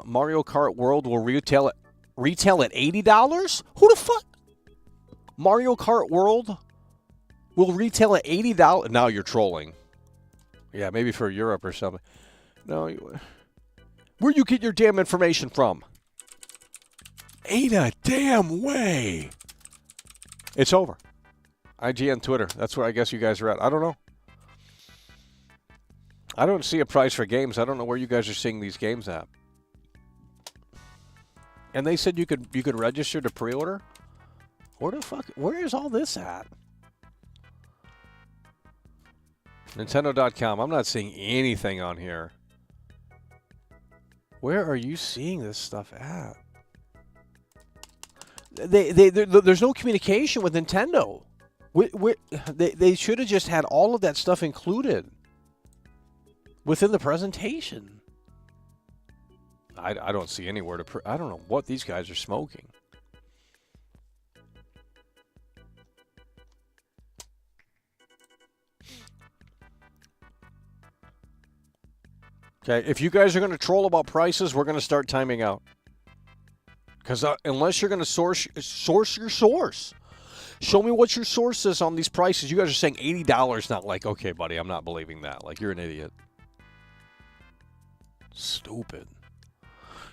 Mario Kart World will retail at $80? Who the fuck? Mario Kart World will retail at $80. Now you're trolling. Yeah, maybe for Europe or something. No, where you get your damn information from? Ain't a damn way. It's over. IGN Twitter. That's where I guess you guys are at. I don't know. I don't see a price for games. I don't know where you guys are seeing these games at. And they said you could register to pre-order? Where is all this at? Nintendo.com. I'm not seeing anything on here. Where are you seeing this stuff at? There's no communication with Nintendo. They should have just had all of that stuff included within the presentation. I don't see anywhere to... I don't know what these guys are smoking. Okay, if you guys are going to troll about prices, we're going to start timing out. Because unless you're going to source your source. Show me what your source is on these prices. You guys are saying $80. Not like, okay, buddy, I'm not believing that. Like, you're an idiot. Stupid.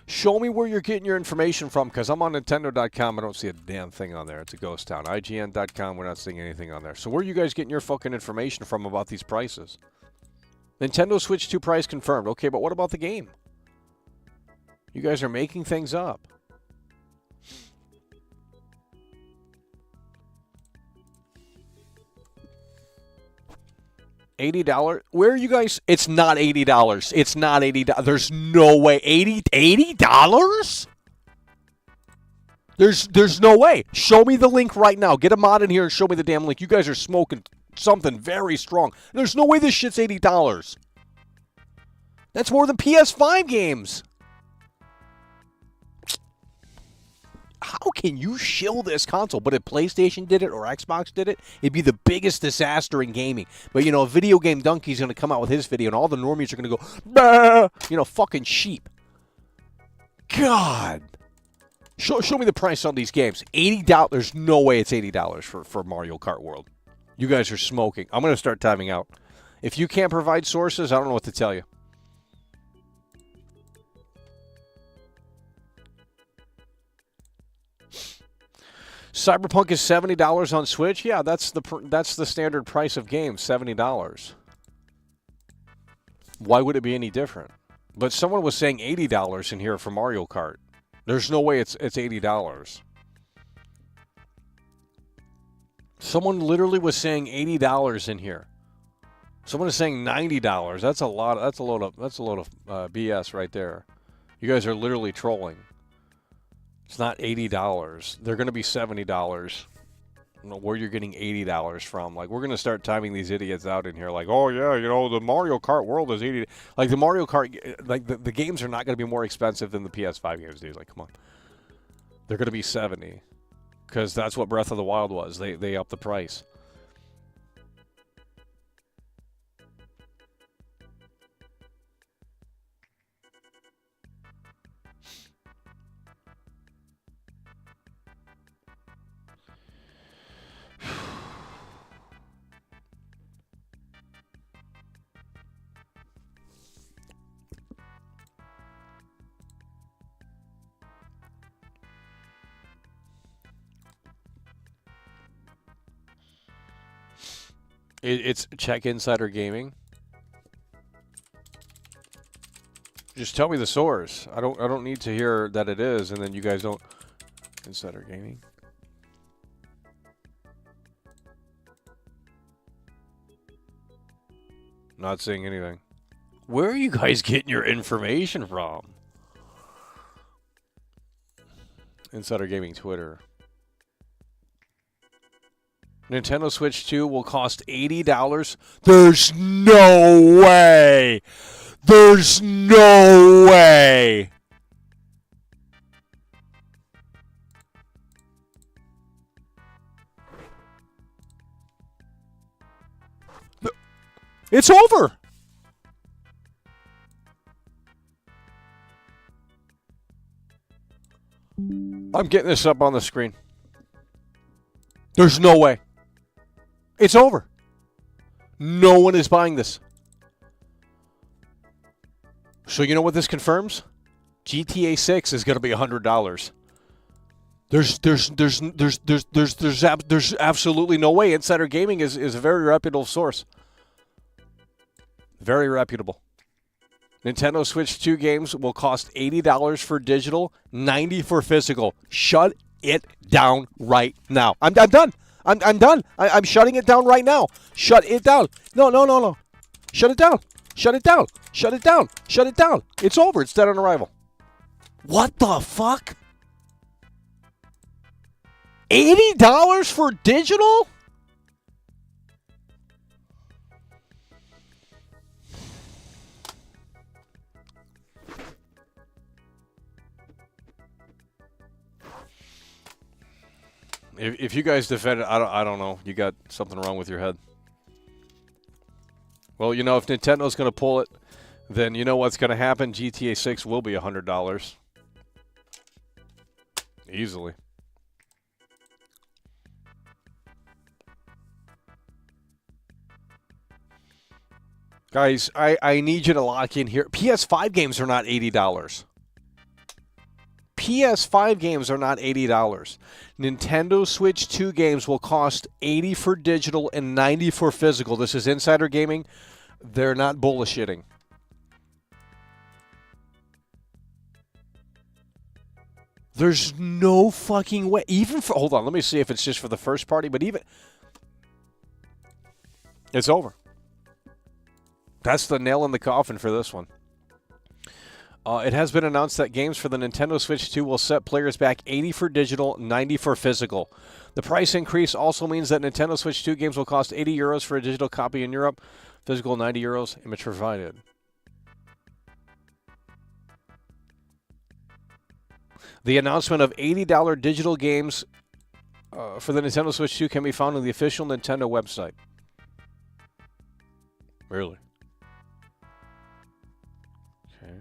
Show me where you're getting your information from, because I'm on Nintendo.com. I don't see a damn thing on there. It's a ghost town. IGN.com, we're not seeing anything on there. So where are you guys getting your fucking information from about these prices? Nintendo Switch 2 price confirmed. Okay, but what about the game? You guys are making things up. $80? Where are you guys? It's not $80. It's not $80. There's no way. $80? There's no way. Show me the link right now. Get a mod in here and show me the damn link. You guys are smoking something very strong. There's no way this shit's $80. That's more than PS5 games. How can you shill this console? But if PlayStation did it or Xbox did it, it'd be the biggest disaster in gaming. But, a Video Game Donkey's going to come out with his video, and all the normies are going to go, bah! Fucking sheep. God. Show me the price on these games. $80. There's no way it's $80 for Mario Kart World. You guys are smoking. I'm going to start timing out. If you can't provide sources, I don't know what to tell you. Cyberpunk is $70 on Switch. Yeah, that's the standard price of games, $70. Why would it be any different? But someone was saying $80 in here for Mario Kart. There's no way it's $80. Someone literally was saying $80 in here. Someone is saying $90. That's a lot. That's a load of BS right there. You guys are literally trolling. It's not $80. They're going to be $70. I don't know where you're getting $80 from. Like, we're going to start timing these idiots out in here. Like, oh, yeah, the Mario Kart World is $80. Like, the Mario Kart, like, the games are not going to be more expensive than the PS5 games, dude. Like, come on. They're going to be $70. Because that's what Breath of the Wild was. They upped the price. It's Check Insider Gaming. Just tell me the source. I don't need to hear that it is, and then you guys don't. Insider Gaming. Not seeing anything. Where are you guys getting your information from? Insider Gaming Twitter. Nintendo Switch 2 will cost $80. There's no way. There's no way. It's over. I'm getting this up on the screen. There's no way. It's over. No one is buying this. So you know what this confirms? GTA 6 is going to be $100. There's absolutely no way. Insider Gaming is a very reputable source. Very reputable. Nintendo Switch 2 games will cost $80 for digital, $90 for physical. Shut it down right now. I'm done. I'm done. I'm shutting it down right now. Shut it down. No. Shut it down. Shut it down. Shut it down. Shut it down. It's over. It's dead on arrival. What the fuck? $80 for digital? If you guys defend it, I don't know. You got something wrong with your head. Well, you know, if Nintendo's going to pull it, then you know what's going to happen? GTA 6 will be $100. Easily. Guys, I need you to lock in here. PS5 games are not $80. PS5 games are not $80. Nintendo Switch 2 games will cost $80 for digital and $90 for physical. This is Insider Gaming. They're not bullshitting. There's no fucking way. Even for, hold on, let me see if it's just for the first party, but even, it's over. That's the nail in the coffin for this one. It has been announced that games for the Nintendo Switch 2 will set players back $80 for digital, $90 for physical. The price increase also means that Nintendo Switch 2 games will cost €80 for a digital copy in Europe, physical €90, image provided. The announcement of $80 digital games for the Nintendo Switch 2 can be found on the official Nintendo website. Really? Okay.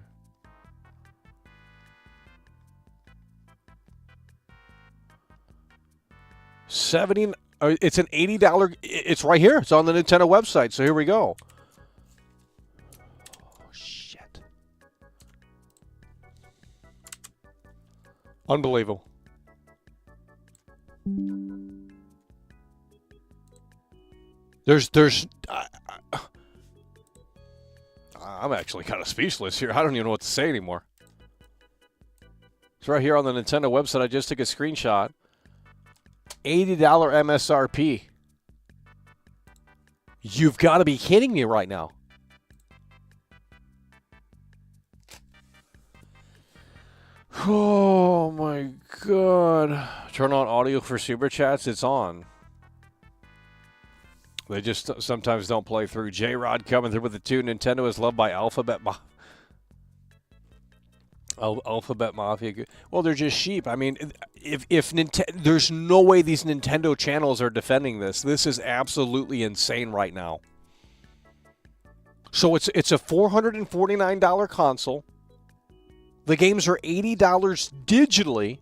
It's an $80. It's right here. It's on the Nintendo website. So here we go. Oh, shit. Unbelievable. I'm actually kind of speechless here. I don't even know what to say anymore. It's right here on the Nintendo website. I just took a screenshot. $80 MSRP. You've got to be kidding me right now. Oh my God. Turn on audio for Super Chats. It's on. They just sometimes don't play through. J-Rod coming through with the 2. Nintendo is loved by Alphabet Mafia. Well, they're just sheep. I mean, if there's no way these Nintendo channels are defending this. This is absolutely insane right now. So it's a $449 console. The games are $80 digitally.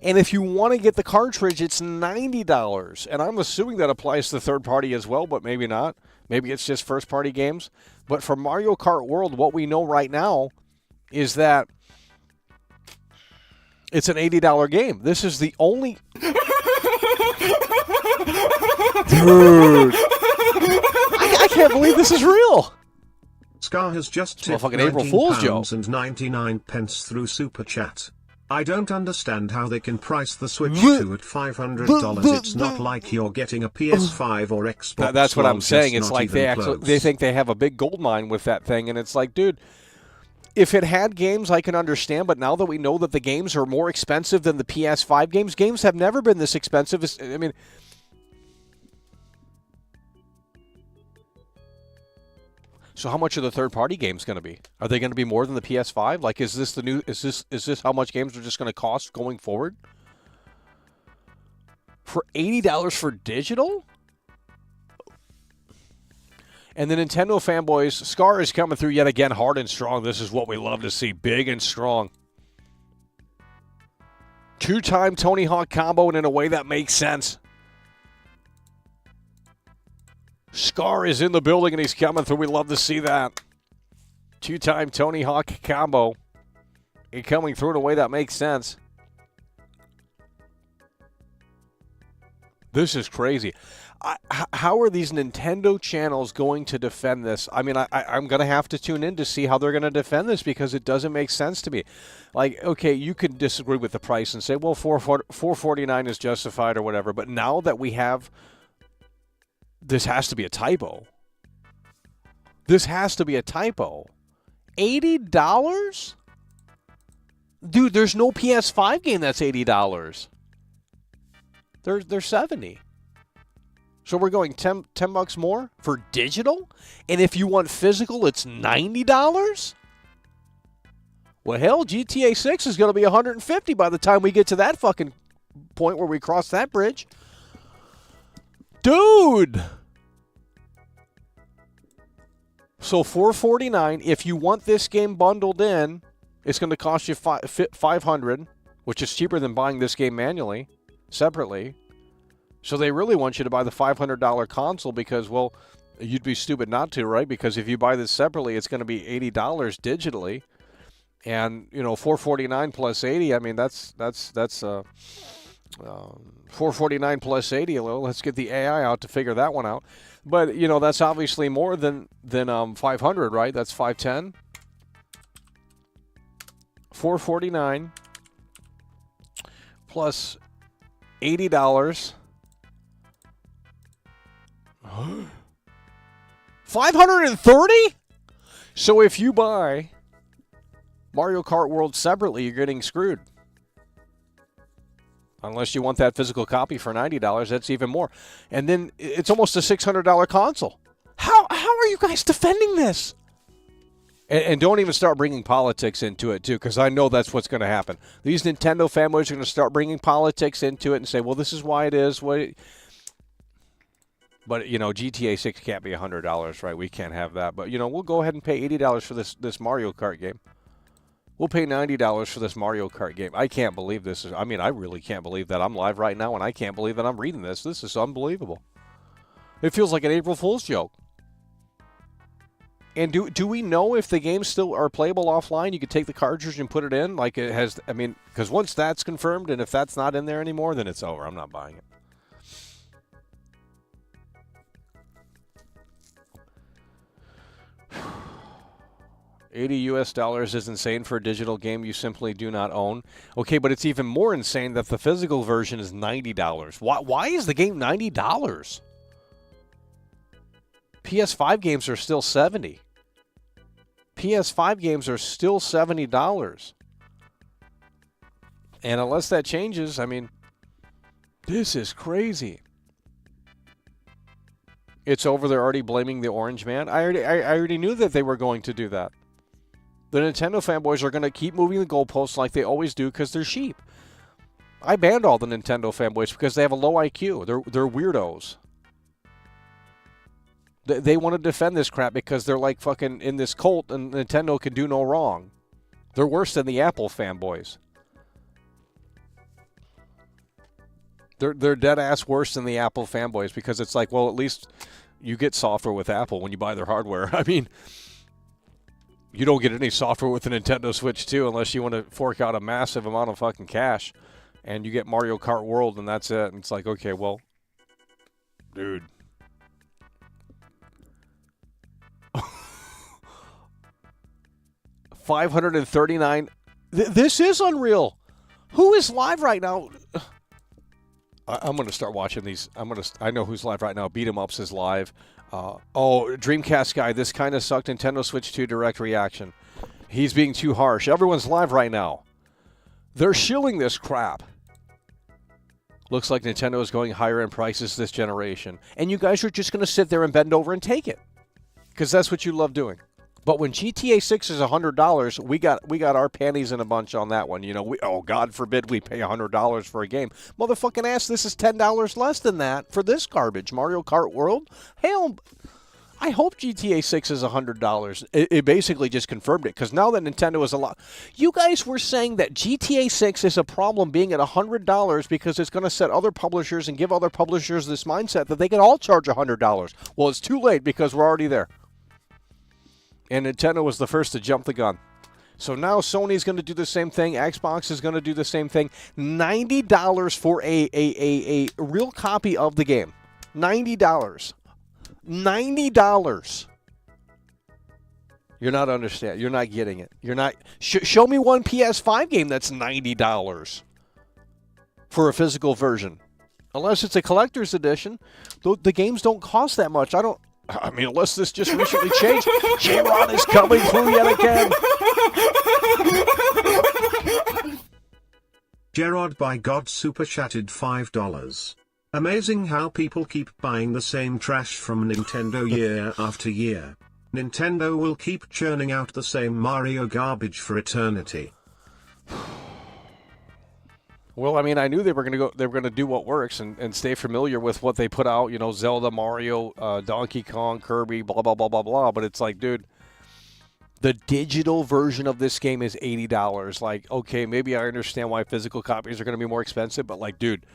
And if you want to get the cartridge, it's $90. And I'm assuming that applies to third party as well, but maybe not. Maybe it's just first party games. But for Mario Kart World, what we know right now is that it's an $80 game. This is the only... Dude. I can't believe this is real. Scar has just tipped fucking April Fool's joke. £19.99 through Super Chat. I don't understand how they can price the Switch 2 at $500. It's not like you're getting a PS5 or Xbox. That's what I'm One, saying. just It's not like even they actually close. they think they have a big gold mine with that thing, and it's like, dude, if it had games, I can understand. But now that we know that the games are more expensive than the PS5 games have never been this expensive. I mean, so how much are the third-party games going to be? Are they going to be more than the PS5? Like, is this the new? Is this how much games are just going to cost going forward? For $80 for digital? And the Nintendo fanboys, Scar is coming through yet again hard and strong. This is what we love to see, big and strong. 2-time Tony Hawk combo, and in a way that makes sense. Scar is in the building, and he's coming through. We love to see that. 2-time Tony Hawk combo. And coming through in a way that makes sense. This is crazy. How are these Nintendo channels going to defend this? I mean, I'm going to have to tune in to see how they're going to defend this because it doesn't make sense to me. Like, okay, you could disagree with the price and say, well, $449 is justified or whatever. But now that we have, this has to be a typo. This has to be a typo. $80? Dude, there's no PS5 game that's $80. They're $70. So we're going 10 bucks more for digital? And if you want physical, it's $90? Well, hell, GTA 6 is going to be $150 by the time we get to that fucking point where we cross that bridge. Dude! So $449, if you want this game bundled in, it's going to cost you $500, which is cheaper than buying this game manually, separately. So they really want you to buy the $500 console because, well, you'd be stupid not to, right? Because if you buy this separately, it's going to be $80 digitally. And, you know, $449 plus $80, I mean, that's $449 plus $80. Well, let's get the AI out to figure that one out. But, you know, that's obviously more than $500, right? That's $510. $449 plus $80. $530? So if you buy Mario Kart World separately, you're getting screwed. Unless you want that physical copy for $90, that's even more. And then it's almost a $600 console. How are you guys defending this? And don't even start bringing politics into it, too, because I know that's what's going to happen. These Nintendo fanboys are going to start bringing politics into it and say, well, this is why it is. But, you know, GTA 6 can't be $100, right? We can't have that. But, you know, we'll go ahead and pay $80 for this Mario Kart game. We'll pay $90 for this Mario Kart game. I can't believe this is. I mean, I really can't believe that I'm live right now, and I can't believe that I'm reading this. This is unbelievable. It feels like an April Fool's joke. And do we know if the games still are playable offline? You could take the cartridge and put it in? Like it has, I mean, because once that's confirmed, and if that's not in there anymore, then it's over. I'm not buying it. $80 is insane for a digital game you simply do not own. Okay, but it's even more insane that the physical version is $90. Why is the game $90? PS5 games are still $70. PS5 games are still $70. And unless that changes, I mean, this is crazy. It's over. They're already blaming the Orange Man. I already knew that they were going to do that. The Nintendo fanboys are going to keep moving the goalposts like they always do because they're sheep. I banned all the Nintendo fanboys because they have a low IQ. They're weirdos. They want to defend this crap because they're like fucking in this cult and Nintendo can do no wrong. They're worse than the Apple fanboys. They're dead ass worse than the Apple fanboys because it's like, well, at least you get software with Apple when you buy their hardware. I mean, you don't get any software with the Nintendo Switch 2 unless you want to fork out a massive amount of fucking cash. And you get Mario Kart World and that's it. And it's like, okay, well, dude. $539. This is unreal. Who is live right now? I'm going to start watching these. I know who's live right now. Beat 'em Ups is live. Dreamcast guy, this kind of sucked. Nintendo Switch 2 direct reaction. He's being too harsh. Everyone's live right now. They're shilling this crap. Looks like Nintendo is going higher in prices this generation. And you guys are just going to sit there and bend over and take it. Because that's what you love doing. But when GTA 6 is $100, we got our panties in a bunch on that one. You know, God forbid we pay $100 for a game. Motherfucking ass, this is $10 less than that for this garbage. Mario Kart World? Hell, I hope GTA 6 is $100. It basically just confirmed it, because now that Nintendo is a lot... You guys were saying that GTA 6 is a problem being at $100 because it's going to set other publishers and give other publishers this mindset that they can all charge $100. Well, it's too late because we're already there. And Nintendo was the first to jump the gun. So now Sony's going to do the same thing. Xbox is going to do the same thing. $90 for a real copy of the game. $90. $90. You're not understanding. You're not getting it. You're not. Show me one PS5 game that's $90 for a physical version. Unless it's a collector's edition. The games don't cost that much. I mean, unless this just recently changed. J-Rod is coming through yet again. Gerard by God super chatted $5. Amazing how people keep buying the same trash from Nintendo year after year. Nintendo will keep churning out the same Mario garbage for eternity. Well, I mean, I knew they were going to do what works and stay familiar with what they put out. You know, Zelda, Mario, Donkey Kong, Kirby, blah blah blah blah blah. But it's like, dude, the digital version of this game is $80. Like, okay, maybe I understand why physical copies are going to be more expensive, but like, dude,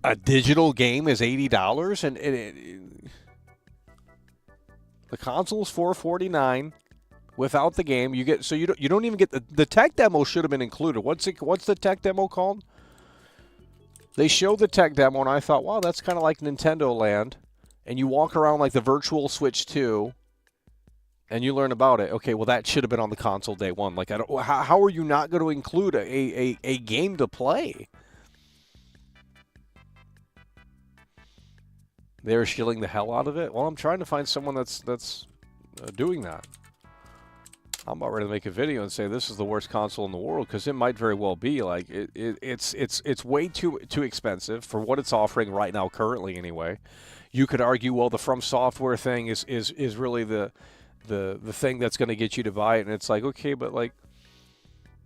a digital game is $80, and the console's $449. Without the game, you don't even get the tech demo. Should have been included. What's the tech demo called? They showed the tech demo, and I thought, wow, that's kind of like Nintendo Land. And you walk around like the virtual Switch 2, and you learn about it. Okay, well, that should have been on the console day one. Like, how are you not going to include a game to play? They're shilling the hell out of it. Well, I'm trying to find someone that's doing that. I'm about ready to make a video and say this is the worst console in the world, because it might very well be. Like, it's way too expensive for what it's offering right now, currently anyway. You could argue, well, the From Software thing is really the thing that's going to get you to buy it, and it's like, okay, but like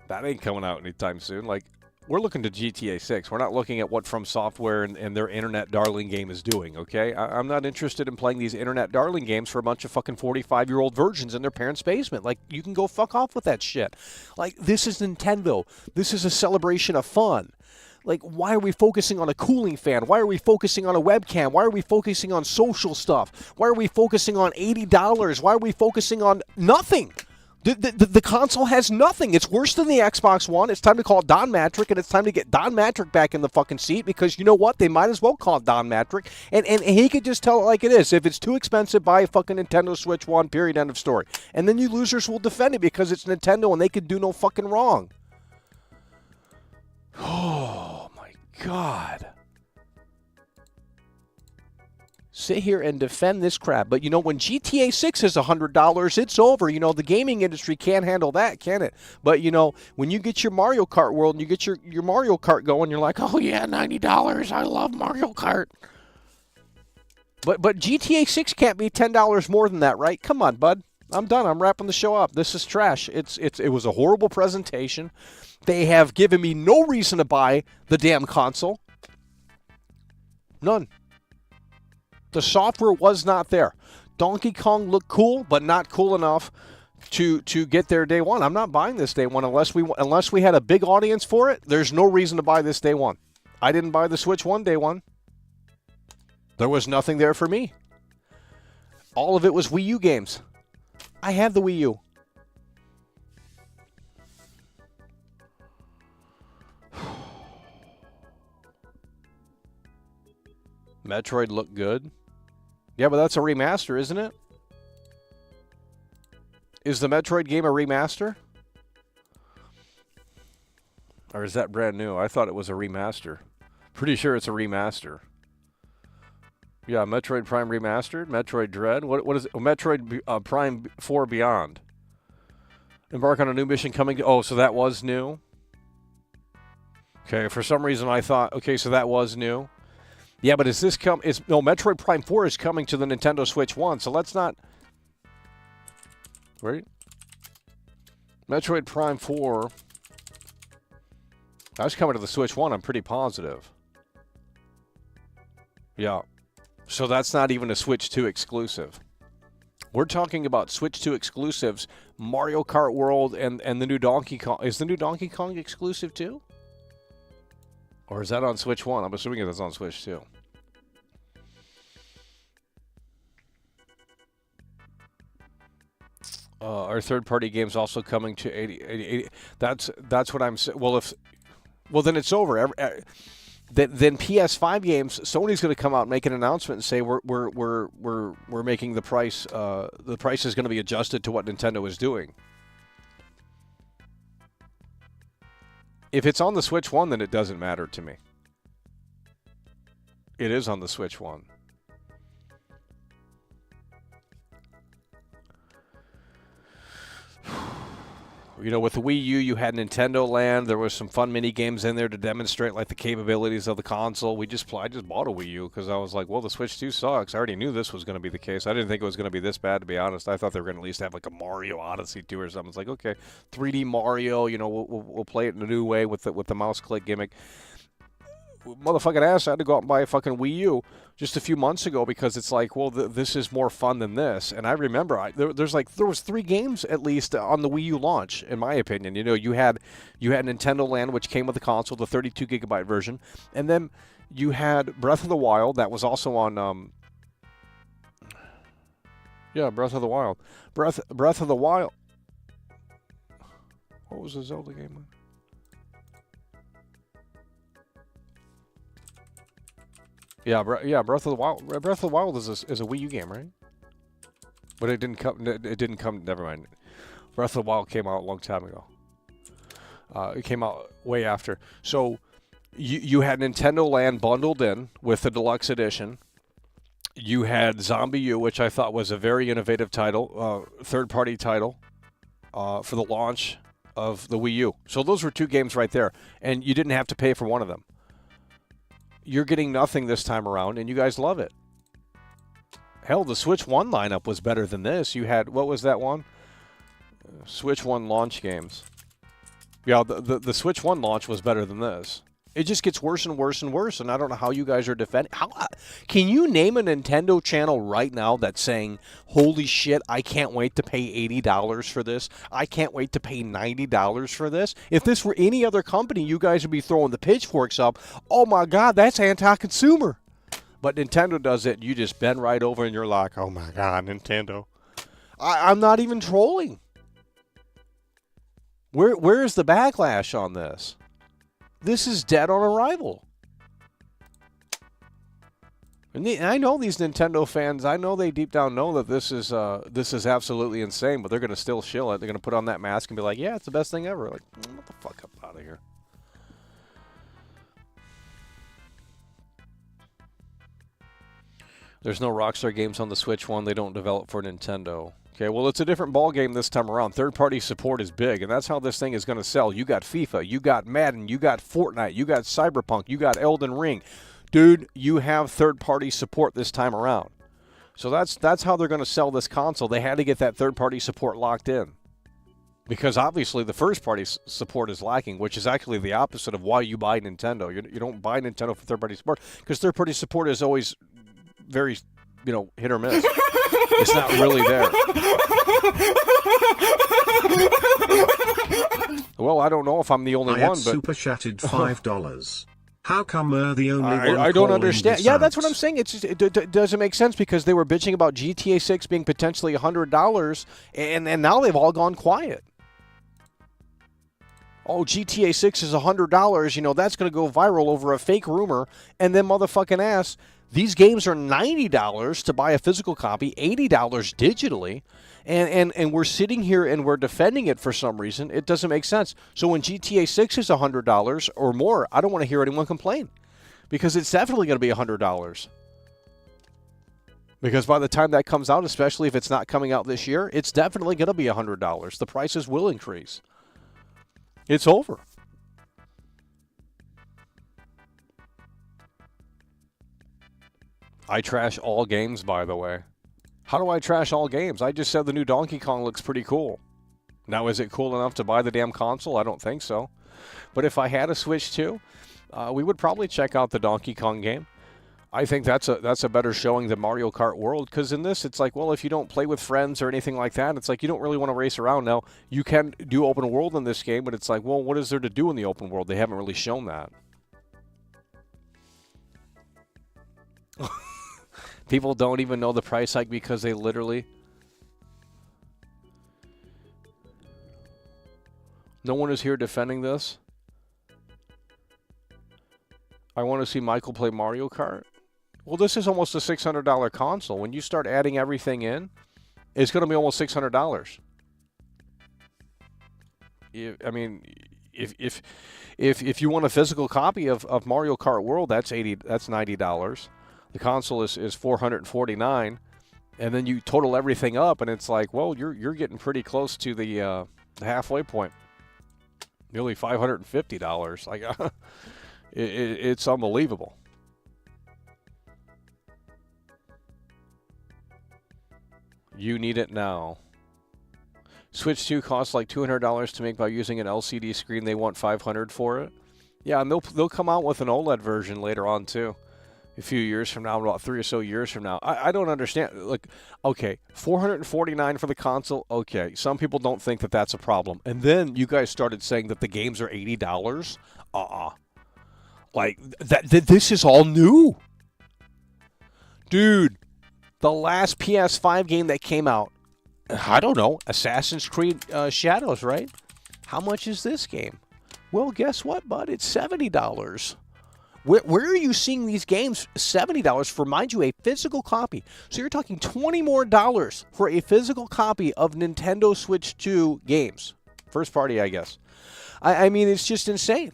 that ain't coming out anytime soon. Like, we're looking to GTA 6. We're not looking at what From Software and their Internet Darling game is doing, okay? I'm not interested in playing these Internet Darling games for a bunch of fucking 45-year-old virgins in their parents' basement. Like, you can go fuck off with that shit. Like, this is Nintendo. This is a celebration of fun. Like, why are we focusing on a cooling fan? Why are we focusing on a webcam? Why are we focusing on social stuff? Why are we focusing on $80? Why are we focusing on nothing? The console has nothing. It's worse than the Xbox One. It's time to call it Don Matrick, and it's time to get Don Matrick back in the fucking seat, because you know what? They might as well call it Don Matrick, and he could just tell it like it is. If it's too expensive, buy a fucking Nintendo Switch 1, period, end of story. And then you losers will defend it because it's Nintendo and they could do no fucking wrong. Oh, my God. Sit here and defend this crap. But, you know, when GTA 6 is $100, it's over. You know, the gaming industry can't handle that, can it? But, you know, when you get your Mario Kart World and you get your Mario Kart going, you're like, oh, yeah, $90. I love Mario Kart. But GTA 6 can't be $10 more than that, right? Come on, bud. I'm done. I'm wrapping the show up. This is trash. It was a horrible presentation. They have given me no reason to buy the damn console. None. The software was not there. Donkey Kong looked cool, but not cool enough to get there day one. I'm not buying this day one unless we had a big audience for it. There's no reason to buy this day one. I didn't buy the Switch 1 day one. There was nothing there for me. All of it was Wii U games. I have the Wii U. Metroid looked good. Yeah, but that's a remaster, isn't it? Is the Metroid game a remaster? Or is that brand new? I thought it was a remaster. Pretty sure it's a remaster. Yeah, Metroid Prime Remastered, Metroid Dread. What is it? Oh, Metroid Prime 4 Beyond. Embark on a new mission coming. Oh, so that was new? Okay, for some reason I thought, okay, so that was new. Yeah, but is this no, Metroid Prime 4 is coming to the Nintendo Switch 1, so let's not... Right? Metroid Prime 4... That's coming to the Switch 1, I'm pretty positive. Yeah. So that's not even a Switch 2 exclusive. We're talking about Switch 2 exclusives, Mario Kart World and the new Donkey Kong. Is the new Donkey Kong exclusive too? Or is that on Switch 1? I'm assuming it's on Switch 2. Are third-party games also coming to 80? That's what I'm saying. Well, then it's over. Then PS5 games, Sony's going to come out and make an announcement and say we're making the price. The price is going to be adjusted to what Nintendo is doing. If it's on the Switch 1, then it doesn't matter to me. It is on the Switch 1. You know, with the Wii U, you had Nintendo Land. There was some fun mini games in there to demonstrate like the capabilities of the console. I just bought a Wii U because I was like, well, the Switch 2 sucks. I already knew this was going to be the case. I didn't think it was going to be this bad, to be honest. I thought they were going to at least have like a Mario Odyssey 2 or something. It's like, okay, 3D Mario. You know, we'll play it in a new way with the mouse click gimmick. Motherfucking ass, I had to go out and buy a fucking Wii U just a few months ago because it's like, well, this is more fun than this. And I remember there was 3 games at least on the Wii U launch, in my opinion. You know, you had Nintendo Land, which came with the console, the 32 gigabyte version, and then you had Breath of the Wild that was also on. Breath of the Wild. Breath of the Wild. What was the Zelda game? Yeah, Breath of the Wild. Breath of the Wild is a Wii U game, right? But it didn't come. It didn't come. Never mind. Breath of the Wild came out a long time ago. It came out way after. So you had Nintendo Land bundled in with the deluxe edition. You had Zombie U, which I thought was a very innovative title, third-party title, for the launch of the Wii U. So those were 2 games right there, and you didn't have to pay for one of them. You're getting nothing this time around, and you guys love it. Hell, the Switch 1 lineup was better than this. You had, what was that one? Switch 1 launch games. Yeah, the Switch 1 launch was better than this. It just gets worse and worse and worse, and I don't know how you guys are defending. Can you name a Nintendo channel right now that's saying, holy shit, I can't wait to pay $80 for this. I can't wait to pay $90 for this. If this were any other company, you guys would be throwing the pitchforks up. Oh, my God, that's anti-consumer. But Nintendo does it, and you just bend right over, and you're like, oh, my God, Nintendo. I'm not even trolling. Where is the backlash on this? This is dead on arrival. And I know these Nintendo fans, I know they deep down know that this is absolutely insane, but they're going to still shill it. They're going to put on that mask and be like, yeah, it's the best thing ever. Like, what the fuck up out of here. There's no Rockstar games on the Switch 1. They don't develop for Nintendo. Okay, well, it's a different ball game this time around. Third-party support is big, and that's how this thing is going to sell. You got FIFA, you got Madden, you got Fortnite, you got Cyberpunk, you got Elden Ring. Dude, you have third-party support this time around. So that's how they're going to sell this console. They had to get that third-party support locked in. Because obviously the first-party support is lacking, which is actually the opposite of why you buy Nintendo. You don't buy Nintendo for third-party support, because third-party support is always very, hit or miss. It's not really there. Well, I don't know if I'm the only one, but super chatted $5. How come the only one? I don't understand. Yeah, that's what I'm saying. It doesn't make sense because they were bitching about GTA 6 being potentially $100, and now they've all gone quiet. Oh, GTA 6 is $100. That's going to go viral over a fake rumor, and then motherfucking ass. These games are $90 to buy a physical copy, $80 digitally, and we're sitting here and we're defending it for some reason. It doesn't make sense. So when GTA 6 is $100 or more, I don't want to hear anyone complain, because it's definitely going to be $100. Because by the time that comes out, especially if it's not coming out this year, it's definitely going to be $100. The prices will increase. It's over. I trash all games, by the way. How do I trash all games? I just said the new Donkey Kong looks pretty cool. Now, is it cool enough to buy the damn console? I don't think so. But if I had a Switch 2, we would probably check out the Donkey Kong game. I think that's a better showing than Mario Kart World, because in this, it's like, well, if you don't play with friends or anything like that, it's like you don't really want to race around. Now, you can do open world in this game, but it's like, well, what is there to do in the open world? They haven't really shown that. People don't even know the price hike because they literally... No one is here defending this. I want to see Michael play Mario Kart. Well, this is almost a $600 console. When you start adding everything in, it's going to be almost $600. I mean, if you want a physical copy of Mario Kart World, that's $90. The console is $449, and then you total everything up, and it's like, well, you're getting pretty close to the halfway point. Nearly $550. Like, it's unbelievable. You need it now. Switch 2 costs like $200 to make by using an LCD screen. They want $500 for it. Yeah, and they'll come out with an OLED version later on too. A few years from now, about 3 or so years from now. I don't understand. Like, okay, $449 for the console. Okay, some people don't think that that's a problem. And then you guys started saying that the games are $80. Like, this is all new. Dude, the last PS5 game that came out, I don't know, Assassin's Creed Shadows, right? How much is this game? Well, guess what, bud? It's $70. Where are you seeing these games? $70 for, mind you, a physical copy. So you're talking $20 more for a physical copy of Nintendo Switch 2 games. First party, I guess. I mean, it's just insane.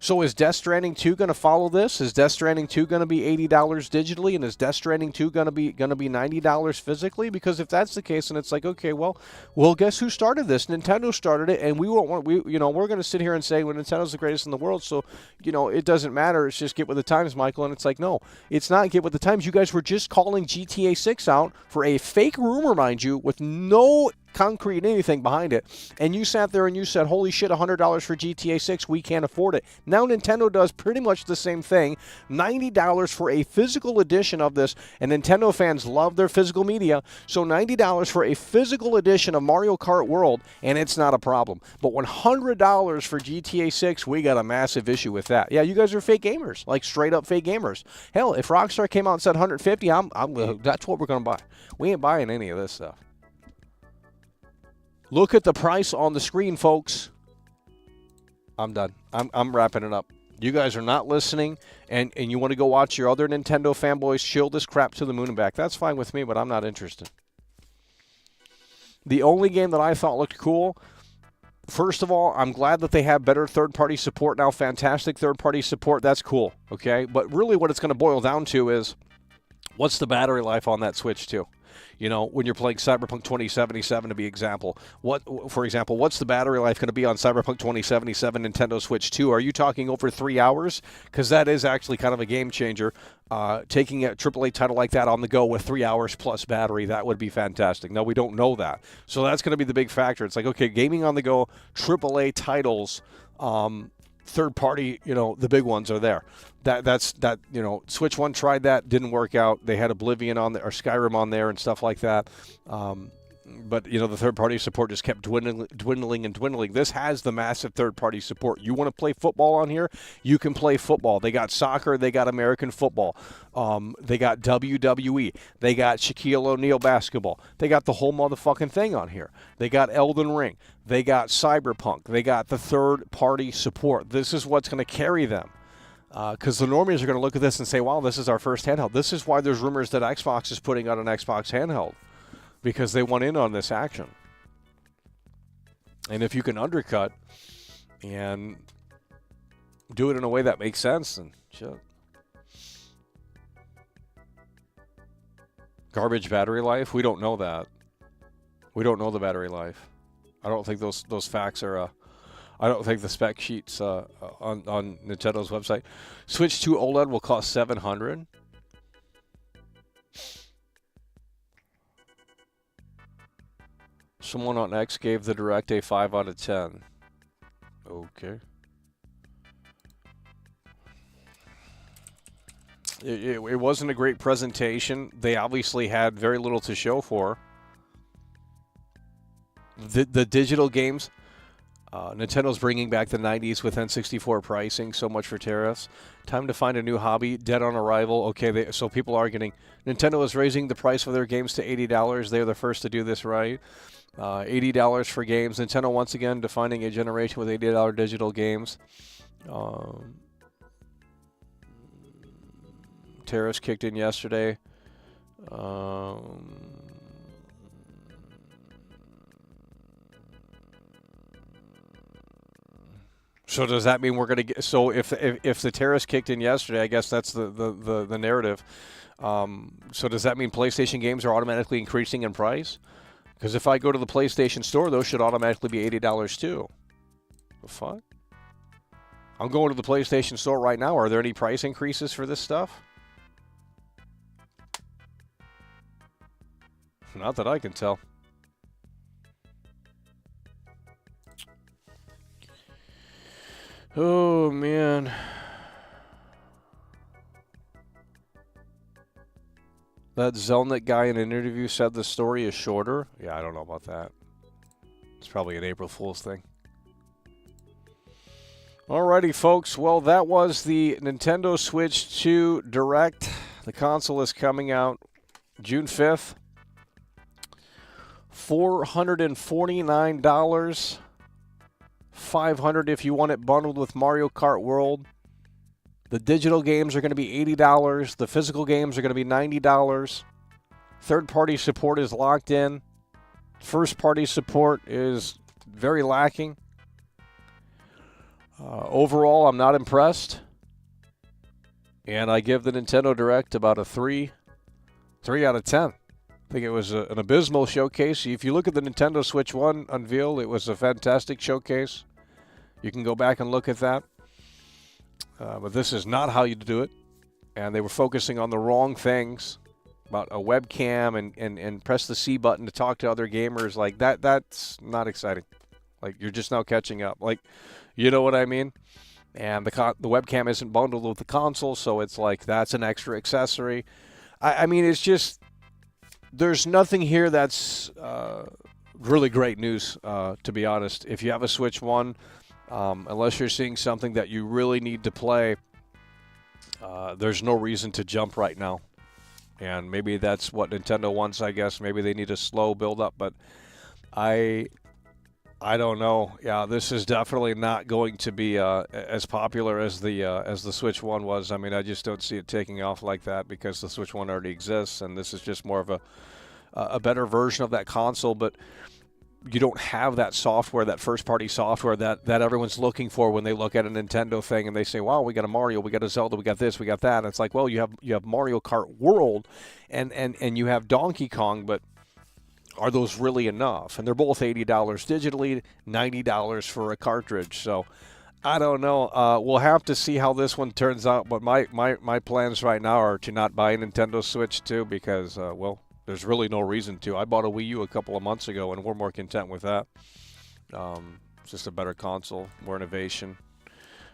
So is Death Stranding 2 going to follow this? Is Death Stranding 2 going to be $80 digitally, and is Death Stranding 2 going to be $90 physically? Because if that's the case, then it's like, okay, well, guess who started this? Nintendo started it, and we're going to sit here and say, well, Nintendo's the greatest in the world, so it doesn't matter. It's just get with the times, Michael. And it's like, no, it's not get with the times. You guys were just calling GTA 6 out for a fake rumor, mind you, with no concrete anything behind it, and you sat there and you said, holy shit, $100 for GTA 6, we can't afford it. Now Nintendo does pretty much the same thing, $90 for a physical edition of this, and Nintendo fans love their physical media, so $90 for a physical edition of Mario Kart World, and it's not a problem. But $100 for GTA 6, we got a massive issue with that. Yeah, you guys are fake gamers, like straight up fake gamers. Hell, if Rockstar came out and said $150, that's what we're going to buy. We ain't buying any of this stuff. Look at the price on the screen, folks. I'm done. I'm wrapping it up. You guys are not listening, and you want to go watch your other Nintendo fanboys shill this crap to the moon and back. That's fine with me, but I'm not interested. The only game that I thought looked cool, first of all, I'm glad that they have better third-party support now. Fantastic third-party support. That's cool, okay? But really what it's going to boil down to is, what's the battery life on that Switch 2? When you're playing Cyberpunk 2077, to be example, for example, what's the battery life going to be on Cyberpunk 2077 Nintendo Switch 2? Are you talking over 3 hours? Because that is actually kind of a game changer. Taking a AAA title like that on the go with 3 hours plus battery, that would be fantastic. No, we don't know that. So that's going to be the big factor. It's like, okay, gaming on the go, AAA titles, third party, the big ones are there. Switch 1 tried that, didn't work out. They had Oblivion on there, or Skyrim on there and stuff like that. But, the third-party support just kept dwindling. This has the massive third-party support. You want to play football on here? You can play football. They got soccer. They got American football. They got WWE. They got Shaquille O'Neal basketball. They got the whole motherfucking thing on here. They got Elden Ring. They got Cyberpunk. They got the third-party support. This is what's going to carry them. Because the normies are going to look at this and say, wow, this is our first handheld. This is why there's rumors that Xbox is putting out an Xbox handheld, because they want in on this action. And if you can undercut and do it in a way that makes sense, then shit. Garbage battery life? We don't know that. We don't know the battery life. I don't think those facts are... I don't think the spec sheets on Nintendo's website. Switch 2 OLED will cost $700. Someone on X gave the Direct a 5 out of 10. Okay. It wasn't a great presentation. They obviously had very little to show for. The digital games, Nintendo's bringing back the 90s with N64 pricing. So much for tariffs. Time to find a new hobby. Dead on arrival. Okay, so people are getting... Nintendo is raising the price of their games to $80. They're the first to do this right. $80 for games. Nintendo once again defining a generation with $80 digital games. Tariffs kicked in yesterday. So does that mean we're going to get? So if the tariffs kicked in yesterday, I guess that's the narrative. So does that mean PlayStation games are automatically increasing in price? Because if I go to the PlayStation Store, those should automatically be $80 too. The fuck? I'm going to the PlayStation Store right now. Are there any price increases for this stuff? Not that I can tell. Oh, man. That Zelnick guy in an interview said the story is shorter. Yeah, I don't know about that. It's probably an April Fool's thing. Alrighty, folks. Well, that was the Nintendo Switch 2 Direct. The console is coming out June 5th. $449. $500 if you want it bundled with Mario Kart World. The digital games are going to be $80. The physical games are going to be $90. Third-party support is locked in. First-party support is very lacking. Overall, I'm not impressed. And I give the Nintendo Direct about a 3 out of 10. I think it was an abysmal showcase. If you look at the Nintendo Switch 1 unveil, it was a fantastic showcase. You can go back and look at that. But this is not how you do it. And they were focusing on the wrong things about a webcam and press the C button to talk to other gamers. Like, that's not exciting. Like, you're just now catching up. Like, you know what I mean? And the webcam isn't bundled with the console, so it's like that's an extra accessory. I mean, it's just... There's nothing here that's really great news, to be honest. If you have a Switch 1, unless you're seeing something that you really need to play, there's no reason to jump right now. And maybe that's what Nintendo wants, I guess. Maybe they need a slow build-up, but I don't know. Yeah, this is definitely not going to be as popular as the Switch 1 was. I mean, I just don't see it taking off like that because the Switch 1 already exists, and this is just more of a better version of that console. But you don't have that software, that first-party software that everyone's looking for when they look at a Nintendo thing and they say, "Wow, we got a Mario, we got a Zelda, we got this, we got that." And it's like, well, you have Mario Kart World, and you have Donkey Kong, but are those really enough? And they're both $80 digitally, $90 for a cartridge. So I don't know. We'll have to see how this one turns out. But my plans right now are to not buy a Nintendo Switch 2 because, well, there's really no reason to. I bought a Wii U a couple of months ago, and we're more content with that. It's just a better console, more innovation,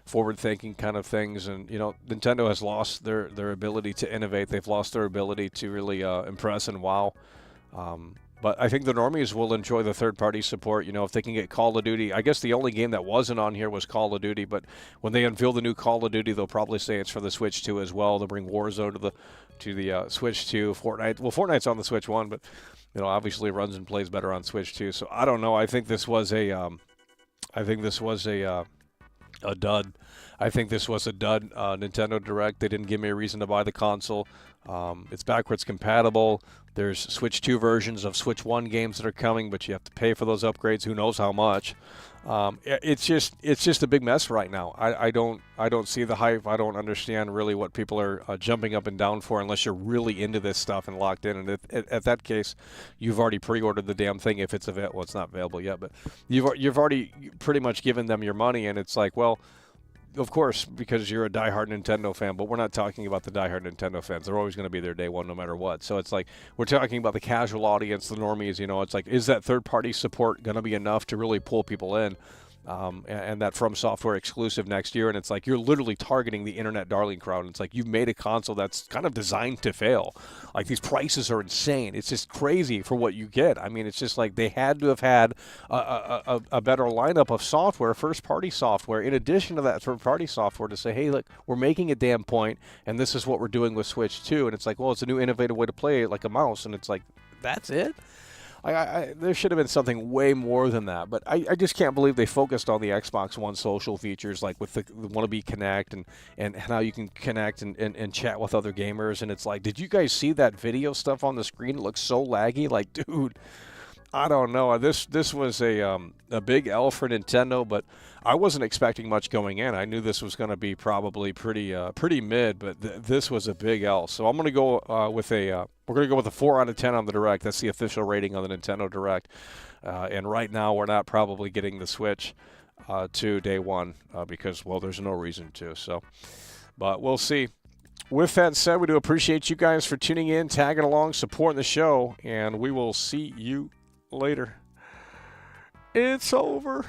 forward-thinking kind of things. And, you know, Nintendo has lost their ability to innovate. They've lost their ability to really impress and wow. But I think the normies will enjoy the third-party support. You know, if they can get Call of Duty. I guess the only game that wasn't on here was Call of Duty. But when they unveil the new Call of Duty, they'll probably say it's for the Switch 2 as well. They'll bring Warzone to the Switch 2. Fortnite. Well, Fortnite's on the Switch 1, but you know, obviously runs and plays better on Switch 2. So I don't know. I think this was a A dud. I think this was a dud. Nintendo Direct, they didn't give me a reason to buy the console. It's backwards compatible. There's Switch 2 versions of Switch 1 games that are coming, but you have to pay for those upgrades. Who knows how much? It's just a big mess right now. I don't see the hype. I don't understand really what people are jumping up and down for unless you're really into this stuff and locked in. And at that case, you've already pre-ordered the damn thing if it's available. Well, it's not available yet, but you've already pretty much given them your money, and it's like, well, of course, because you're a diehard Nintendo fan, but we're not talking about the diehard Nintendo fans. They're always going to be there day one no matter what. So it's like we're talking about the casual audience, the normies, you know. It's like, is that third-party support going to be enough to really pull people in? And that From Software exclusive next year, and it's like you're literally targeting the internet darling crowd. And it's like you've made a console that's kind of designed to fail. Like these prices are insane. It's just crazy for what you get. I mean, it's just like they had to have had a better lineup of software, first-party software, in addition to that third-party software to say, hey, look, we're making a damn point, and this is what we're doing with Switch 2. And it's like, well, it's a new innovative way to play it like a mouse. And it's like, that's it? There should have been something way more than that, but I just can't believe they focused on the Xbox One social features, like with the wannabe Connect and how you can connect and chat with other gamers. And it's like, did you guys see that video stuff on the screen? It looks so laggy. Like, dude, I don't know. This was a big L for Nintendo, but I wasn't expecting much going in. I knew this was going to be probably pretty mid, but this was a big L. So I'm going to go with we're going to go with a 4 out of 10 on the Direct. That's the official rating on the Nintendo Direct. And right now we're not probably getting the Switch to day one because, well, there's no reason to. So, but we'll see. With that said, we do appreciate you guys for tuning in, tagging along, supporting the show, and we will see you later. It's over.